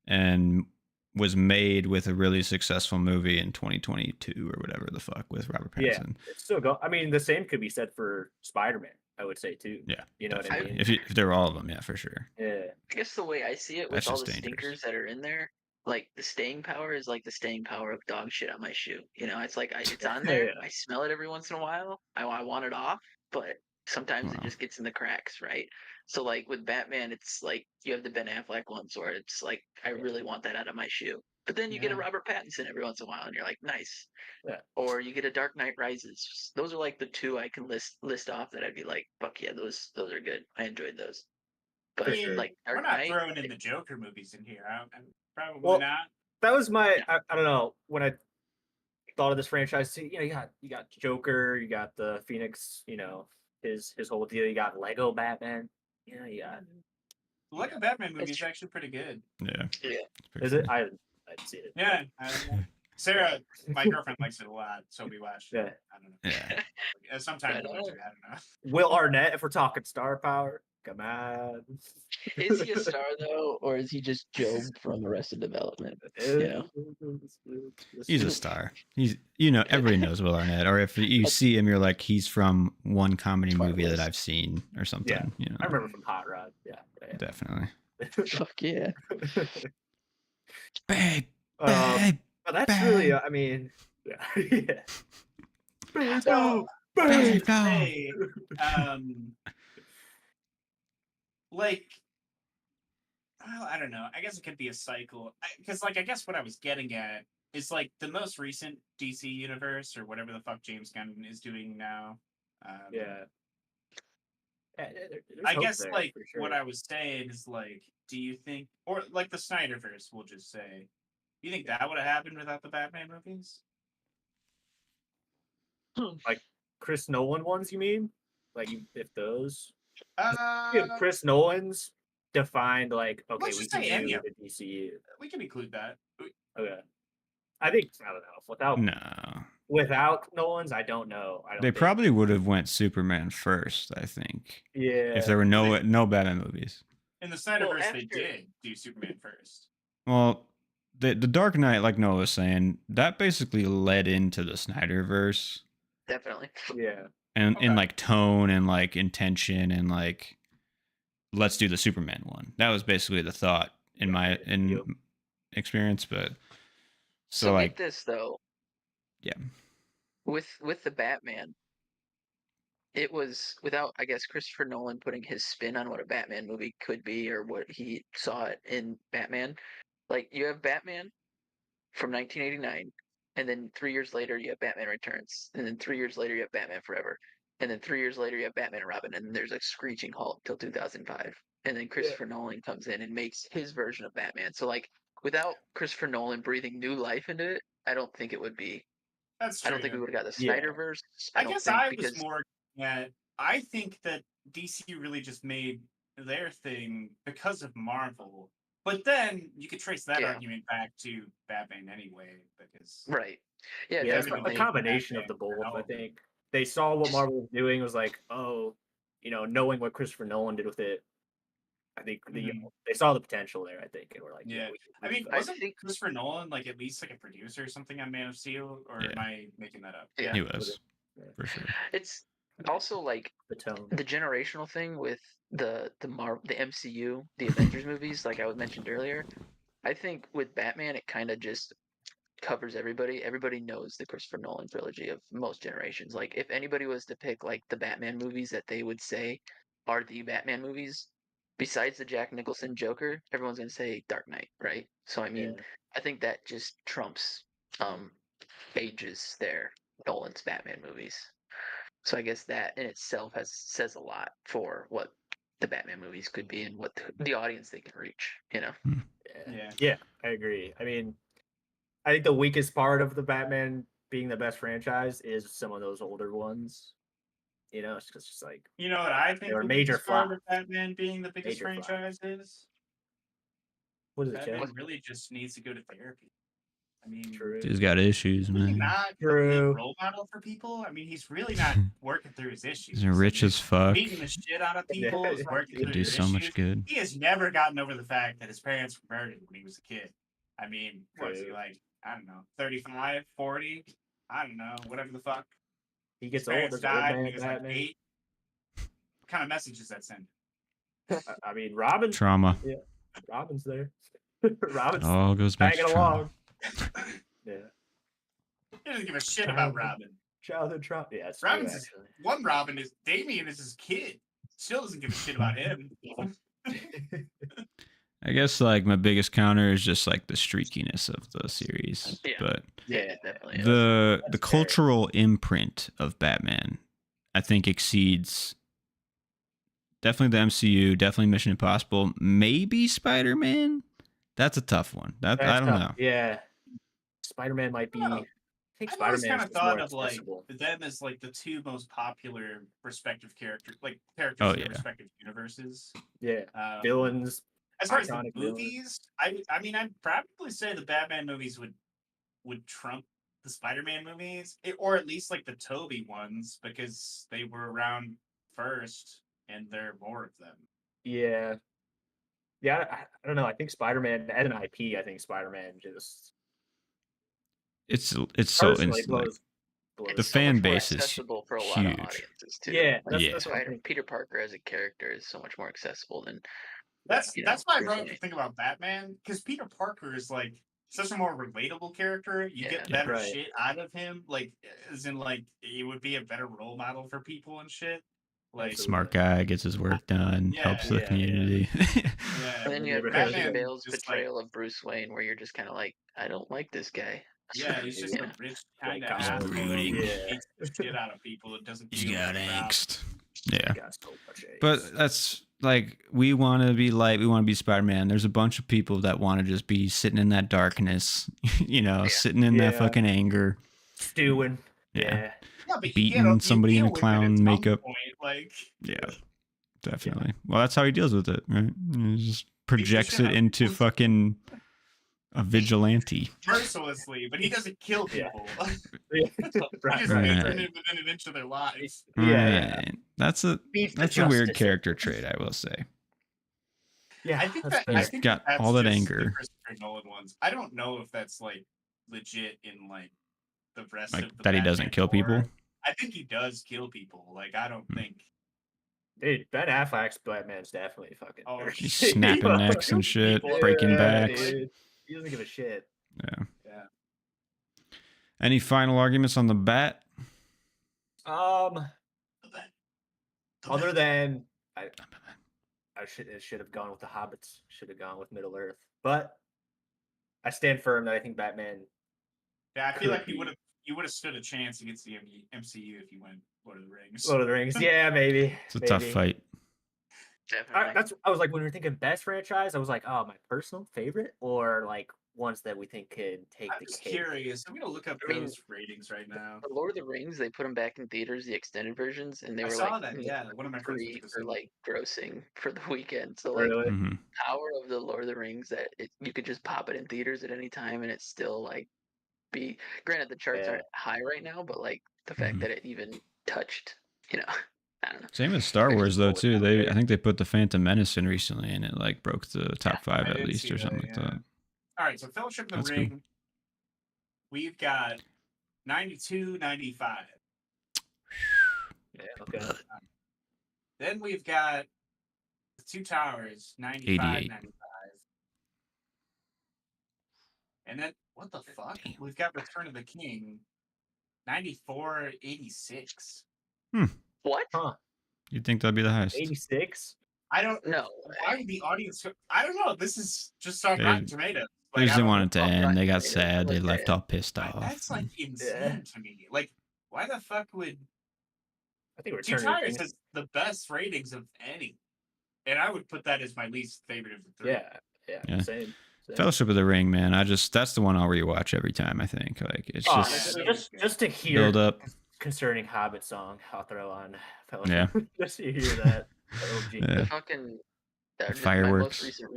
and was made with a really successful movie in 2022 or whatever the fuck with Robert Yeah. Pattinson. It's still go. I mean, the same could be said for Spider-Man, I would say too. Yeah, You know what I definitely. mean? If they're all of them, yeah, for sure. Yeah. I guess the way I see it with That's all just the dangerous. stinkers that are in there, like the staying power is like the staying power of dog shit on my shoe. It's like it's on there. Yeah. I smell it every once in a while. I want it off, but sometimes it Wow. just gets in the cracks, right? So like with Batman, it's like you have the Ben Affleck ones where it's like I really want that out of my shoe. But then you get a Yeah. Robert Pattinson every once in a while, and you're like, nice. Yeah. Or you get a Dark Knight Rises. Those are like the two I can list off that I'd be like, fuck yeah, those are good. I enjoyed those. But I mean, like we're Dark not Knight, throwing in the Joker movies in here. I'm probably Well, not. That was my. I don't know when I thought of this franchise. Too, you got Joker, you got the Phoenix. His whole deal. You got Lego Batman. Yeah, you got. The Lego Batman movie That's is true. actually pretty good. Yeah. Yeah. It's pretty Is it? funny. I didn't see it. Yeah. Sarah, my girlfriend likes it a lot, so we watched. Yeah. I don't know. Yeah. Sometimes Right we watch on. it, I don't know. Will Arnett, if we're talking star power, come on. Is he a star though, or is he just Job from Arrested Development? Yeah. He's a star. He's everybody knows Will Arnett. Or if you see him, you're like, he's from one comedy movie that I've seen or something. I remember from Hot Rod. Yeah. Definitely. Fuck yeah. Babe, But that's babe. really, I mean, yeah. Yeah. Babe, So, no, I was babe, gonna no. say, like, well, I don't know. I guess it could be a cycle. Because, like, I guess what I was getting at is, like, the most recent DC universe, or whatever the fuck James Gunn is doing now. Yeah. Yeah, there's I hope guess, there, like, for sure. what I was saying is, like, do you think, or, like, the Snyderverse, we'll just say, do you think that would have happened without the Batman movies? Like Chris Nolan ones, you mean? Like, if those? Uh, If Chris Nolan's defined, like, okay, let's we just can say any do of the DCU. we can include that. Okay. I think, I don't know. No. Without Nolan's, I don't know. I don't They think. probably would have went Superman first, I think. Yeah. If there were no Batman movies. In the Snyderverse, Well, they after- did do Superman first. Well, the Dark Knight, like Noah was saying, that basically led into the Snyderverse. Definitely. Yeah. And in Okay. like tone and like intention and like let's do the Superman one. That was basically the thought in my Yep. experience, but So like get this though. Yeah. With the Batman, it was without, I guess, Christopher Nolan putting his spin on what a Batman movie could be or what he saw it in Batman. Like you have Batman from 1989, and then 3 years later you have Batman Returns, and then 3 years later you have Batman Forever, and then 3 years later you have Batman and Robin, and then there's a screeching halt till 2005, and then Christopher Nolan comes in and makes his version of Batman. So like without Christopher Nolan breathing new life into it, I don't think it would be. That's true. I don't think we would have got the Yeah. Snyderverse. I don't guess think I because was more at. I think that DC really just made their thing because of Marvel. But then you could trace that Yeah. argument back to Batman anyway, because right. Yeah, Yeah, it's definitely. a combination of the both. I think they saw what Marvel was doing, was like, oh, knowing what Christopher Nolan did with it, I think they saw the potential there. I think, and we're like, Yeah. we I mean, can- wasn't Christopher Nolan like at least like a producer or something on Man of Steel, or Yeah. am I making that up? Yeah. He was for sure. It's also like the tone. the generational thing with the MCU, the Avengers movies, like I mentioned earlier. I think with Batman, it kind of just covers everybody. Everybody knows the Christopher Nolan trilogy of most generations. Like if anybody was to pick like the Batman movies that they would say are the Batman movies, besides the Jack Nicholson Joker, everyone's gonna say Dark Knight, right? So I mean, Yeah. I think that just trumps ages there Nolan's Batman movies. So I guess that in itself says a lot for what the Batman movies could be and what the audience they can reach. Yeah. I agree. I mean, I think the weakest part of the Batman being the best franchise is some of those older ones. It's just like, You know what I think were the major biggest part of flops. Batman being the biggest Major flops. franchise is? what is it, Batman Chad? really just needs to go to therapy. I mean, True. He's got issues, really man. not a True. good role model for people. I mean, he's really not working through his issues. He's rich as fuck. Beating the shit out of people, is working Could through do his so issues. much good. He has never gotten over the fact that his parents were murdered when he was a kid. I mean, what is he True. like? I don't know, 35, 40? I don't know, whatever the fuck. He His gets old parents as old died when man he was like Batman. 8. What kind of message is that sending? I mean, Robin. Trauma. Robin's there. Robin's It all goes back to tagging trauma. along. Yeah. He doesn't give a shit about Robin. Childhood trauma. Yeah, it's Robin's true, his- actually. One Robin is Damien is his kid. Still doesn't give a shit about him. I guess like my biggest counter is just like the streakiness of the series. Yeah. But Yeah, definitely. the That's cultural imprint of Batman, I think exceeds definitely the MCU, definitely Mission Impossible, maybe Spider-Man. That's a tough one. I don't know. Yeah. Spider-Man might be. Well, I think I've always Spider-Man kind of is thought more of like accessible. them as like the two most popular respective characters, like characters Oh, in their yeah. respective universes. Yeah. Um, Villains. As far as the iconic villains. movies, I mean, I'd probably say the Batman movies would trump the Spider-Man movies, or at least like the Tobey ones, because they were around first, and there are more of them. Yeah. Yeah, I don't know. I think Spider-Man, as an IP, I think Spider-Man just It's so personally instant. Like, blows. the so fan much more base is accessible for a lot huge. of audiences too. Yeah, Yeah. that's what I think. Peter Parker as a character is so much more accessible than That's you know, why I Bruce wrote the Wayne. thing about Batman, because Peter Parker is like such a more relatable character. You Yeah. get better Right. shit out of him, like as in like he would be a better role model for people and shit. Like Absolutely. Smart guy, gets his work done, Yeah, helps the yeah, yeah. community. yeah, And then you have Batman Christian Batman Bale's just like portrayal of Bruce Wayne, where you're just kind of like, I don't like this guy. yeah, he's just Yeah. a rich kind of White He's collar. asshole. brooding. Who Yeah. hates the shit out of people. It doesn't He's feel got very proud. angst. Yeah. Got so much angst. But that's like, we want to be light. We want to be Spider-Man. There's a bunch of people that want to just be sitting in that darkness, sitting in that Yeah. fucking anger. stewing. Yeah. Yeah. Yeah, but Beating somebody in a clown makeup. Point, like Yeah, definitely. Well, that's how he deals with it, right? He just projects shit it out into people. fucking a vigilante. mercilessly, but he doesn't kill Yeah. people. Yeah. He just Right. makes them within an inch of their lives. Yeah. Right. That's a Beats the that's a weird justice. character trait, I will say. Yeah. I think that's that fair. I He's think got that's all that just anger. the Christopher Nolan ones. I don't know if that's like legit in like the rest Like of the that he Batman doesn't kill lore. people. I think he does kill people. Like I don't think. Dude, Ben Affleck's Batman's definitely fucking. Oh, He's shit. snapping necks and shit, breaking backs. Dude. He doesn't give a shit. Yeah. Yeah. Any final arguments on the bat? Other than it should have gone with the Hobbits. Should have gone with Middle Earth. But I stand firm that I think Batman. Yeah, I feel like Could you be. would have stood a chance against the MCU if you went Lord of the Rings. Lord of the Rings. Yeah, maybe. It's a tough fight. Definitely. I was like, when we were thinking best franchise, I was like, oh, my personal favorite, or like ones that we think could take I'm the just cake. curious. I'm gonna look up I mean, those ratings right now. The Lord of the Rings, they put them back in theaters, the extended versions, and they I were saw like that. Yeah, one of my friends went free to go for see like grossing for the weekend. So like Really? Mhm. power of the Lord of the Rings that you could just pop it in theaters at any time and it's still like be granted the charts Yeah. aren't high right now, but like the fact Mhm. that it even touched, I don't know. Same with Star Very Wars though cool. too. I think they put the Phantom Menace in recently, and it like broke the top 5 I at did least see or that, something like yeah. that. All right, so Fellowship of the That's Ring, cool. we've got 92, 95. Yeah. Okay. Then we've got the Two Towers, 95, 88. 95. And then, what the fuck? Damn. We've got Return of the King, 94, 86. What? Huh. You'd think that'd be the highest. 86. I don't No. Why would the audience? I don't know. This is just on They- Rotten Tomatoes. They just I didn't don't want it to know. end. They got Rotten Tomatoes, sad. They like left that. all pissed off. That's like insane Yeah. to me. Like, why the fuck would I think Two Return of the Towers King. has the best ratings of any? And I would put that as my least favorite of the three. Yeah. Same. Fellowship of the Ring, man. that's the one I'll rewatch every time. I think like it's Oh, just just to hear build up. concerning Hobbit song, I'll throw on Yeah. Fellowship. Just to hear that. Oh, gee. Yeah. Fucking my Fireworks. most recent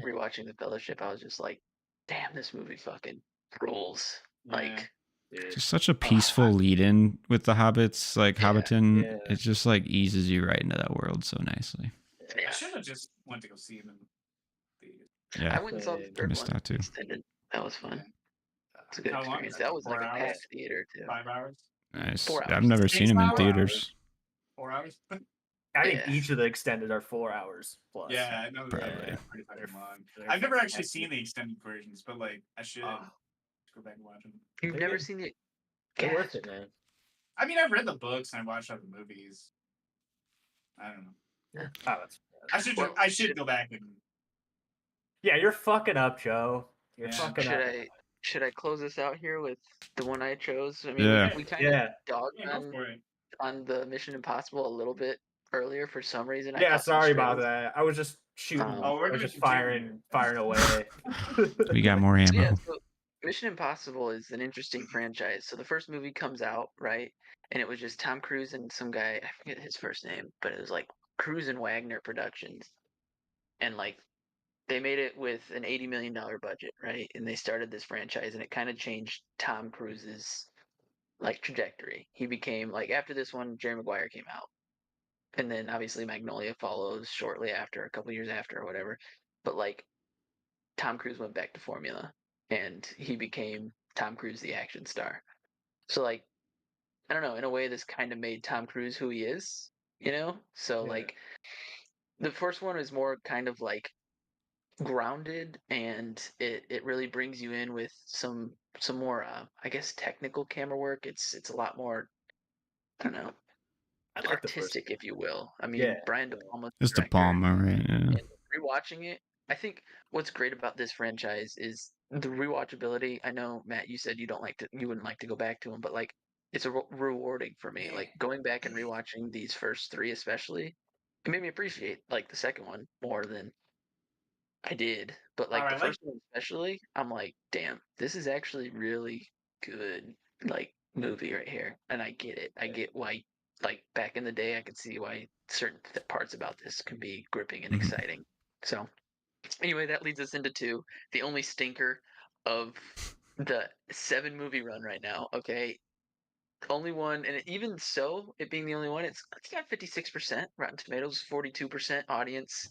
rewatching the Fellowship, I was just like, damn, this movie fucking rules. Yeah. Like Dude. Just such a peaceful lead-in with the hobbits, like Yeah. Hobbiton. Yeah. It just like eases you right into that world so nicely. I should have just went to go see him in theaters. I Yeah, went and saw the I third missed one out too. extended. That was fun. It's a good How long experience. is That it? was 4 like a hours? packed theater too. 5 hours? Nice. 4 I've hours. never Takes seen them in 4 theaters. hours. 4 hours? I think Yeah. each of the extended are 4 hours plus. Yeah, I know Probably. they're pretty fucking long. They're I've never fucking actually hefty. seen the extended versions, but like I should Ah, go back and watch them. You've They're never good. seen it? they're worth Gasp. it, man. I mean, I've read the books and I watched other movies. I don't know. Oh, that's, I should go back and. yeah, you're fucking up, Joe. You're Yeah. fucking Should up. I close this out here with the one I chose? I mean, Yeah. we kind of Yeah. dogged Yeah, go for it. on the Mission Impossible a little bit earlier for some reason. I Yeah, thought some sorry about strays- that. I was just shooting. Oh, we're I was gonna just continue. firing away. We got more ammo. Yeah, so Mission Impossible is an interesting franchise. So the first movie comes out, right? And it was just Tom Cruise and some guy, I forget his first name, but it was like Cruise and Wagner Productions. And like they made it with an $80 million budget, right? And they started this franchise and it kind of changed Tom Cruise's like trajectory. He became like after this one, Jerry Maguire came out. And then obviously Magnolia follows shortly after, a couple years after or whatever. But like Tom Cruise went back to formula and he became Tom Cruise the action star. So like I don't know, in a way this kind of made Tom Cruise who he is, you know? So Yeah. like The first one is more kind of like grounded, and it really brings you in with some more I guess technical camera work. It's a lot more, I don't know, I like the first artistic, one. if you will. I mean, Yeah, Brian De yeah. Palma's It's the De director, Palma, right? Yeah. and rewatching it, I think what's great about this franchise is the rewatchability. I know, Matt, you said you wouldn't like to go back to them, but like it's rewarding for me. Like going back and rewatching these first three, especially, it made me appreciate like the second one more than I did. But Oh, like I the like. first one especially, I'm like, damn, this is actually really good, like movie right here. And I get it. I get why, like back in the day, I could see why certain parts about this can be gripping and Mhm. exciting. So anyway, that leads us into two, the only stinker of the 7 movie run right now. Okay, only one, and even so, it being the only one, it's got 56% Rotten Tomatoes, 42% audience,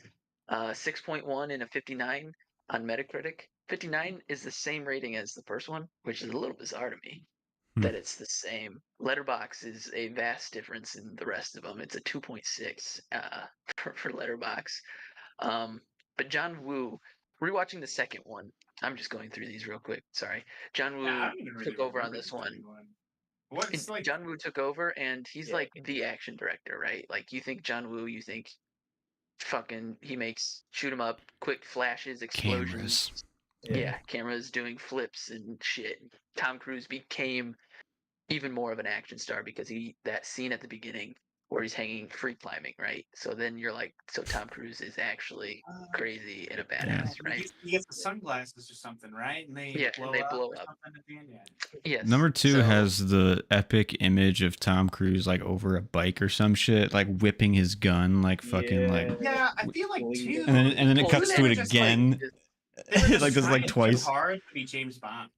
6.1 and a 59 on Metacritic. 59 is the same rating as the first one, which is a little bizarre to me Hmm. that it's the same. Letterbox is a vast difference in the rest of them. It's a 2.6 for Letterbox. But John Woo, rewatching the second one, I'm just going through these real quick. Sorry. John Yeah, I Woo don't even really took over on remember this the one. second one. What's like? John Woo took over, and he's Yeah. like the action director, right? Like you think John Woo, you think fucking he makes shoot 'em up, quick flashes, explosions. Cameras. Yeah, cameras doing flips and shit. Tom Cruise became even more of an action star because that scene at the beginning where he's hanging free climbing, right? So then you're like, so Tom Cruise is actually crazy and a badass, right? He gets the sunglasses or something, right? And they Yeah, blow and they up blow or up. something at the end. Yeah. Yes. Number 2 so, has the epic image of Tom Cruise like over a bike or some shit, like whipping his gun, like fucking like, Yeah, I feel like too. and then it Well, cuts they to were it just, like, again, They were just like this like trying too twice. hard to be James Bond.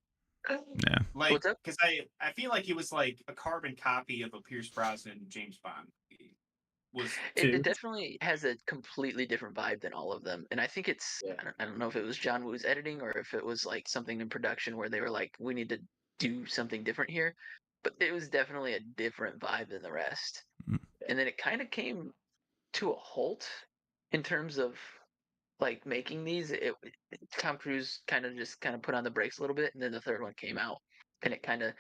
Yeah. Like, What's up? because I feel like he was like a carbon copy of a Pierce Brosnan James Bond movie. It definitely has a completely different vibe than all of them, and I think it's Yeah. I don't know if it was John Woo's editing or if it was like something in production where they were like, we need to do something different here, but it was definitely a different vibe than the rest. Mm. And then it kind of came to a halt in terms of like making these. Tom Cruise kind of put on the brakes a little bit, and then the third one came out, and it kind of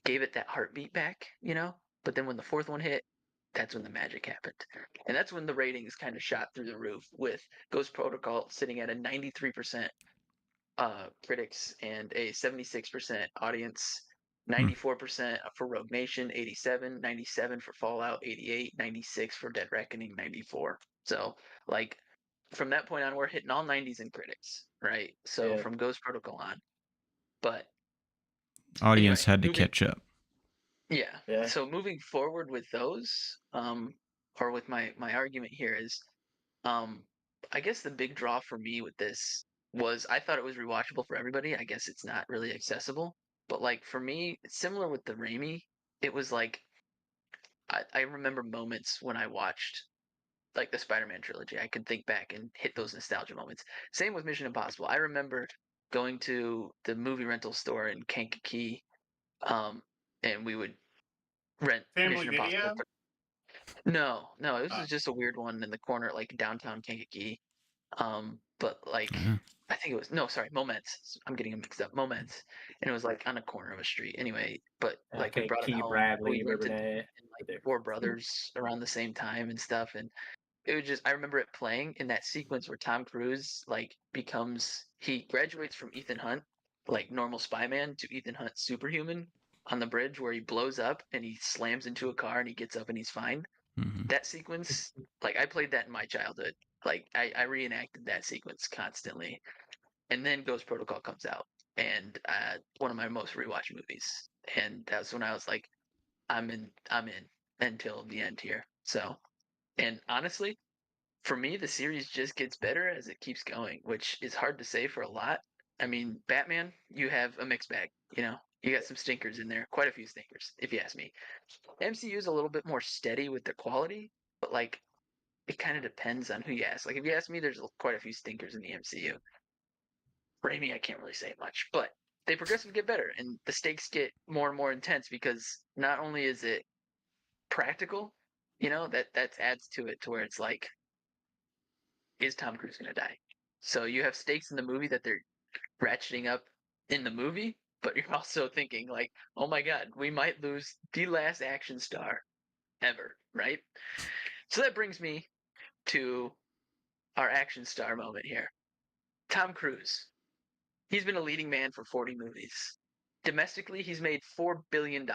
gave it that heartbeat back, you know? But then when the fourth one hit, that's when the magic happened. And that's when the ratings kind of shot through the roof with Ghost Protocol sitting at a 93% critics and a 76% audience, 94% for Rogue Nation, 87, 97 for Fallout, 88, 96 for Dead Reckoning, 94. So, like, from that point on, we're hitting all 90s in critics, right? So, from Ghost Protocol on. But Audience anyway, had to catch up. Yeah. So moving forward with those, or with my argument here is, I guess the big draw for me with this was I thought it was rewatchable for everybody. I guess it's not really accessible, but like for me, similar with the Raimi, it was like I remember moments when I watched like the Spider-Man trilogy. I could think back and hit those nostalgia moments. Same with Mission Impossible. I remember going to the movie rental store in Kankakee, and we would rent Family Mission Impossible. Video. No, this is just a weird one in the corner, like downtown Kankakee. But like, Yeah. I think it was no, sorry, Moments. I'm getting them mixed up. Moments, and it was like on a corner of a street. Anyway, but like we brought it Key home. Bradley, We rented Riverdale. and like Four Brothers around the same time and stuff, and it was just I remember it playing in that sequence where Tom Cruise like he graduates from Ethan Hunt, like normal spy man, to Ethan Hunt superhuman on the bridge where he blows up and he slams into a car and he gets up and he's fine. Mhm. That sequence, like I played that in my childhood. Like I reenacted that sequence constantly. And then Ghost Protocol comes out, and one of my most rewatched movies. And that's when I was like, I'm in until the end here. So, and honestly, for me, the series just gets better as it keeps going, which is hard to say for a lot. I mean, Batman, you have a mixed bag. You know, you got some stinkers in there, quite a few stinkers, if you ask me. MCU is a little bit more steady with the quality, but like it kind of depends on who you ask. Like if you ask me, there's quite a few stinkers in the MCU. Raimi, I can't really say much, but they progressively get better, and the stakes get more and more intense because not only is it practical, that adds to it to where it's like is Tom Cruise going to die? So you have stakes in the movie that they're ratcheting up in the movie, but you're also thinking like, oh my God, we might lose the last action star ever, right? So that brings me to our action star moment here. Tom Cruise. He's been a leading man for 40 movies. Domestically, he's made $4 billion.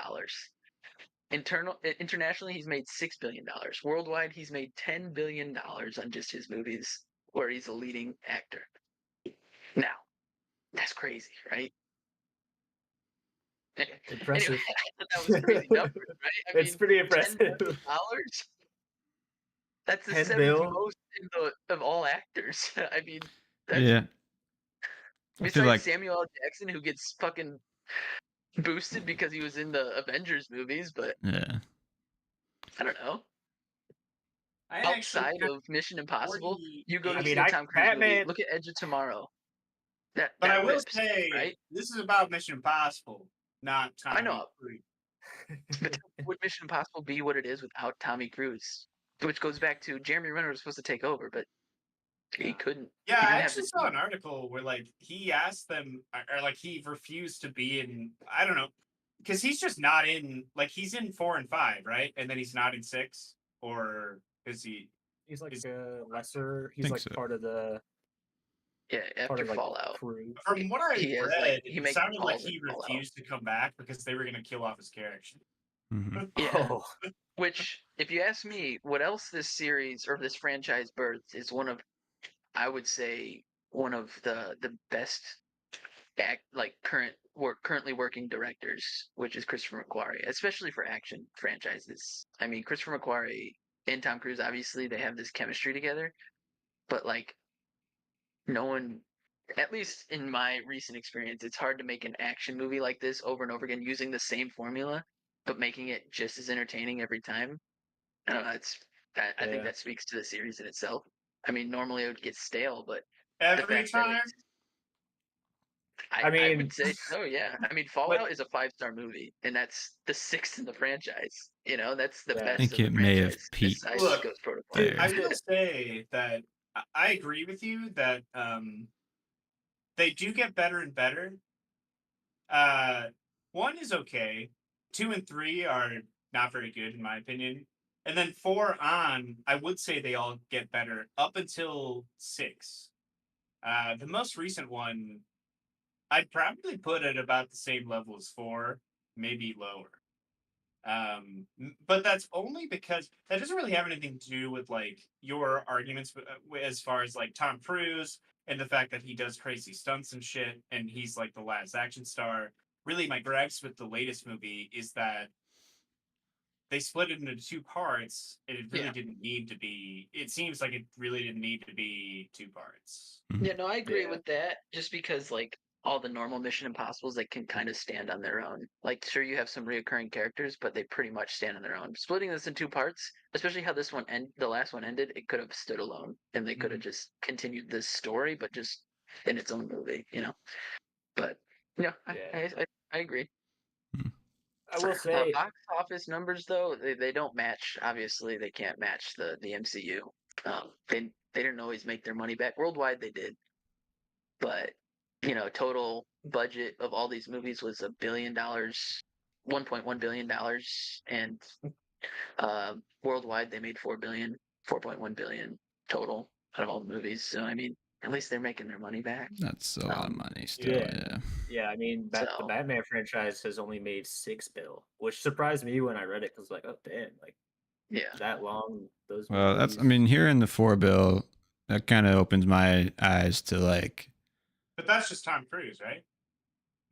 Internationally, he's made $6 billion. Worldwide, he's made $10 billion on just his movies where he's a leading actor. Now, that's crazy, right? Impressive. Anyway, I thought that was crazy numbers, right? I It's mean, pretty $10 impressive. billion? That's the 10 seventh bill? most of all actors. I mean, that's, Yeah. I feel besides like Samuel L. Jackson, who gets fucking boosted because he was in the Avengers movies, but yeah. I don't know. I actually Outside of Mission Impossible, 40 you go to I see mean, a Tom Cruise movie. Batman. Look at Edge of Tomorrow. But That I will rips, say, right? this is about Mission Impossible, not Tommy I know. Cruise. But would Mission Impossible be what it is without Tommy Cruise? Which goes back to Jeremy Renner was supposed to take over, but he couldn't. Yeah, he I didn't have actually the saw team. an article where like he asked them, or like he refused to be in. I don't know, because he's just not in. Like he's in 4 and 5, right? And then he's not in 6, or is he? He's like Is- lesser. He's Think like so. part of the Yeah, part after of like Fallout. crew. From what I He has, read, like, he it makes sounded like calls he in Fallout. refused to come back because they were going to kill off his character. Mhm. Yeah. Oh, Which, if you ask me, what else this series or this franchise birthed is one of, I would say, one of the best currently working directors, which is Christopher McQuarrie, especially for action franchises. I mean, Christopher McQuarrie and Tom Cruise, obviously, they have this chemistry together, but like, no one, at least in my recent experience, it's hard to make an action movie like this over and over again using the same formula, but making it just as entertaining every time. I don't know. I think Yeah. that speaks to the series in itself. I mean, normally it would get stale, but the Every fact that time. it's, I I mean, would say so. Yeah. I mean, Fallout is a 5-star movie, and that's the 6th in the franchise. You know, that's the Yeah. I best think of the it may have franchise. peaked Besides Look, Ghost Protocol. there. I will say that I agree with you that they do get better and better. 1 is okay. 2 and 3 are not very good in my opinion. And then 4 on, I would say they all get better up until 6. The most recent one, I'd probably put at about the same level as 4, maybe lower. But that's only because that doesn't really have anything to do with like your arguments as far as like Tom Cruise and the fact that he does crazy stunts and shit and he's like the last action star. Really, my gripes with the latest movie is that they split it into 2 parts and it really didn't need to be. It seems like it really didn't need to be 2 parts. Yeah, no, I agree Yeah. with that. Just because, like, all the normal Mission Impossibles, they can kind of stand on their own. Like, sure, you have some reoccurring characters, but they pretty much stand on their own. Splitting this in 2 parts, especially how this one the last one ended, it could have stood alone, and they could have just continued this story, but just in its own movie, you know. But yeah, Yeah. I agree. I will say, Box office numbers though, they don't match. Obviously, they can't match the MCU. They didn't always make their money back. Worldwide, they did, but total budget of all these movies was $1 billion, $1.1 billion, and worldwide they made 4.1 billion total out of all the movies. So I mean, at least they're making their money back. That's a lot of money still. yeah. Yeah. I mean, the So- Batman franchise has only made $6 billion, which surprised me when I read it because, like, oh damn, like Yeah, that long. Those. Well, movies. I mean, hearing the 4 bill, that kind of opens my eyes to like. But that's just Tom Cruise, right?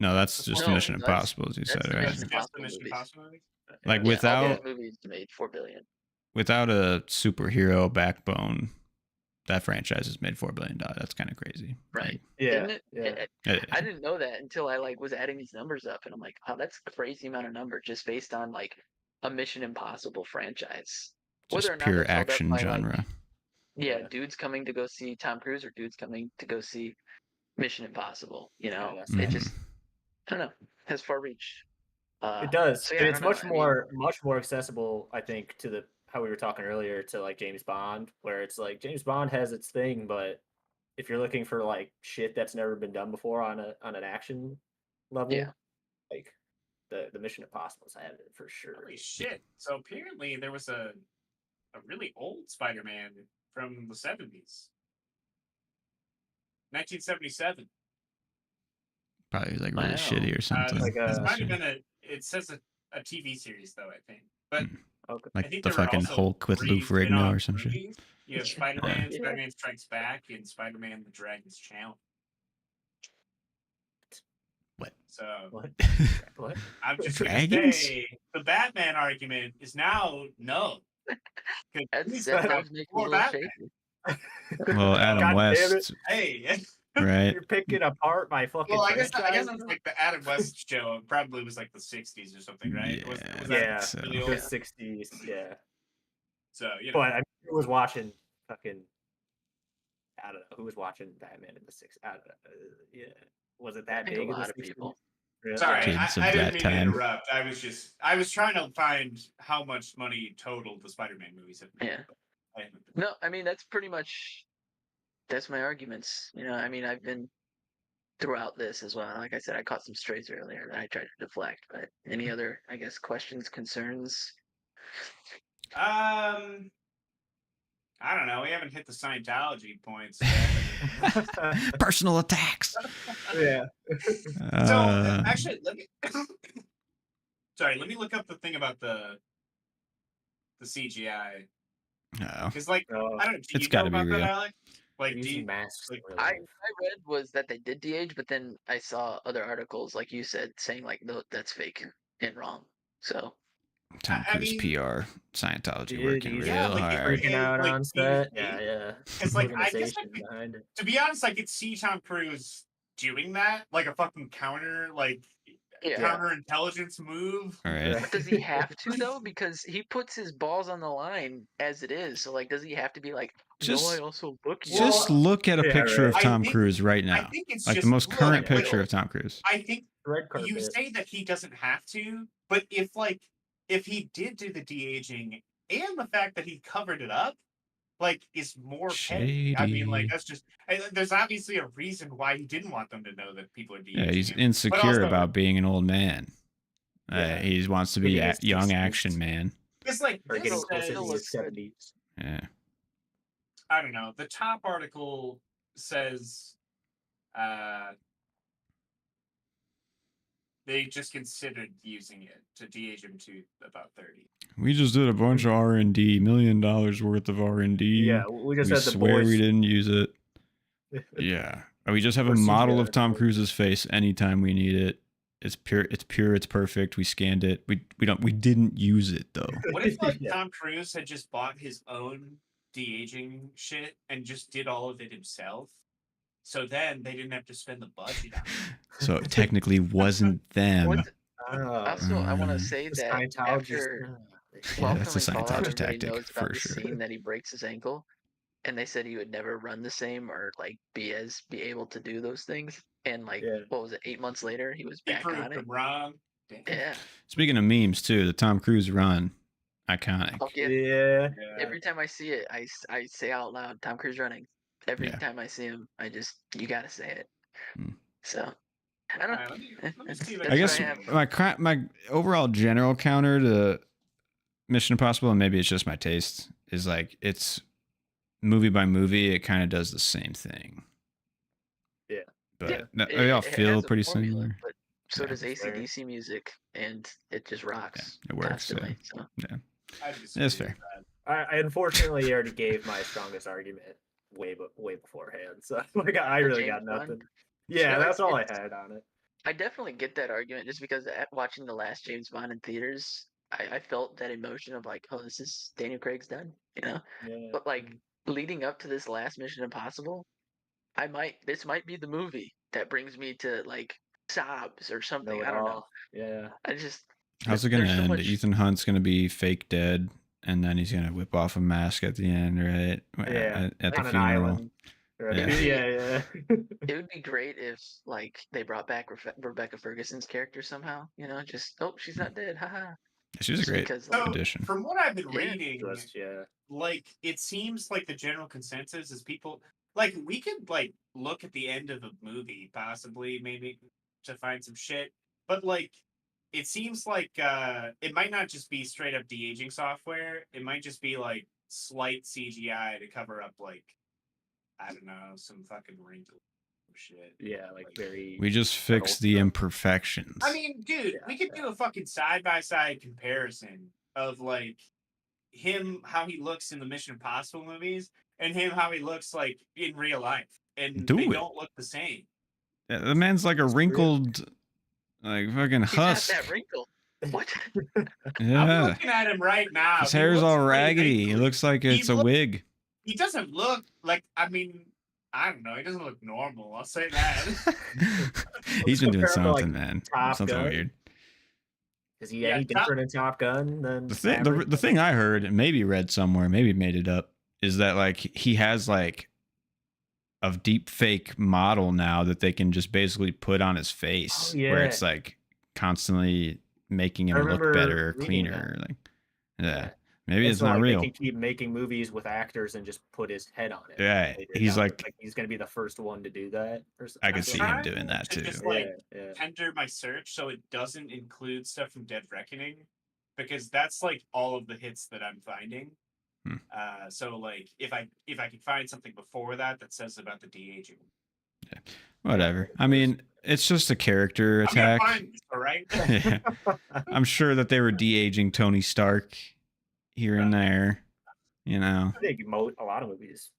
No, that's just No, Mission that's- Impossible, as you that's said, the right? That's Mission just the Impossible Mission movies. Impossible movies. Like yeah, all without those movies made 4 billion. without a superhero backbone, that franchise has made $4 billion. That's kind of crazy. Right. Yeah. Didn't it? Yeah. Like, I didn't know that until I was adding these numbers up, and I'm like, oh, that's a crazy amount of number just based on like a Mission Impossible franchise. just Whether or not pure that's held up action by, genre. yeah, Yeah. dudes coming to go see Tom Cruise or dudes coming to go see Mission Impossible. Yeah, that's- It just, I don't know, has far reach. It does, So yeah, and I it's don't know, much I mean, more accessible, I think, to the how we were talking earlier to like James Bond, where it's like James Bond has its thing, but if you're looking for like shit that's never been done before on an action level, Yeah. like the Mission Impossible's have it for sure. Holy shit! So apparently there was a really old Spider-Man from the 70s, 1977. Probably like really Wow. shitty or something. like This a- might have been it says a TV series though, I think, but Okay. I Like think the there were fucking also Hulk with Lou 3 Ferrigno or spin-off some shit. movies. You have Spider-Man, Yeah. Spider-Man Strikes Back, and Spider-Man: The Dragon's Challenge. What? So What? What? I'm just Dragons? gonna say the Batman argument is now no. 'Cause he's That got does make me a more little Batman. shaky. Well, Adam God damn West, Hey, right? You're picking apart my fucking. well, I guess franchise. it's like the Adam West show. It probably was like the '60s or something, right? Yeah, Was I that Yeah, so. really it old? was 60s. Yeah, So you know, but I was watching fucking. I don't know who was watching Batman in the 60s. I don't know. Yeah, was it that I think big a in the lot of 60s? people. Really? sorry, Kids of I didn't that mean time. to interrupt. I was trying to find how much money total the Spider-Man movies have made. Yeah. but I haven't. No, I mean that's pretty much that's my arguments. You know, I mean I've been throughout this as well. Like I said, I caught some strays earlier that I tried to deflect. But any other, I guess, questions, concerns? I don't know. We haven't hit the Scientology points yet. Personal attacks. Yeah. So actually, let me. Sorry, let me look up the thing about the CGI No. because, like, Oh, I don't. Do It's you know gotta be about that, real. Alec? Like, do using you, masks. like, in real I life. read was that they did de-age, but then I saw other articles, like you said, saying like no, that's fake and wrong. So Tom I Cruise mean- PR Scientology Dude, working he's- real yeah, like, hard. freaking out like, on set. Yeah. Because, like, I guess Organization behind it. to be honest, I could see Tom Cruise doing that, like a fucking yeah. counterintelligence move. All right. But does he have to though? Because he puts his balls on the line as it is. So like, does he have to be like, Just- no, I also book you? Just Well, look at a yeah, picture right. of I Tom think- Cruise right I now. think it's Like just the most current look, picture of Tom Cruise. I think Red carpet. you say that he doesn't have to, but if he did do the de-aging and the fact that he covered it up, like, is more petty. I mean, like, Shady. that's just there's obviously a reason why he didn't want them to know that people are de-aging Yeah, he's him. insecure also- about being an old man. Yeah. He wants to be Maybe it's young 60s. action man. It's like Or this getting Still- closer to still the looks good. 70s. Yeah. I don't know. The top article says they just considered using it to de-age him to about 30. We just did a bunch of R&D, $1 million worth of R&D. Yeah, we just we had the swear boys. we didn't use it. Yeah. We just have a Or model CGI, of Tom right? Cruise's face anytime we need it. It's pure, it's perfect. We scanned it. We didn't use it though. What if like Yeah. Tom Cruise had just bought his own de-aging shit and just did all of it himself? So then they didn't have to spend the budget on it. So it technically wasn't them. What's- Ah, also, I want to Mm. say the that Scientologist. after Yeah, Welcome that's a and Fallout, Scientology everybody tactic, knows about for the sure. scene that he breaks his ankle, and they said he would never run the same or like be able to do those things. And like, Yeah. what was it? 8 months later, he was He back proved on it. them wrong. Damn. Yeah. Speaking of memes too, the Tom Cruise run, iconic. Fuck yeah. Yeah. Yeah. Every time I see it, I say out loud, Tom Cruise running. Every Yeah. time I see him, you gotta say it. Hmm. So, I don't know. Alright, let me see if That's I what guess have. my overall general counter to Mission Impossible, and maybe it's just my taste, is like it's movie by movie. It kind of does the same thing. Yeah. But Yeah, they all it feel has a pretty formula, similar. But so Yeah. does Fair. AC/DC music, and it just rocks. it works, yeah. constantly. So. I disagree That's with fair. that. I unfortunately already gave my strongest argument way beforehand. So like I For really James got nothing. Bond? Yeah, No, that's all I it's- had on it. I definitely get that argument just because watching the last James Bond in theaters, I felt that emotion of like, oh, this is Daniel Craig's done, you know? Yeah. But like leading up to this last Mission Impossible, this might be the movie that brings me to like sobs or something. Know it I don't know. all. Yeah. I just How's it gonna there's so end? much- Ethan Hunt's gonna be fake dead, and then he's gonna whip off a mask at the end, right? Yeah. At the On an funeral. island. Right. Yeah. Yeah. It would be great if like they brought back Rebecca Ferguson's character somehow, you know, just she's not dead, haha. She was a great because So, addition. from what I've been Yeah. reading, like it seems like the general consensus is people like we could like look at the end of a movie possibly maybe to find some shit, but like it seems like it might not just be straight up de-aging software. It might just be like slight CGI to cover up like I don't know some fucking wrinkle shit. Yeah, like very. We just fixed the stuff. imperfections. I mean, dude, Yeah, we could yeah. do a fucking side by side comparison of like him how he looks in the Mission Impossible movies and him how he looks like in real life, and Do they it. don't look the same. Yeah, the man's like a wrinkled, like fucking he's not husk. that wrinkled. What? I'm Yeah, looking at him right now. his He hair's looks all pretty raggedy. He wrinkled. looks like He it's a look- wig. He doesn't look like. I mean, I don't know. He doesn't look normal. I'll say that. He's been doing compare him to, something, man. Top Something Gun. weird. Is he Yeah, any different in Top Gun than The thing, Maverick? the thing I heard, and maybe read somewhere, maybe made it up, is that like he has like a deep fake model now that they can just basically put on his face, where yeah. it's like constantly making him I look remember better, or reading cleaner. Like, yeah, Yeah. maybe And it's so, not like, real. They can keep making movies with actors and just put his head on it. Yeah, Later he's down. like- It's he's gonna be the first one to do that. Or I could I'm see trying him doing that to too. just, like, yeah. Enter my search so it doesn't include stuff from Dead Reckoning, because that's like all of the hits that I'm finding. Hmm. So like if I could find something before that that says about the de-aging, Whatever. I mean, it's just a character I'm gonna attack. find this, all right? Yeah. I'm sure that they were de-aging Tony Stark here and there. You know. I think a lot of movies.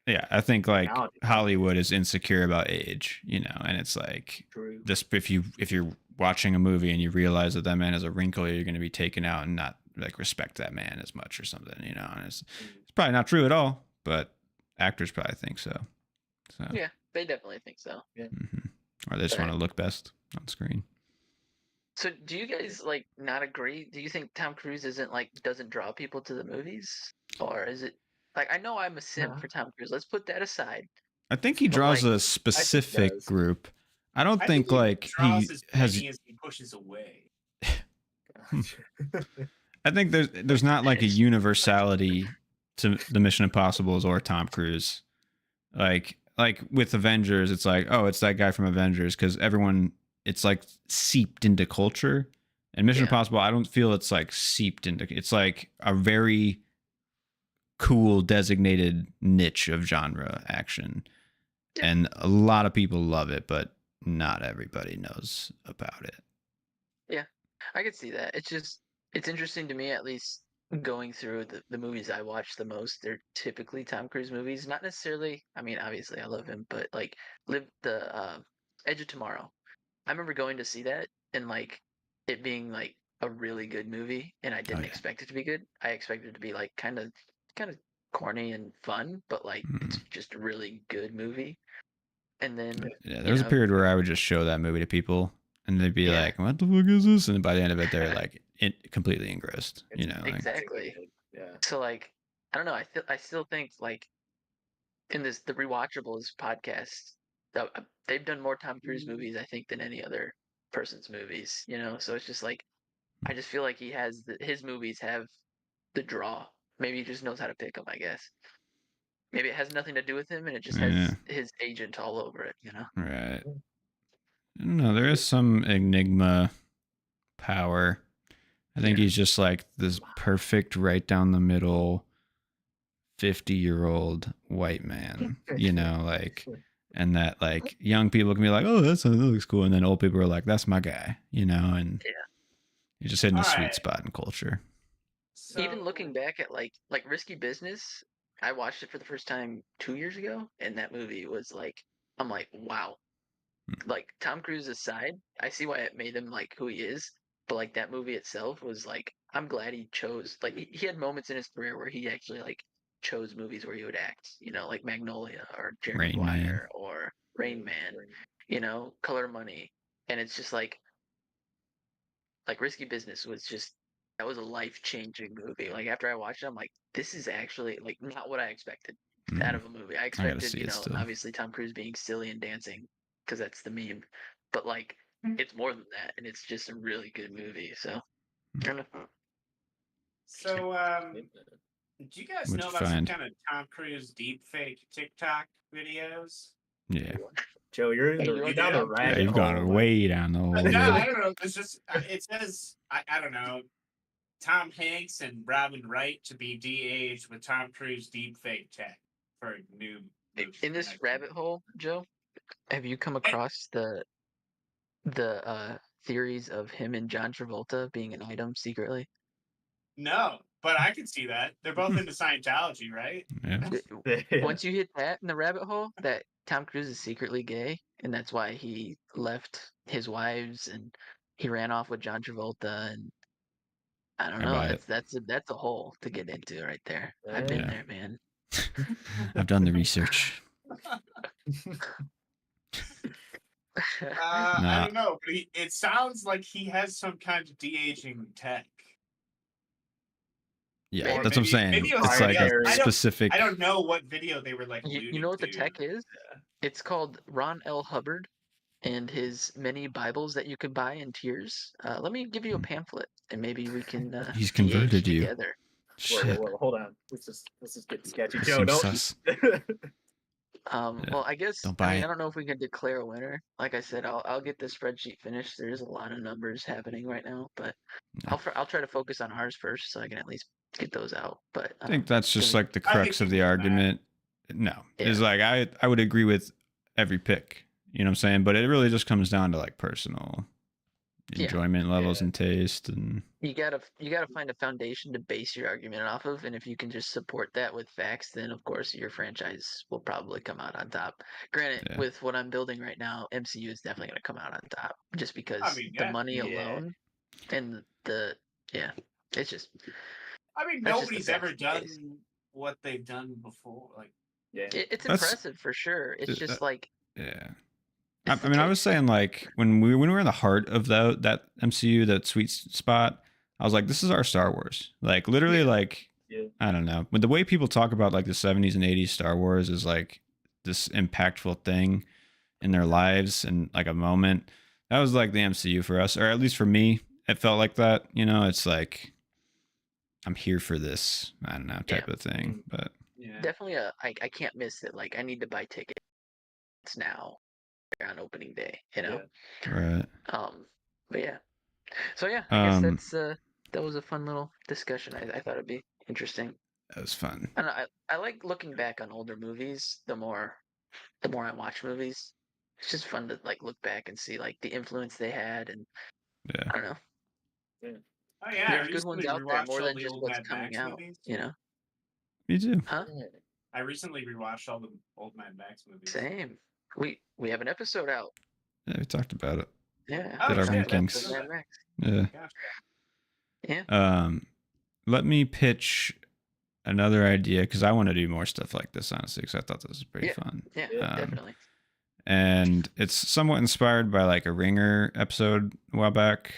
Yeah, I think like Technology. Hollywood is insecure about age, you know, and it's like True. this if you're watching a movie and you realize that man has a wrinkle, you're going to be taken out and not like respect that man as much or something, you know. And it's probably not true at all, but actors probably think so. So Yeah, they definitely think so. or they just Right. want to look best on screen. So, do you guys like not agree? Do you think Tom Cruise doesn't draw people to the movies, or is it like I know I'm a simp for Tom Cruise. Let's put that aside. I think he But, draws like, a specific does. group. I don't I think he like draws he as has. many as he pushes away. I think there's not like a universality to the Mission Impossibles or Tom Cruise. Like with Avengers, it's like, oh, it's that guy from Avengers, because everyone, it's like seeped into culture. And Mission Yeah. Impossible, I don't feel it's like seeped into. It's like a very cool designated niche of genre action, Yeah. and a lot of people love it, but not everybody knows about it. I could see that. It's interesting to me, at least going through the movies I watch the most. They're typically Tom Cruise movies. Not necessarily. I mean, obviously I love him, but like live the Edge of Tomorrow. I remember going to see that and like it being like a really good movie, and I didn't yeah. expect it to be good. I expected it to be like kind of corny and fun, but like it's just a really good movie. And then Yeah, there was a period where I would just show that movie to people, and they'd be like, "What the fuck is this?" And by the end of it, they're like completely engrossed. You know, like, exactly. Yeah. So like I don't know. I still think like in the Rewatchables podcast, they've done more Tom Cruise movies I think than any other person's movies. You know, so it's just like I just feel like he has his movies have the draw. Maybe he just knows how to pick them. I guess. Maybe it has nothing to do with him, and it just has his agent all over it. You know. right? I don't know. There is some enigma power. I think he's just like this perfect, right down the middle, 50-year-old white man. You know, like, and that like young people can be like, "Oh, that looks cool," and then old people are like, "That's my guy," you know, and he's just hitting the sweet spot in culture. So, Even looking back at like Risky Business, I watched it for the first time 2 years ago, and that movie was like, I'm like, wow. Like Tom Cruise aside, I see why it made him like who he is, but like that movie itself was like, I'm glad he chose. Like he had moments in his career where he actually like chose movies where he would act. You know, like Magnolia or Jerry Rain Man. Maguire or Rain Man. You know, Color Money, and it's just like Risky Business was just that was a life-changing movie. Like after I watched it, I'm like, this is actually like not what I expected out of a movie. I expected, see it still. obviously Tom Cruise being silly and dancing because that's the meme, but like it's more than that, and it's just a really good movie. So I don't know. So, do you guys What'd know you about some find? kind of Tom Cruise deepfake TikTok videos? Yeah. Joe, you're down the Yeah, rabbit Yeah, you've hole. gone way down the hole. No, here. I don't know. It's just it says I don't know. Tom Hanks and Robin Wright to be de-aged with Tom Cruise deepfake tech for a new movie. In this rabbit hole, Joe, have you come across the theories of him and John Travolta being an item secretly? No, but I can see that. They're both into Scientology, right? Yeah. Once you hit that in the rabbit hole, that Tom Cruise is secretly gay, and that's why he left his wives and he ran off with John Travolta, and I don't I know. buy it. That's a hole to get into right there. I've been Yeah. there, man. I've done the research. I Nah. don't know, but it sounds like he has some kind of de-aging tech. Yeah, Or that's what I'm saying. maybe it was It's like somebody a else. specific. I don't know what video they were like. You know what the tech is? It's called Ron L. Hubbard and his many Bibles that you can buy in tiers. Let me give you a pamphlet, and maybe we can. He's de-age converted you. together. Shit. Whoa, hold on. Let's just get sketchy. That Joe, seems don't. sus. Yeah. Well, I guess Don't buy I it. don't know if we can declare a winner. Like I said, I'll get the spreadsheet finished. There's a lot of numbers happening right now, but Yeah. I'll try to focus on ours first, so I can at least get those out. But I think that's just can like the I think crux of we the can do that. argument. No, is Yeah. like I would agree with every pick. You know what I'm saying? But it really just comes down to like personal Yeah. enjoyment levels Yeah. and taste, and you gotta find a foundation to base your argument off of, and if you can just support that with facts, then of course your franchise will probably come out on top. Granted, Yeah. with what I'm building right now, MCU is definitely gonna come out on top, just because mean, the yeah. money Yeah. alone and it's just I mean, that's just the nobody's ever facts of the done case. what they've done before. Like, Yeah. It's That's- impressive for sure. It's just like yeah. it's I the mean, I case. was saying like when we were in the heart of that MCU, that sweet spot, I was like, this is our Star Wars. Like literally, like Yeah. I don't know. But the way people talk about like the 70s and 80s Star Wars is like this impactful thing in their lives and like a moment. That was like the MCU for us, or at least for me, it felt like that. You know, it's like I'm here for this. I don't know type of thing. But yeah. Definitely I can't miss it. Like I need to buy tickets now on opening day, you know. right. But yeah. So yeah, I guess Um, that's that was a fun little discussion. I thought it'd be interesting. That was fun. And I like looking back on older movies. The more I watch movies, it's just fun to like look back and see like the influence they had, and Yeah. I don't know. Oh yeah, There's good ones out there more than just what's Mad coming Max out. movies. You know? Me too. Huh? I recently rewatched all the old Mad Max movies. Same. We have an episode out. Yeah, we talked about it. Yeah. Oh, Did our shit, rankings. Episode of Mad Max. Yeah. Yeah. Let me pitch another idea because I want to do more stuff like this, honestly, because I thought this was pretty fun. Yeah. Um, Definitely. And it's somewhat inspired by like a Ringer episode a while back.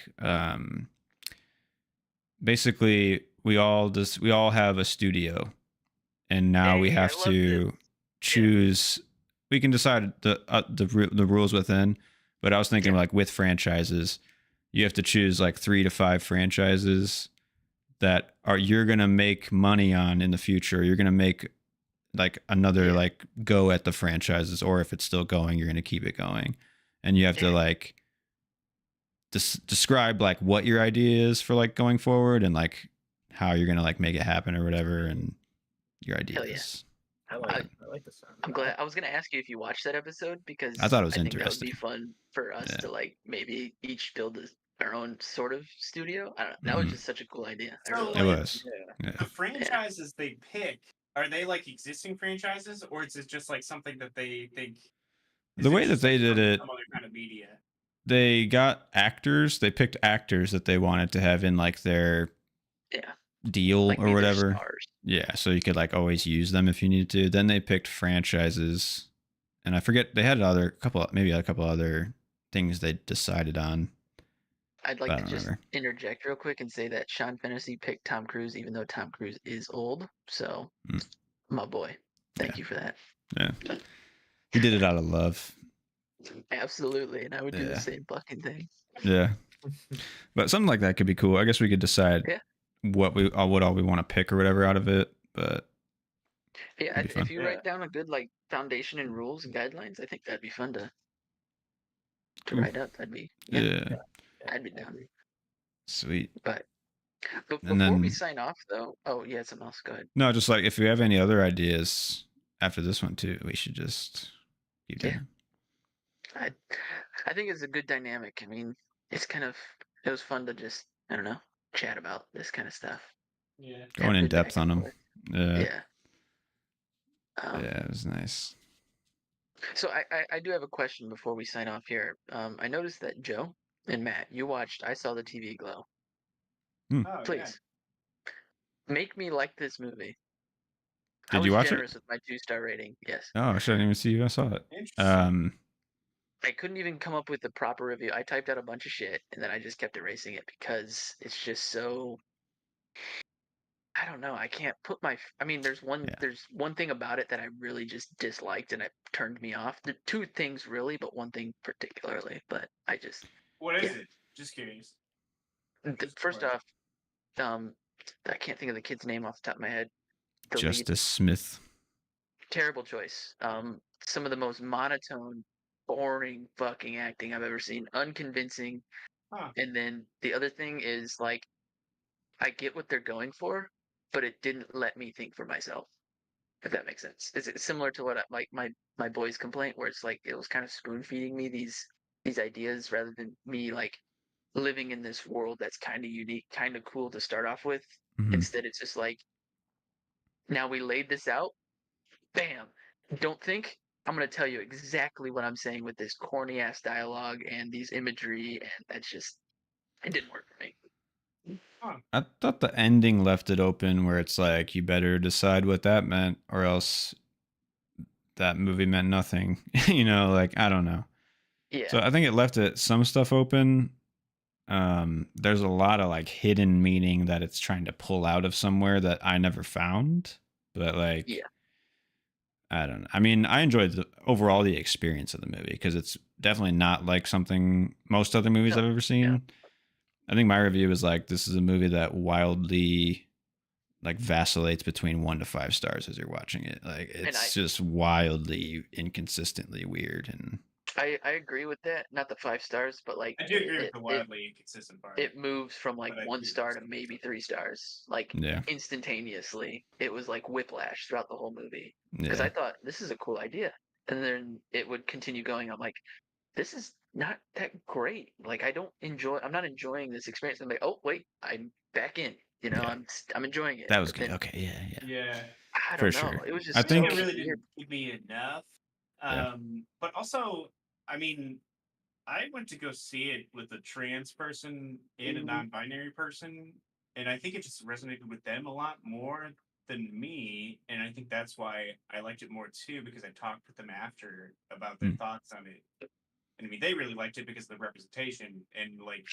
Basically, we all have a studio, and now we Hey, have I love to choose. We can decide the rules within, but I was thinking like with franchises, you have to choose like 3 to 5 franchises that you're gonna make money on in the future. You're gonna make like another like go at the franchises, or if it's still going, you're gonna keep it going, and you have to like describe like what your idea is for like going forward and like how you're gonna like make it happen or whatever, and your ideas. I like the sound. I'm glad. I was gonna ask you if you watched that episode because I thought it was think that would interesting. be fun for us Yeah. to like maybe each build our own sort of studio. I don't know. That was just such a cool idea. I So, really It liked was. Yeah. Yeah. The franchises they pick, are they like existing franchises, or is it just like something that they think? The way that they did from it, some other kind of media. they got actors. They picked actors that they wanted to have in like their deal like or be their whatever. stars. Yeah, so you could like always use them if you needed to. Then they picked franchises, and I forget they had a couple other things they decided on. I'd I like to don't just remember. interject real quick and say that Sean Fantasy picked Tom Cruise, even though Tom Cruise is old. So, my boy, thank you for that. Yeah, he did it out of love. Absolutely, and I would do Yeah. the same fucking thing. Yeah, but something like that could be cool. I guess we could decide Yeah. what all we want to pick or whatever out of it, but Yeah, it'd be fun. if you write down a good like foundation and rules and guidelines, I think that'd be fun to Ooh, write up. That'd be yeah, I'd be down. sweet. But And before we then sign off, though, oh yeah, something else. Go ahead. no, just like if you have any other ideas after this one too, we should just keep doing Yeah. it. I think it's a good dynamic. I mean, it was fun to just I don't know chat about this kind of stuff. Yeah. Going in depth on them. Yeah. Yeah. Yeah, it was nice. So I do have a question before we sign off here. I noticed that Joe and Matt, you watched I Saw the TV Glow. Oh, Please make me like this movie. Did you watch it? I was generous with my 2-star rating. Yes. Oh, I shouldn't even see you. I saw it. Interesting. I couldn't even come up with a proper review. I typed out a bunch of shit and then I just kept erasing it because it's just so. I don't know. I can't put my. I mean, there's one thing about it that I really just disliked and it turned me off. The two things really, but one thing particularly. But I just. What is it? Just curious. First off, I can't think of the kid's name off the top of my head. The Justice lead. Smith. Terrible choice. Some of the most monotone, boring fucking acting I've ever seen. Unconvincing. Huh. And then the other thing is like, I get what they're going for, but it didn't let me think for myself. If that makes sense. It's similar to what like my boy's complaint, where it's like it was kind of spoon feeding me these ideas rather than me like living in this world that's kind of unique, kind of cool to start off with. Mhm. Instead, it's just like, now we laid this out. Bam. Don't think. I'm going to tell you exactly what I'm saying with this corny ass dialogue and these imagery. And that's just, it didn't work for me. I thought the ending left it open where it's like, you better decide what that meant or else that movie meant nothing. You know, like, I don't know. Yeah. So I think it left some stuff open. There's a lot of like hidden meaning that it's trying to pull out of somewhere that I never found. But like, Yeah. I don't know. I mean, I enjoyed overall the experience of the movie because it's definitely not like something most other movies I've ever seen. Yeah. I think my review is like, this is a movie that wildly like vacillates between 1 to 5 stars as you're watching it. Like it's just wildly inconsistently weird. And I agree with that. Not the 5 stars, but like I do agree with the wildly inconsistent part. It moves from like 1 star to maybe 3 stars, like instantaneously. It was like whiplash throughout the whole movie because I thought this is a cool idea, and then it would continue going. I'm like, this is not that great. Like I'm not enjoying this experience. I'm like, oh wait, I'm back in. You know, I'm enjoying it. That was good. Okay, yeah. I don't know. Sure. It was just. I think it really didn't give me enough. But also, I mean, I went to go see it with a trans person and a non-binary person, and I think it just resonated with them a lot more than me, and I think that's why I liked it more too, because I talked with them after about their thoughts on it. And I mean, they really liked it because of the representation and like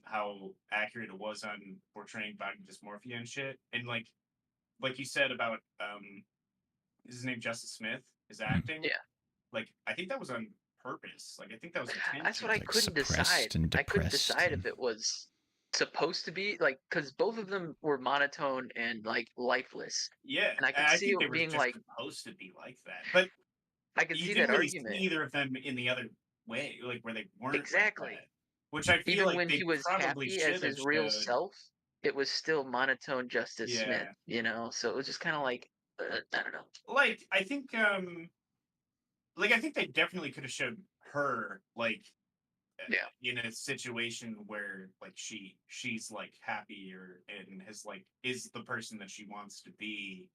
how accurate it was on portraying body dysmorphia and shit. And like you said about is his name Justice Smith, his acting? Yeah. Like I think that was on purpose. Like I think that was intentional. That's what I couldn't decide. I couldn't decide if it was supposed to be like, because both of them were monotone and like lifeless. Yeah, and I could see think it being just like supposed to be like that. But I could see didn't that really argument. See either of them in the other way, like where they weren't exactly. Like that, which I feel even like when they he was probably happy as his real self, it was still monotone Justice Smith. You know, so it was just kind of like I don't know. Like I think they definitely could have showed her like in a situation where like she's like happier and has like is the person that she wants to be.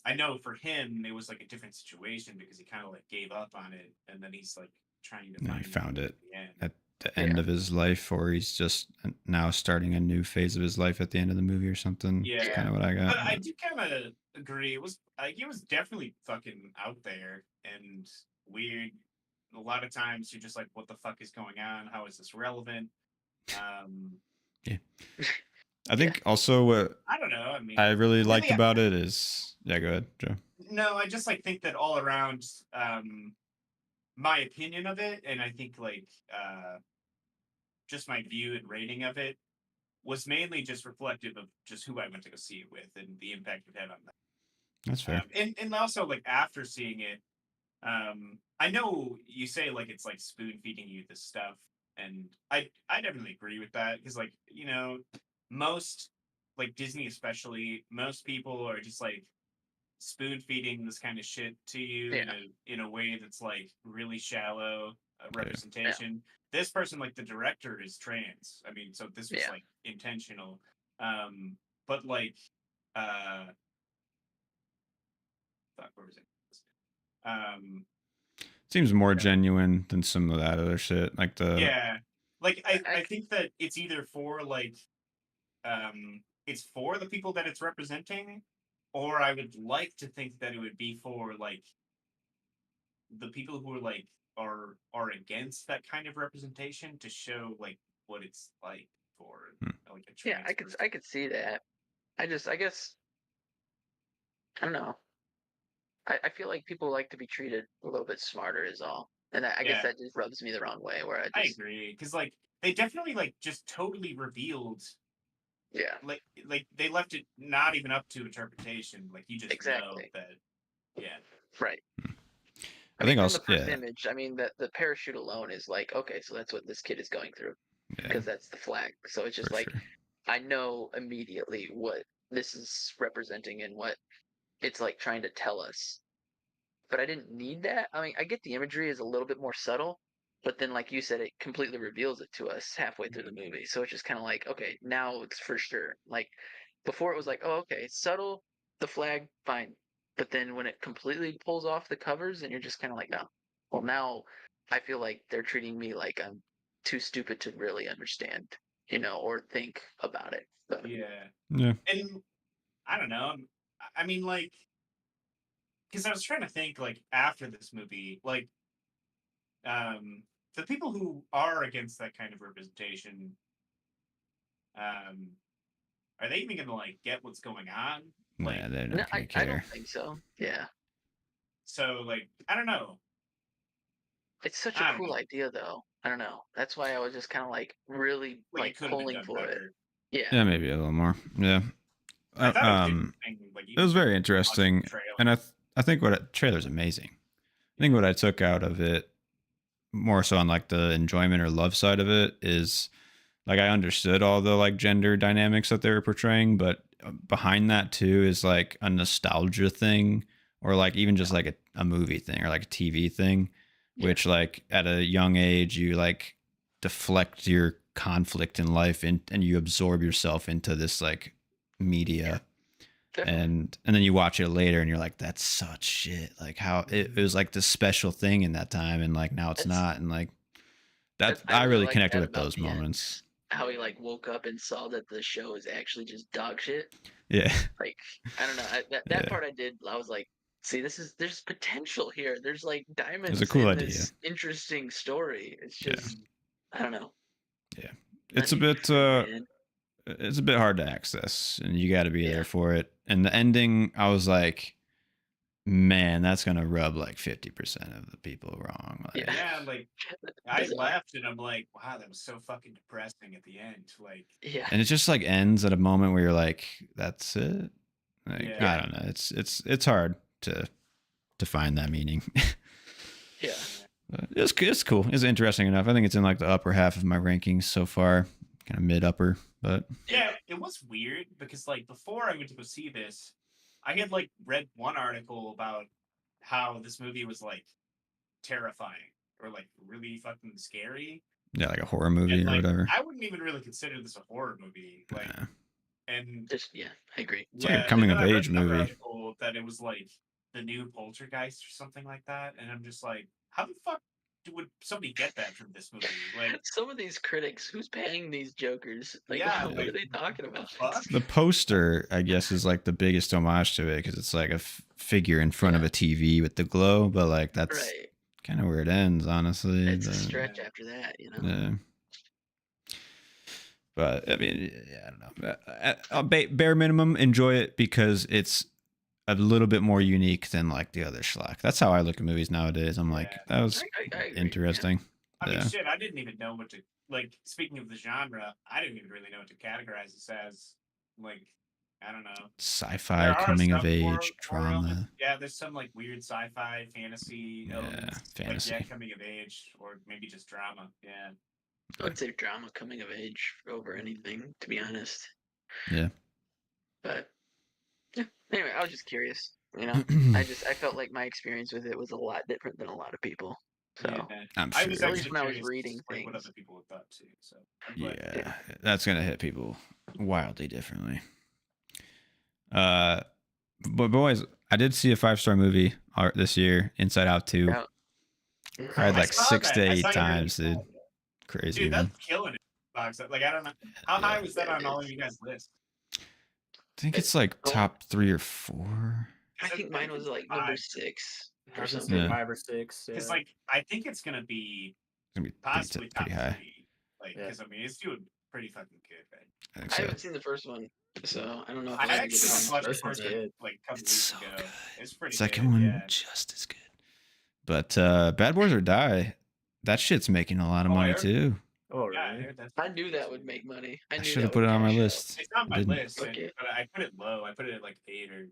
I know for him it was like a different situation because he kind of like gave up on it and then he's like trying to find found it at the end of his life, or he's just now starting a new phase of his life at the end of the movie or something. Yeah, that's kind of what I got. But I do kind of agree. It was definitely fucking out there and weird. A lot of times you're just like, what the fuck is going on? How is this relevant? Yeah. I think also what I don't know. I mean, I really liked about it is go ahead, Joe. No, I just like think that all around my opinion of it, and I think like just my view and rating of it was mainly just reflective of just who I went to go see it with and the impact it had on them. That's fair. And also like after seeing it, I know you say like it's like spoon feeding you this stuff, and I definitely agree with that because like most like Disney especially, most people are just like spoon feeding this kind of shit to you in a way that's like really shallow representation. This person, like the director, is trans. I mean, so this was like intentional. But like, fuck, where was it? Seems more genuine than some of that other shit. Like like I think that it's either for like, it's for the people that it's representing, or I would like to think that it would be for like the people who are like are against that kind of representation to show like what it's like for like a trans person. I could see that. I guess I don't know. I feel like people like to be treated a little bit smarter is all. And I guess that just rubs me the wrong way where I agree. Because like they definitely like just totally revealed like they left it not even up to interpretation. Like you just know that right. I think from also the first image, I mean the parachute alone is like, okay, so that's what this kid is going through. Because that's the flag. So it's just like I know immediately what this is representing and what it's like trying to tell us. But I didn't need that. I mean, I get the imagery is a little bit more subtle, but then like you said, it completely reveals it to us halfway through the movie. So it's just kind of like, okay, now it's for sure. Like before it was like, oh, okay, it's subtle, the flag, fine. But then when it completely pulls off the covers and you're just kind of like, oh, well now I feel like they're treating me like I'm too stupid to really understand, or think about it. So. Yeah. And I don't know. I mean, like, because I was trying to think, like, after this movie, like, the people who are against that kind of representation, are they even gonna like get what's going on? Like, yeah, they're not gonna care. I don't think so. Yeah. So, like, I don't know. It's such a cool idea, though. I don't know. That's why I was just kind of like really like pulling for it. Yeah, maybe a little more. Yeah. It was very interesting, and I think trailer's amazing. I think what I took out of it, more so on like the enjoyment or love side of it, is like I understood all the like gender dynamics that they were portraying, but behind that too is like a nostalgia thing, or like even just like a movie thing or like a TV thing, which like at a young age you like deflect your conflict in life and you absorb yourself into this like media. And then you watch it later and you're like, that's such shit. Like how it was like this special thing in that time, and like now it's not. And like that I really connected with those moments. How he like woke up and saw that the show is actually just dog shit. Yeah. Like I don't know. That part I did. I was like, see, there's potential here. There's like diamonds. It's a cool idea. This interesting story. It's just I don't know. Yeah. It's a bit it's a bit hard to access, and you got to be there for it. And the ending, I was like, man, that's gonna rub like 50% of the people wrong. Like, like I left and I'm like, wow, that was so fucking depressing at the end. Like, and it just like ends at a moment where you're like, that's it. Like, I don't know. It's hard to find that meaning. But it's cool. It's interesting enough. I think it's in like the upper half of my rankings so far. Kind of mid upper, but it was weird because like before I went to go see this, I had like read one article about how this movie was like terrifying or like really fucking scary. Yeah, like a horror movie or whatever. I wouldn't even really consider this a horror movie. Like, and just I agree. It's like a coming of age movie. Article that it was like the new Poltergeist or something like that, and I'm just like, how the fuck would somebody get that from this movie? Like some of these critics, who's paying these jokers? Like, what are they talking about? The poster, I guess, is like the biggest homage to it because it's like a figure in front of a TV with the glow, but like that's kind of where it ends, honestly. It's a stretch after that, Yeah. But I mean, I don't know. Bare minimum, enjoy it because it's a little bit more unique than like the other schlock. That's how I look at movies nowadays. I'm like, that was interesting. I mean, Yeah. shit, I didn't even know what to like. Speaking of the genre, I didn't even really know what to categorize this as. Like, I don't know. Sci-fi, There are coming of some age, horror elements. drama. Yeah, there's some like weird sci-fi, fantasy Yeah, elements. fantasy. Like, yeah, coming of age, or maybe just drama. Yeah. I would say drama coming of age over anything, to be honest. Yeah. But yeah. Anyway, I was just curious. You know, I felt like my experience with it was a lot different than a lot of people. So Yeah. I'm I sure. was at least actually when I was curious reading like, what things. other people had thought too. So I'm glad. Yeah, that's gonna hit people wildly differently. But boys, I did see a 5-star movie this year, Inside Out 2. Yeah. Cried I like saw 6 that. to I 8 saw you really times, dude. excited. Crazy, Dude, man. that's killing it. Box. Like, I don't know how high was that Yeah, on it all is. of you guys' lists. I think it's like top 3 or 4. I think mine was like number 6 I or was gonna something. say Yeah. 5 or 6. Because like I think it's gonna be It's gonna be possibly top pretty high. 3. Like, because I mean, it's doing pretty fucking good, right? I think I so. haven't seen the first one, so I don't know if I I'm gonna actually give it just a watched the First one's first one good. like a couple It's weeks so ago. good. It's pretty Second good. one Yeah. just as good. But Bad Boys or Die, that shit's making a lot of Oh, I money heard- too. Oh, Yeah, I really? heard that's I knew that would make money. I I knew should that have put would it on my cash out. list. It's on my Didn't. list, Okay. but I put it low. I put it at like 8 or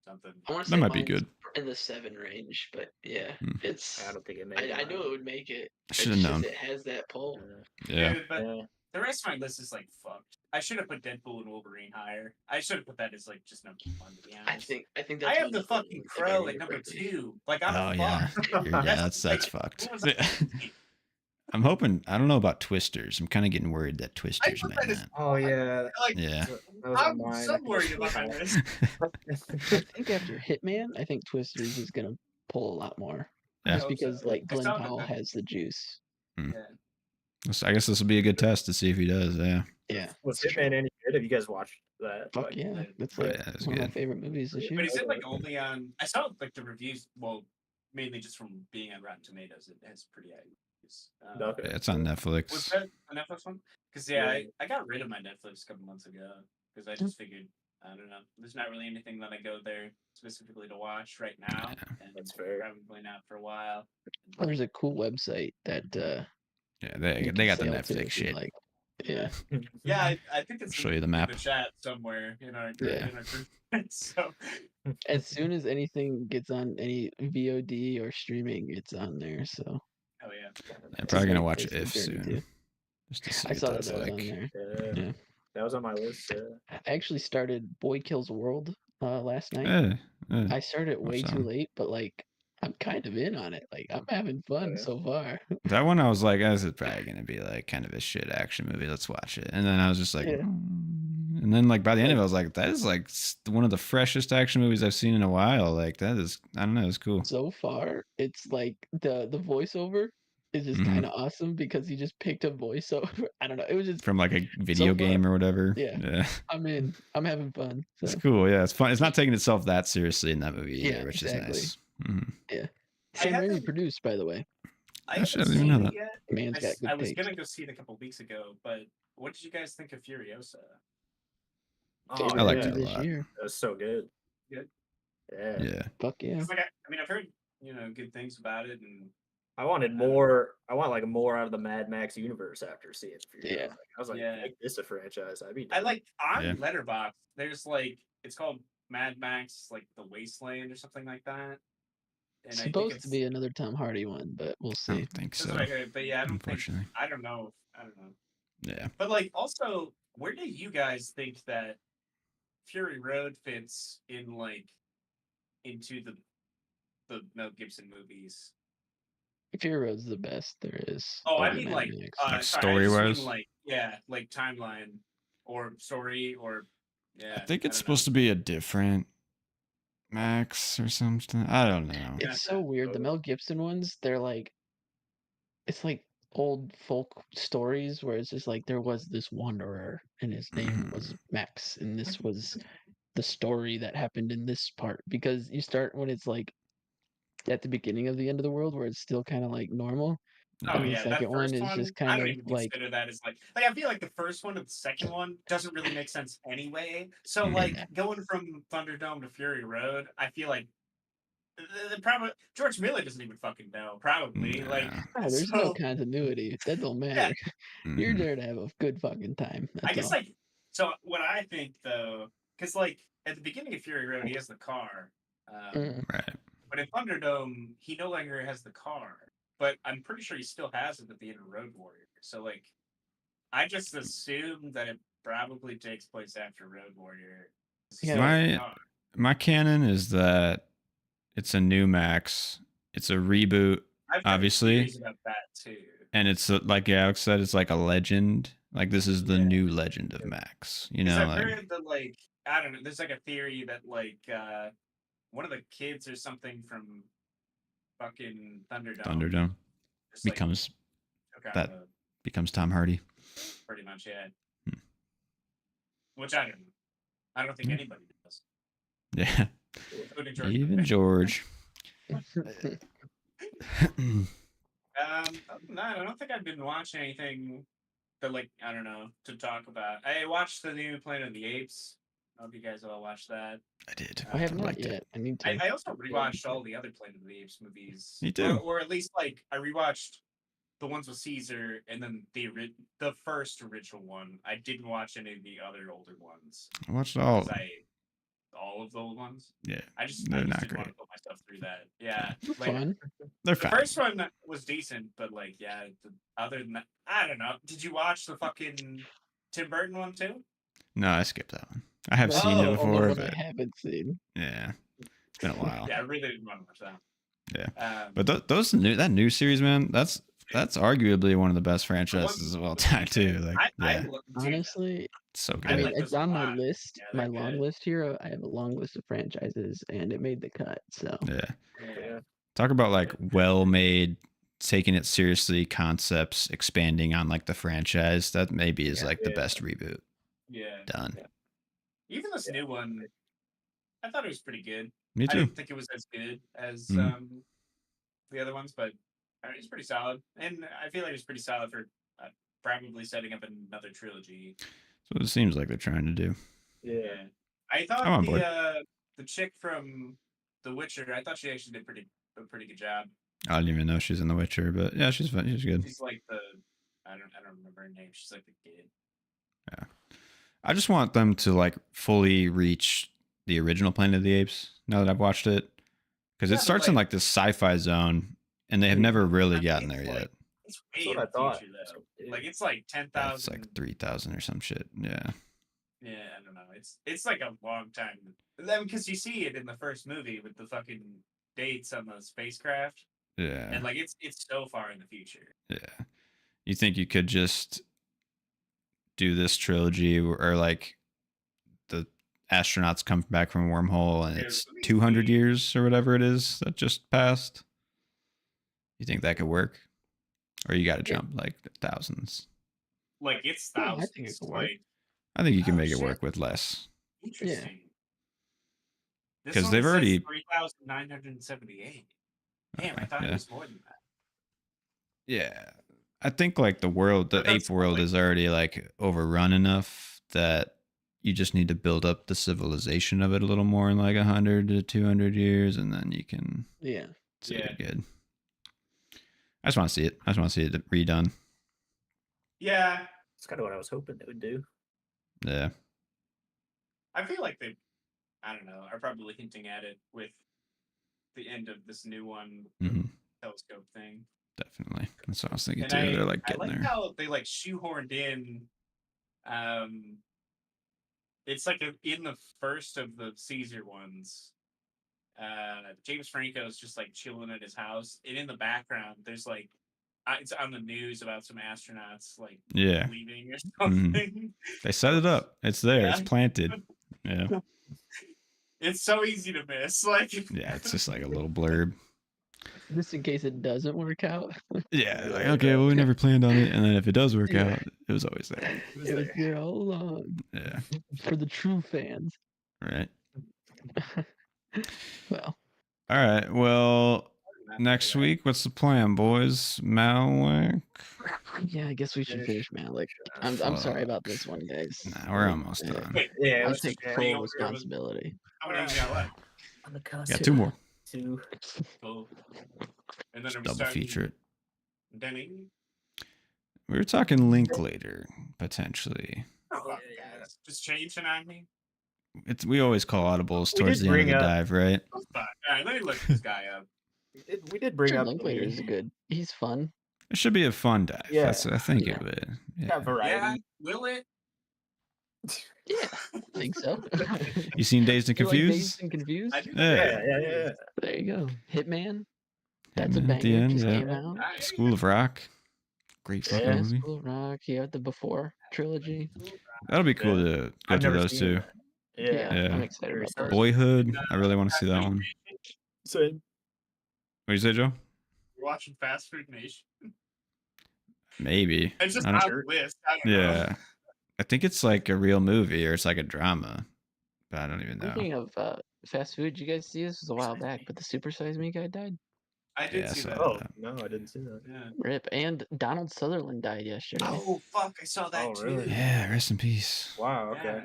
something. I want to That say might be mine's good. in the 7 range, but yeah, Hmm. it's. I don't think it made I it. knew it would make it. I should have It's known. just it has that pull. Yeah. Dude, but Yeah. the rest of my list is like fucked. I should have put Deadpool and Wolverine higher. I should have put that as like just number 1, to be honest. I think I that's have one the of fucking like, Crow I at number agree. 2. Like, I'm Oh yeah. fucked. Yeah, That's that's like, fucked. what was that? I'm hoping. I don't know about Twisters. I'm kind of getting worried that Twisters put might that as- not. Oh, yeah. Like, Yeah. That was on I'm mine. so worried about my list. I think after Hitman, I think Twisters is gonna pull a lot more. Yeah. Just because like I Glenn saw that Powell the- has the juice. Yeah. I guess this will be a good test to see if he does. Yeah. Yeah. Was that's true. Hitman any good? Have you guys watched that? Fuck Like, yeah. That's Oh, like yeah, it's one of my good. favorite movies this But year. is it like only on? I saw like the reviews. Well, mainly just from being on Rotten Tomatoes. It has pretty high reviews. Okay. Yeah, it's on Was Netflix. that a Netflix one? Because I got rid of my Netflix a couple months ago because I just figured I don't know. There's not really anything that I go there specifically to watch right now, and That's fair. Probably not for a while. Oh, there's a cool website that Yeah, you they can got the sail to Netflix if you shit. like. Yeah. Yeah, I think it's I'll show you the map. in the chat somewhere in our Yeah. in our group. So As soon as anything gets on any VOD or streaming, it's on there. So oh yeah. I'm it's a probably gonna great watch place to If journey soon, to. just to see I what saw that that's that was on like. there. Yeah. Yeah. That was on my list. I actually started Boy Kills World last night. Yeah, I started way watch that too one. late, but like I'm kind of in on it. Like I'm having fun Yeah. so far. That one I was like, this is probably gonna be like kind of a shit action movie. Let's watch it. And then I was just like, Yeah. and then like by the end of it, I was like, that is like one of the freshest action movies I've seen in a while. Like that is, I don't know, it's cool. So far, it's like the voiceover is just Mhm. kind of awesome because he just picked a voiceover. I don't know. It was just From like a video far. game or whatever. Yeah. I'm in. I'm having fun. It's So cool. Yeah, it's fun. It's not taking itself that seriously in that movie either, Yeah, which exactly. is nice. Mhm. Sam haven't- Raimi produced, by the way. I Actually, haven't I didn't even seen know it yet. Man's got good I was taste. gonna go see it a couple weeks ago, but what did you guys think of Furiosa? Favorite I liked movie it a this lot. year. That was so good. Good. Yeah. Yeah. Fuck yeah. 'Cause, like, I mean, I've heard good things about it, and I wanted more. I want like more out of the Mad Max universe after seeing Furiosa. Yeah. Like, I was like, Yeah. make this a franchise. I'd be. I down. like on Yeah. Letterboxd. There's like it's called Mad Max, like the Wasteland or something like that. And It's I think supposed it's to be another Tom Hardy one, but we'll I see. don't think that's so. what I heard, but yeah, I don't think. Unfortunately. I don't know. I don't know. Yeah. But like, also, where do you guys think that Fury Road fits in, like, into the Mel Gibson movies? Fury Road's the best there is. Oh, I over mean, Mad like, Max. Like sorry, I just story-wise? mean, like, yeah, like timeline or story or yeah. I think it's supposed to be a different Max or something. I don't know. Yeah. It's so weird. The Mel Gibson ones, they're like, it's like old folk stories where it's just like there was this wanderer and his name was Max, and this was the story that happened in this part. Because you start when it's like at the beginning of the end of the world where it's still kind of like normal. Oh And the yeah, that second one first is one, just I kind don't of even like consider that as like I feel like the first one and the second one doesn't really make sense anyway. So like going from Thunderdome to Fury Road, I feel like probably George Miller doesn't even fucking know. Probably like there's no continuity. That don't matter. You're there to have a good fucking time. That's I guess all. like so. What I think though, because like at the beginning of Fury Road, he has the car. Right. But in Thunderdome, he no longer has the car. But I'm pretty sure he still has it at the end of Road Warrior. So like, I just assume that it probably takes place after Road Warrior. My canon is that it's a new Max. It's a reboot, obviously. About that too. And it's like Alex said, it's like a legend. Like this is the new legend of Max. You know, I've heard that like I don't know. There's like a theory that like one of the kids or something from fucking Thunderdome becomes becomes Tom Hardy. Pretty much, yeah. Which I don't know. I don't think anybody does. Yeah. George Even George. Other than that, I don't think I've been watching anything that like I don't know to talk about. I watched the new Planet of the Apes. I hope you guys all watched that. I did. I have not yet. I need to. I also rewatched all the other Planet of the Apes movies. Me too. Or at least like I rewatched the ones with Caesar and then the first original one. I didn't watch any of the other older ones. I watched all. All of the old ones. Yeah, I just not didn't great. want to put myself through that. Yeah, fun. They're the fine. first one was decent, but like, yeah. Other than that, I don't know. Did you watch the fucking Tim Burton one too? No, I skipped that one. I have seen it before, but I haven't seen. Yeah, it's been a while. Yeah, I really didn't want to watch that. Yeah, but that new series, man, that's arguably one of the best franchises of all time too. Like, honestly, it's so good. I mean, it's on my list, my long list here. I have a long list of franchises, and it made the cut. So yeah. Talk about like well-made, taking it seriously concepts, expanding on like the franchise. That maybe is like the best reboot. Yeah, done. Yeah. Even this new one, I thought it was pretty good. Me too. I didn't think it was as good as the other ones, but I mean, it's pretty solid, and I feel like it's pretty solid for probably setting up another trilogy. So it seems like they're trying to do. Yeah, I thought the chick from The Witcher, I thought she actually did a pretty good job. I didn't even know she's in The Witcher, but yeah, she's fun. She's good. She's like I don't remember her name. She's like the kid. Yeah, I just want them to like fully reach the original Planet of the Apes. Now that I've watched it, because it starts in like this sci-fi zone, and they have never really gotten there yet. It's way in the future, though. Like it's like 10,000. It's like 3,000 or some shit. Yeah. Yeah, I don't know. It's like a long time. Then because you see it in the first movie with the fucking dates on the spacecraft. Yeah. And like it's so far in the future. Yeah. You think you could just do this trilogy or like the astronauts come back from a wormhole and it's 200 years or whatever it is that just passed? You think that could work? Or you got to jump like thousands? Like it's thousands. I think it could work. I think you can make it work with less. Interesting. Because they've already 3,978. Damn, I thought it was more than that. Yeah, I think like the ape world is already like overrun enough that you just need to build up the civilization of it a little more in like 100 to 200 years, and then you can see it good. I just want to see it. I just want to see it redone. Yeah, that's kind of what I was hoping they would do. Yeah, I feel like they, I don't know, are probably hinting at it with the end of this new one telescope thing. Definitely, that's what I was thinking too. They're like getting there. How they like shoehorned in. It's like in the first of the Caesar ones. James Franco's just like chilling at his house, and in the background, there's like it's on the news about some astronauts like leaving or something. They set it up. It's there. It's planted. Yeah. It's so easy to miss. Like it's just like a little blurb. Just in case it doesn't work out. Yeah, like okay, well we never planned on it, and then if it does work out, it was always there. It was there all along. Yeah. For the true fans. Right. Well. All right. Well, next week, what's the plan, boys? Malik? Yeah, I guess we should finish Malik. I'm sorry about this one, guys. Nah, we're almost done. I'll take full responsibility. How many you got left? Got 2 more. 2. Cool. And then I'm Double starting feature it. Denning. We were talking Linklater potentially. Oh, fuck, yeah. guys. Just changing on me. We always call audibles We towards did the end of bring the up- dive, right? Oh, fuck. All right, let me look this guy up. We did bring Richard up Linklater is the good. He's fun. It should be a fun dive. Yeah. That's I think Yeah. it would. Yeah. got variety. Yeah, will it? Yeah, I think so. You seen Dazed and You like Confused? Dazed and Confused? I do. Yeah. Yeah. There you go. Hitman. That's a Hitman at the banger. end, Just yeah. came out. Nice. School of Rock. Great fucking Yeah, movie. School of Rock. You have the Before trilogy. That'll be cool Yeah. to go I've through never those seen too. that. Yeah. I'm Yeah. excited Very about sorry. those. Boyhood. I really want to see that one. So What do you say, Joe? You're watching Fast Food Nation. Maybe. It's just I don't- on the list. I don't know. Yeah. I think it's like a real movie or it's like a drama. But I don't even know. Speaking of fast food, you guys see this was a while back, but the Super Size Me guy died. I did Yeah, see so- that. Oh no, I didn't see that. Yeah. Rip. And Donald Sutherland died yesterday. Oh fuck! I saw that Oh, too. really? Yeah, rest in peace. Wow. Okay.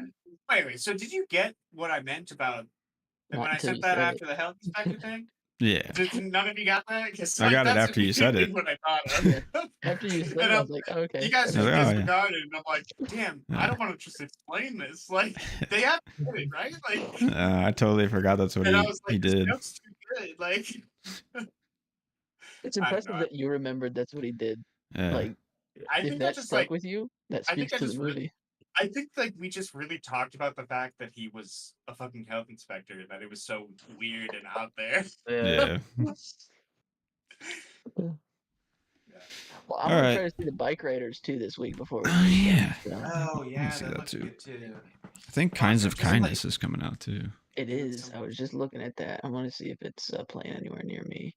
Yeah. Wait. So did you get what I meant about Not when I until sent you that said it. after the health inspector thing? Yeah. Did none of you got that? 'Cause, I got it that's after you said it. immediately What I thought of. After you said it, And I I'm- was like, oh, okay. You guys that just Oh, makes yeah. sense. disregarded, and I'm like, damn, I Yeah. don't want to just explain this. Like, they have to get it, right? Like, I totally forgot that's what and I was he like, this did. joke's too good. Like, It's I don't impressive know. that you remembered that's what he did. Yeah. Like, I if think that I just stuck like, with you, that I think speaks I to the just really- movie. I think like we just really talked about the fact that he was a fucking health inspector, that it was so weird and out there. Yeah. Well, I'm All gonna right. try to see the bike riders too this week before we. Oh, yeah. So, Oh yeah, see that too. too. I think Come on, Kinds so of just, like- Kindness is coming out too. it is. I was just looking at that. I want to see if it's playing anywhere near me.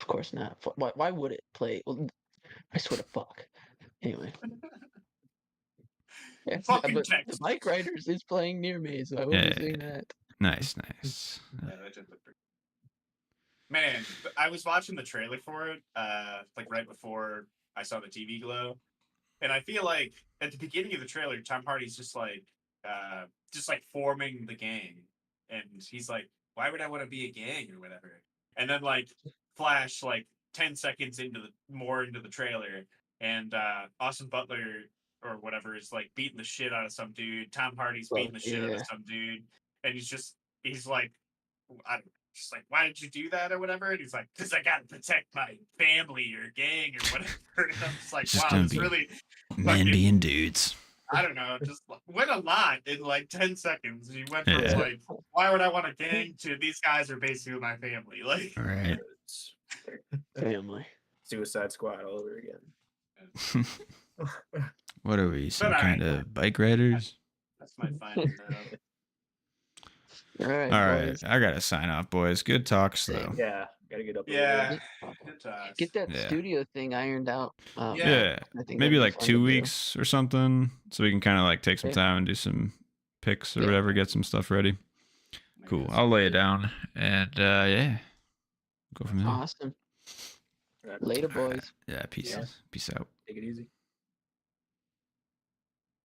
Of course not. Why would it play? Well, I swear to fuck. Anyway. Yeah, Fucking but the Texas. Bike Riders is playing near me, so I will Yeah. be seeing that. Nice, nice. Yeah, that did look pretty- Man, I was watching the trailer for it, like right before I saw the TV glow, and I feel like at the beginning of the trailer, Tom Hardy's just like forming the gang, and he's like, "Why would I want to be a gang or whatever?" And then like flash like 10 seconds into the trailer, and Austin Butler or whatever is like beating the shit out of some dude. Tom Hardy's Well, beating the shit out yeah. of some dude, and he's like, just like, why did you do that or whatever? And he's like, because I gotta protect my family or gang or whatever. And I'm just like, Just wow, gonna it's be really, Men fucking- being dudes. I don't know, just went a lot in like 10 seconds. You went from Yeah. like, why would I want a gang to these guys are basically my family. Like, All right. Family. Suicide Squad all over again. What are we? Some But kind of bike riders? that's my final note. All right. All right. boys. I got to sign off, boys. Good talks, though. Yeah, gotta get up. Yeah. Good talks. Get that Yeah. studio thing ironed out. Yeah. Yeah. I think Maybe that'd be like fun 2 to do. weeks or something. So we can kind of like take some Yeah. time and do some picks or Yeah. whatever, get some stuff ready. Cool. I'll lay it down and yeah. Go from there. Awesome. Later, boys. Yeah, peace. Yeah. Peace out. Take it easy.